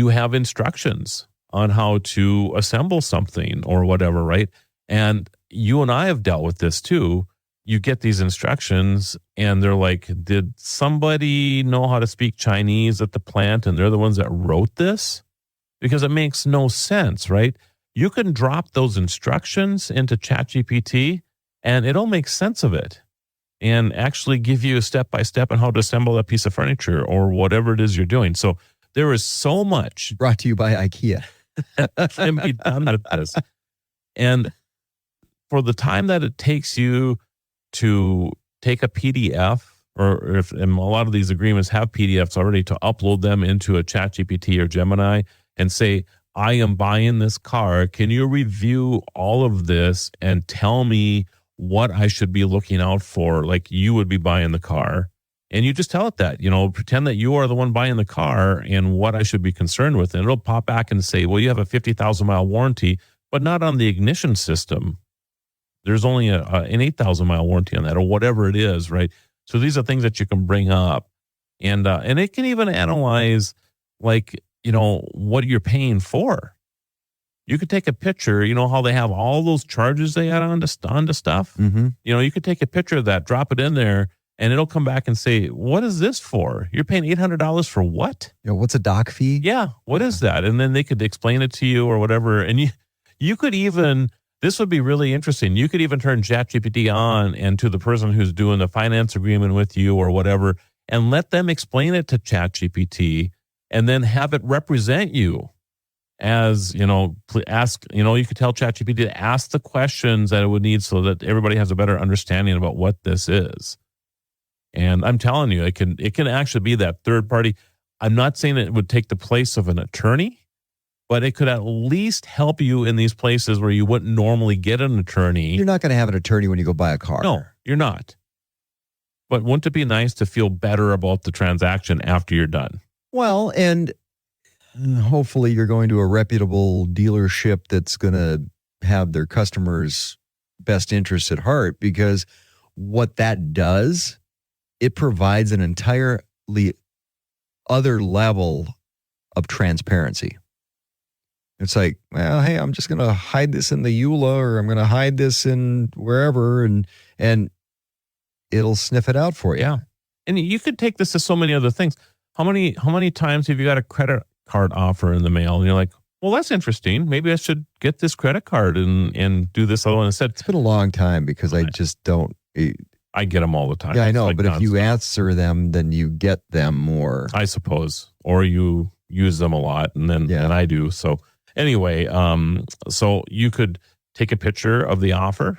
have instructions on how to assemble something or whatever, right? And you and I have dealt with this too. You get these instructions and they're like, did somebody know how to speak Chinese at the plant and they're the ones that wrote this? Because it makes no sense, right? You can drop those instructions into ChatGPT and it'll make sense of it and actually give you a step-by-step on how to assemble a piece of furniture or whatever it is you're doing. So there is so much. Brought to you by IKEA. Can be done with this. And for the time that it takes you to take a PDF, and a lot of these agreements have PDFs already, to upload them into a ChatGPT or Gemini and say, I am buying this car. Can you review all of this and tell me what I should be looking out for? Like you would be buying the car. And you just tell it that, pretend that you are the one buying the car and what I should be concerned with. And it'll pop back and say, well, you have a 50,000 mile warranty, but not on the ignition system. There's only an 8,000 mile warranty on that or whatever it is, right? So these are things that you can bring up. And it can even analyze what you're paying for. You could take a picture, how they have all those charges they add onto stuff. Mm-hmm. You could take a picture of that, drop it in there, and it'll come back and say, what is this for? You're paying $800 for what? What's a doc fee? Yeah, what is that? And then they could explain it to you or whatever. And you could even, this would be really interesting. You could even turn ChatGPT on and to the person who's doing the finance agreement with you or whatever, and let them explain it to ChatGPT and then have it represent you as, ask, you could tell ChatGPT to ask the questions that it would need so that everybody has a better understanding about what this is. And I'm telling you, it can actually be that third party. I'm not saying it would take the place of an attorney, but it could at least help you in these places where you wouldn't normally get an attorney. You're not going to have an attorney when you go buy a car. No, you're not. But wouldn't it be nice to feel better about the transaction after you're done? Well, and hopefully you're going to a reputable dealership that's going to have their customers' best interests at heart, because what that does it provides an entirely other level of transparency. It's like, well, hey, I'm just going to hide this in the EULA, or I'm going to hide this in wherever, and it'll sniff it out for you. Yeah. And you could take this to so many other things. How many times have you got a credit card offer in the mail and you're like, well, that's interesting. Maybe I should get this credit card and do this other one instead. It's been a long time because I just don't. I get them all the time. Yeah, I know. Like but if you answer them, then you get them more. I suppose. Or you use them a lot, and I do. So anyway, so you could take a picture of the offer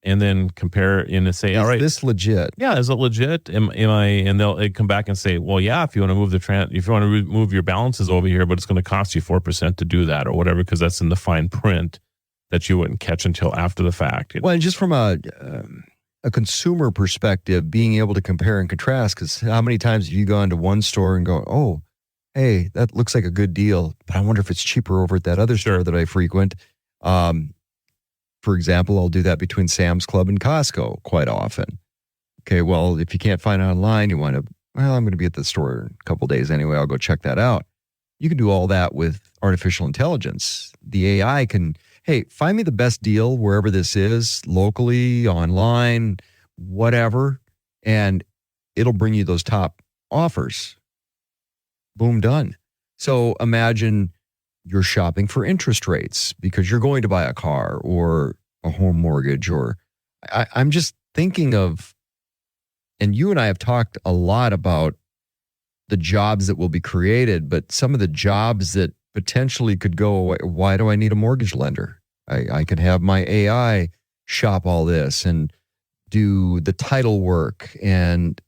and then compare and say, all right, is this legit? Yeah, is it legit? Am I? And they'll come back and say, well, yeah, if you want to move move your balances over here, but it's going to cost you 4% to do that or whatever, because that's in the fine print that you wouldn't catch until after the fact. Well, and just from a consumer perspective, being able to compare and contrast, because how many times have you gone to one store and go, oh, hey, that looks like a good deal, but I wonder if it's cheaper over at that other store that I frequent. For example, I'll do that between Sam's Club and Costco quite often. Okay, well, if you can't find it online, you want to, well, I'm going to be at the store in a couple of days anyway, I'll go check that out. You can do all that with artificial intelligence. The AI can, hey, find me the best deal wherever this is, locally, online, whatever, and it'll bring you those top offers. Boom, done. So imagine you're shopping for interest rates because you're going to buy a car or a home mortgage, or I'm just thinking of, and you and I have talked a lot about the jobs that will be created, but some of the jobs that potentially could go away. Why do I need a mortgage lender? I could have my AI shop all this and do the title work, and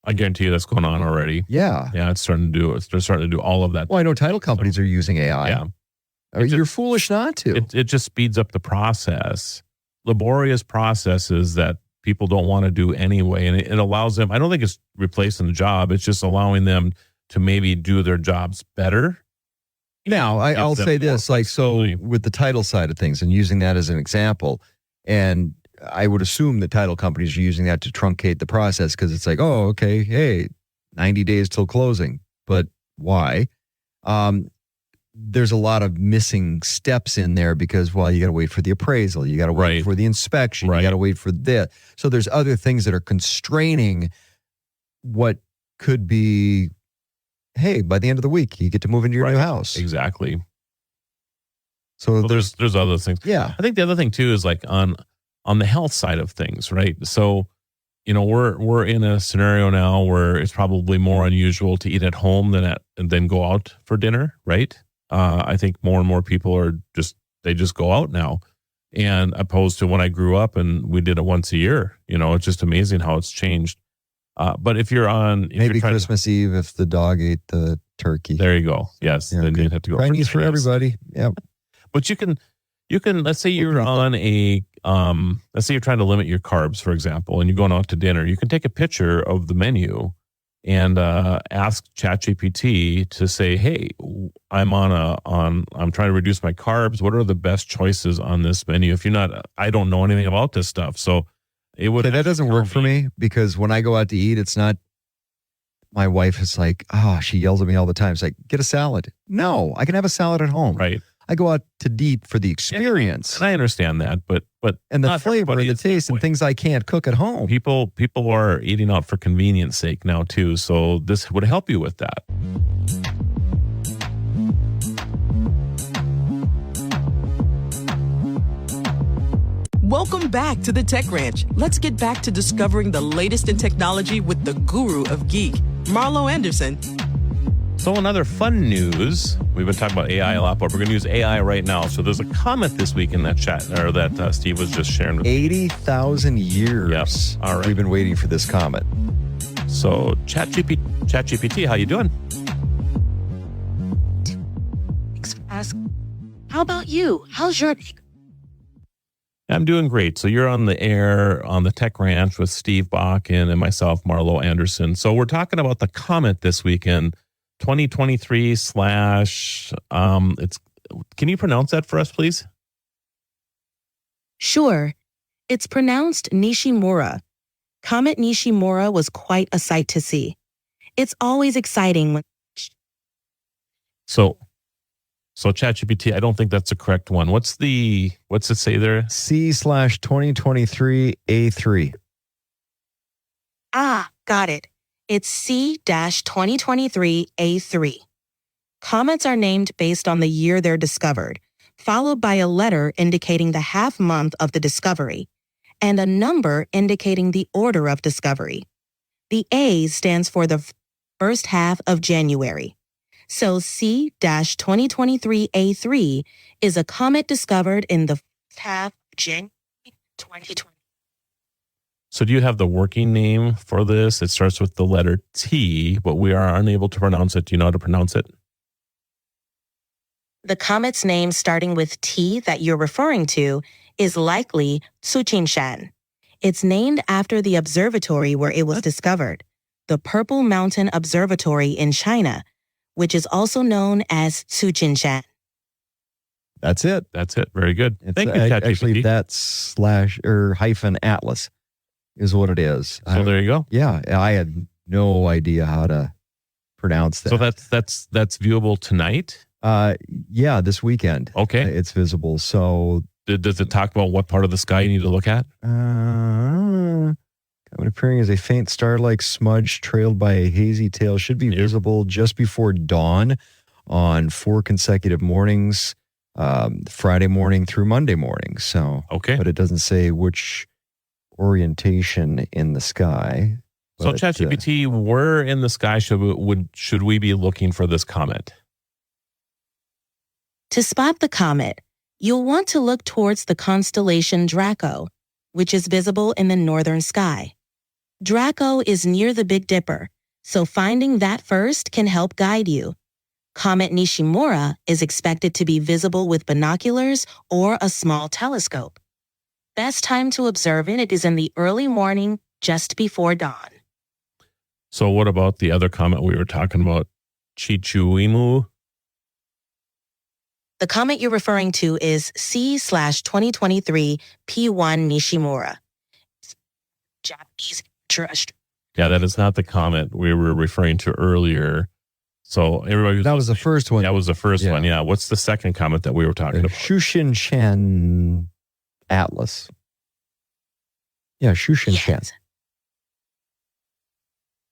I guarantee you that's going on already. Yeah. Yeah, they're starting to do all of that. Well, I know title companies are using AI. Yeah. You're foolish not to. It just speeds up the process. Laborious processes that people don't want to do anyway. And it allows them, I don't think it's replacing the job. It's just allowing them to maybe do their jobs better. Now, I'll say this, like, so with the title side of things and using that as an example, and I would assume that title companies are using that to truncate the process because it's like, oh, okay, hey, 90 days till closing. But why? There's a lot of missing steps in there because, well, you got to wait for the appraisal. You got to wait for the inspection. You got to wait for this. So there's other things that are constraining what could be, hey, by the end of the week, you get to move into your new house. Exactly. So there's other things. Yeah. I think the other thing too is like on the health side of things, right? So, you know, we're in a scenario now where it's probably more unusual to eat at home than go out for dinner, right? I think more and more people are just go out now, and opposed to when I grew up and we did it once a year. You know, it's just amazing how it's changed. But if you're on maybe Christmas Eve, if the dog ate the turkey, there you go. Yes, then you'd have to go. Chinese for everybody. Yep. But you can. Let's say you're on let's say you're trying to limit your carbs, for example, and you're going out to dinner. You can take a picture of the menu and ask ChatGPT to say, "Hey, I'm trying to reduce my carbs. What are the best choices on this menu?" If you're not, I don't know anything about this stuff, so it would. That doesn't work for me because when I go out to eat, it's not. My wife is like, she yells at me all the time. It's like, get a salad. No, I can have a salad at home. Right. I go out to eat for the experience. And I understand that, but and the flavor and the taste and things I can't cook at home. People are eating out for convenience sake now too, so this would help you with that. Welcome back to the Tech Ranch. Let's get back to discovering the latest in technology with the guru of geek, Marlo Anderson. So in other fun news, we've been talking about AI a lot, but we're going to use AI right now. So there's a comment this week in that chat, or that Steve was just sharing with 80,000 years. Yes. All right. We've been waiting for this comment. So ChatGPT, how you doing? Thanks for asking. How about you? How's your day? I'm doing great. So you're on the air on the Tech Ranch with Steve Bakken and myself, Marlo Anderson. So we're talking about the comment this weekend. 2023 / can you pronounce that for us, please? Sure. It's pronounced Nishimura. Comet Nishimura was quite a sight to see. It's always exciting when... So ChatGPT, I don't think that's the correct one. What's it say there? C/2023 A3. Ah, got it. It's C-2023 A3. Comets are named based on the year they're discovered, followed by a letter indicating the half month of the discovery, and a number indicating the order of discovery. The A stands for the first half of January. So C-2023 A3 is a comet discovered in the first half of January 2020. So do you have the working name for this? It starts with the letter T, but we are unable to pronounce it. Do you know how to pronounce it? The comet's name starting with T that you're referring to is likely Tsuchinshan. It's named after the observatory where it was discovered, the Purple Mountain Observatory in China, which is also known as Tsuchinshan. That's it. Very good. Thank you, ChatGPT. Actually, that's /-atlas is what it is. So there you go. Yeah, I had no idea how to pronounce that. So that's viewable tonight? Yeah, this weekend. Okay. It's visible. So does it talk about what part of the sky you need to look at? Comet appearing as a faint star-like smudge trailed by a hazy tail should be visible just before dawn on 4 consecutive mornings, Friday morning through Monday morning. So, okay. But it doesn't say which orientation in the sky. So ChatGPT, where in the sky should we be looking for this comet? To spot the comet, you'll want to look towards the constellation Draco, which is visible in the northern sky. Draco is near the Big Dipper, so finding that first can help guide you. Comet Nishimura is expected to be visible with binoculars or a small telescope. Best time to observe it is in the early morning, just before dawn. So what about the other comet we were talking about, Chichuimu? The comet you're referring to is C/2023 P1 Nishimura. Japanese terrestrial. Yeah, that is not the comet we were referring to earlier. So everybody that was the first one. That was the first one. Yeah. What's the second comet that we were talking about? Tsuchinshan Atlas. Yeah, Tsuchinshan. Yes.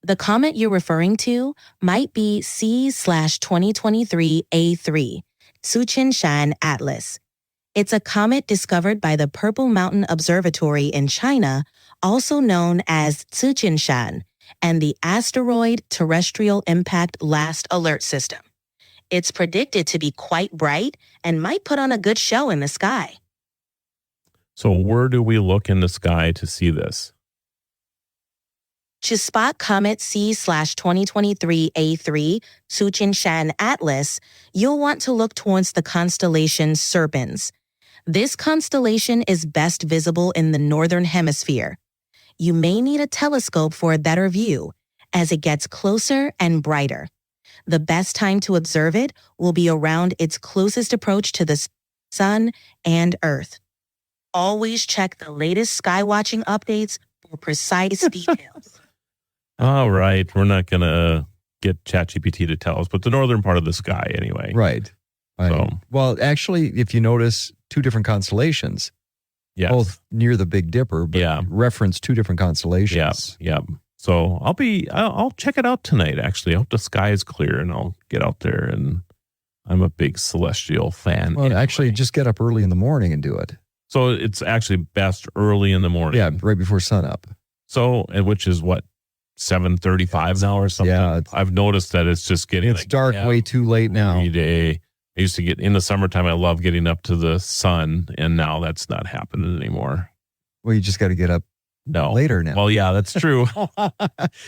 The comet you're referring to might be C/2023 A3, Tsuchinshan Atlas. It's a comet discovered by the Purple Mountain Observatory in China, also known as Tsuchinshan, and the Asteroid Terrestrial Impact Last Alert System. It's predicted to be quite bright and might put on a good show in the sky. So where do we look in the sky to see this? To spot comet C/2023 A3, Tsuchinshan Atlas, you'll want to look towards the constellation Serpens. This constellation is best visible in the northern hemisphere. You may need a telescope for a better view as it gets closer and brighter. The best time to observe it will be around its closest approach to the sun and Earth. Always check the latest sky watching updates for precise details. All right. We're not going to get ChatGPT to tell us, but the northern part of the sky anyway. Right. So, well, actually, if you notice, 2 different constellations, yes. Both near the Big Dipper, but reference 2 different constellations. Yeah. So I'll check it out tonight, actually. I hope the sky is clear and I'll get out there, and I'm a big celestial fan. Well, actually, just get up early in the morning and do it. So it's actually best early in the morning. Yeah, right before sunup. So, which is what, 7:35 now or something? Yeah. I've noticed that it's just getting dark way too late now. Every day. I used to get, in the summertime, I love getting up to the sun, and now that's not happening anymore. Well, you just got to get up later now. Well, yeah, that's true.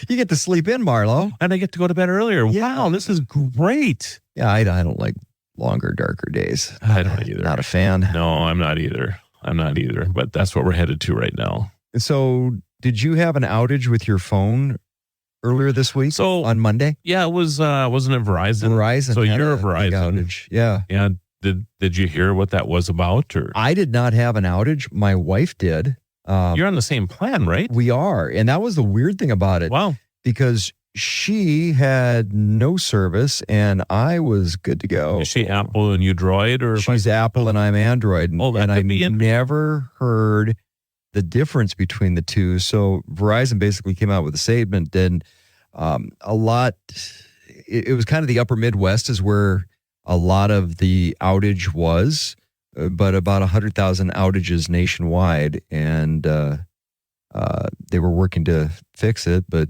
You get to sleep in, Marlo. And I get to go to bed earlier. Yeah. Wow, this is great. Yeah, I don't like longer, darker days. I don't either. Not a fan. No, I'm not either. But that's what we're headed to right now. So did you have an outage with your phone earlier this week? So on Monday? Yeah, it was, wasn't it Verizon? Verizon. So you're a Verizon. Outage. Yeah. And did you hear what that was about? Or I did not have an outage. My wife did. You're on the same plan, right? We are. And that was the weird thing about it. Wow. Because she had no service and I was good to go. Is she Apple and you Droid? Or she's Apple and I'm Android. And I never heard the difference between the two. So Verizon basically came out with a statement, and it was kind of the upper Midwest is where a lot of the outage was, but about 100,000 outages nationwide. And they were working to fix it, but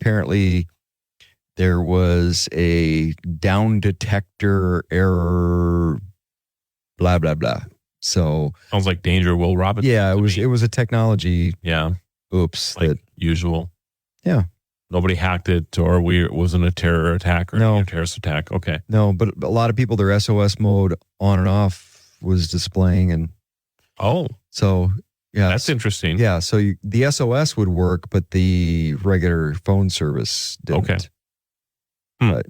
apparently there was a down detector error, blah, blah, blah. So sounds like Danger Will Robinson. Yeah, it was a technology. Yeah. Oops. Like usual. Yeah. Nobody hacked it, or it wasn't a terror attack or a terrorist attack. Okay. No, but a lot of people, their SOS mode on and off was displaying. And so yeah, that's interesting. Yeah, so the SOS would work, but the regular phone service didn't. Okay. But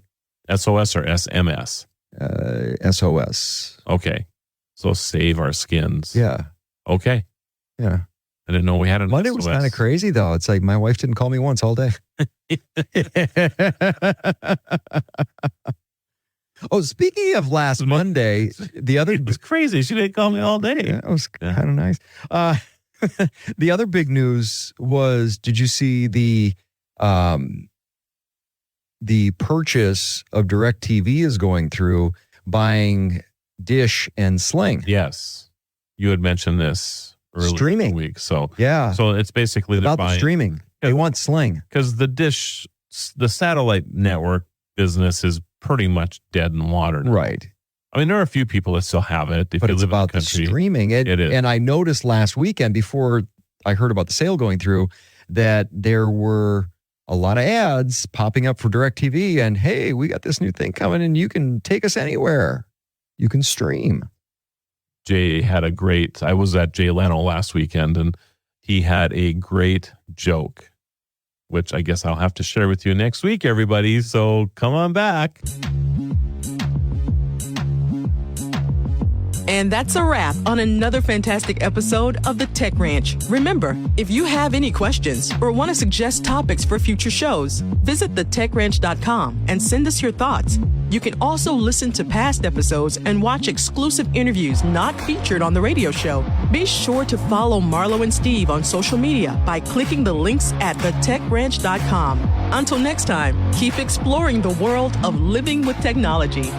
SOS or SMS? SOS. Okay. So save our skins. Yeah. Okay. Yeah. I didn't know we had an Monday SOS. was kind of crazy, though. It's like my wife didn't call me once all day. Oh, speaking of last Monday, it was crazy. She didn't call me all day. Yeah, it was kind of nice. The other big news was, did you see the purchase of DirecTV is going through, buying Dish and Sling? Yes. You had mentioned this earlier streaming in the week. So yeah. So it's basically about the streaming. They want Sling. Because the satellite network business is pretty much dead in water now. Right. I mean, there are a few people that still have it. But it's about the streaming. It is. And I noticed last weekend, before I heard about the sale going through, that there were a lot of ads popping up for DirecTV. And hey, we got this new thing coming and you can take us anywhere. You can stream. Jay had I was at Jay Leno last weekend, and he had a great joke, which I guess I'll have to share with you next week, everybody. So come on back. And that's a wrap on another fantastic episode of The Tech Ranch. Remember, if you have any questions or want to suggest topics for future shows, visit thetechranch.com and send us your thoughts. You can also listen to past episodes and watch exclusive interviews not featured on the radio show. Be sure to follow Marlo and Steve on social media by clicking the links at thetechranch.com. Until next time, keep exploring the world of living with technology.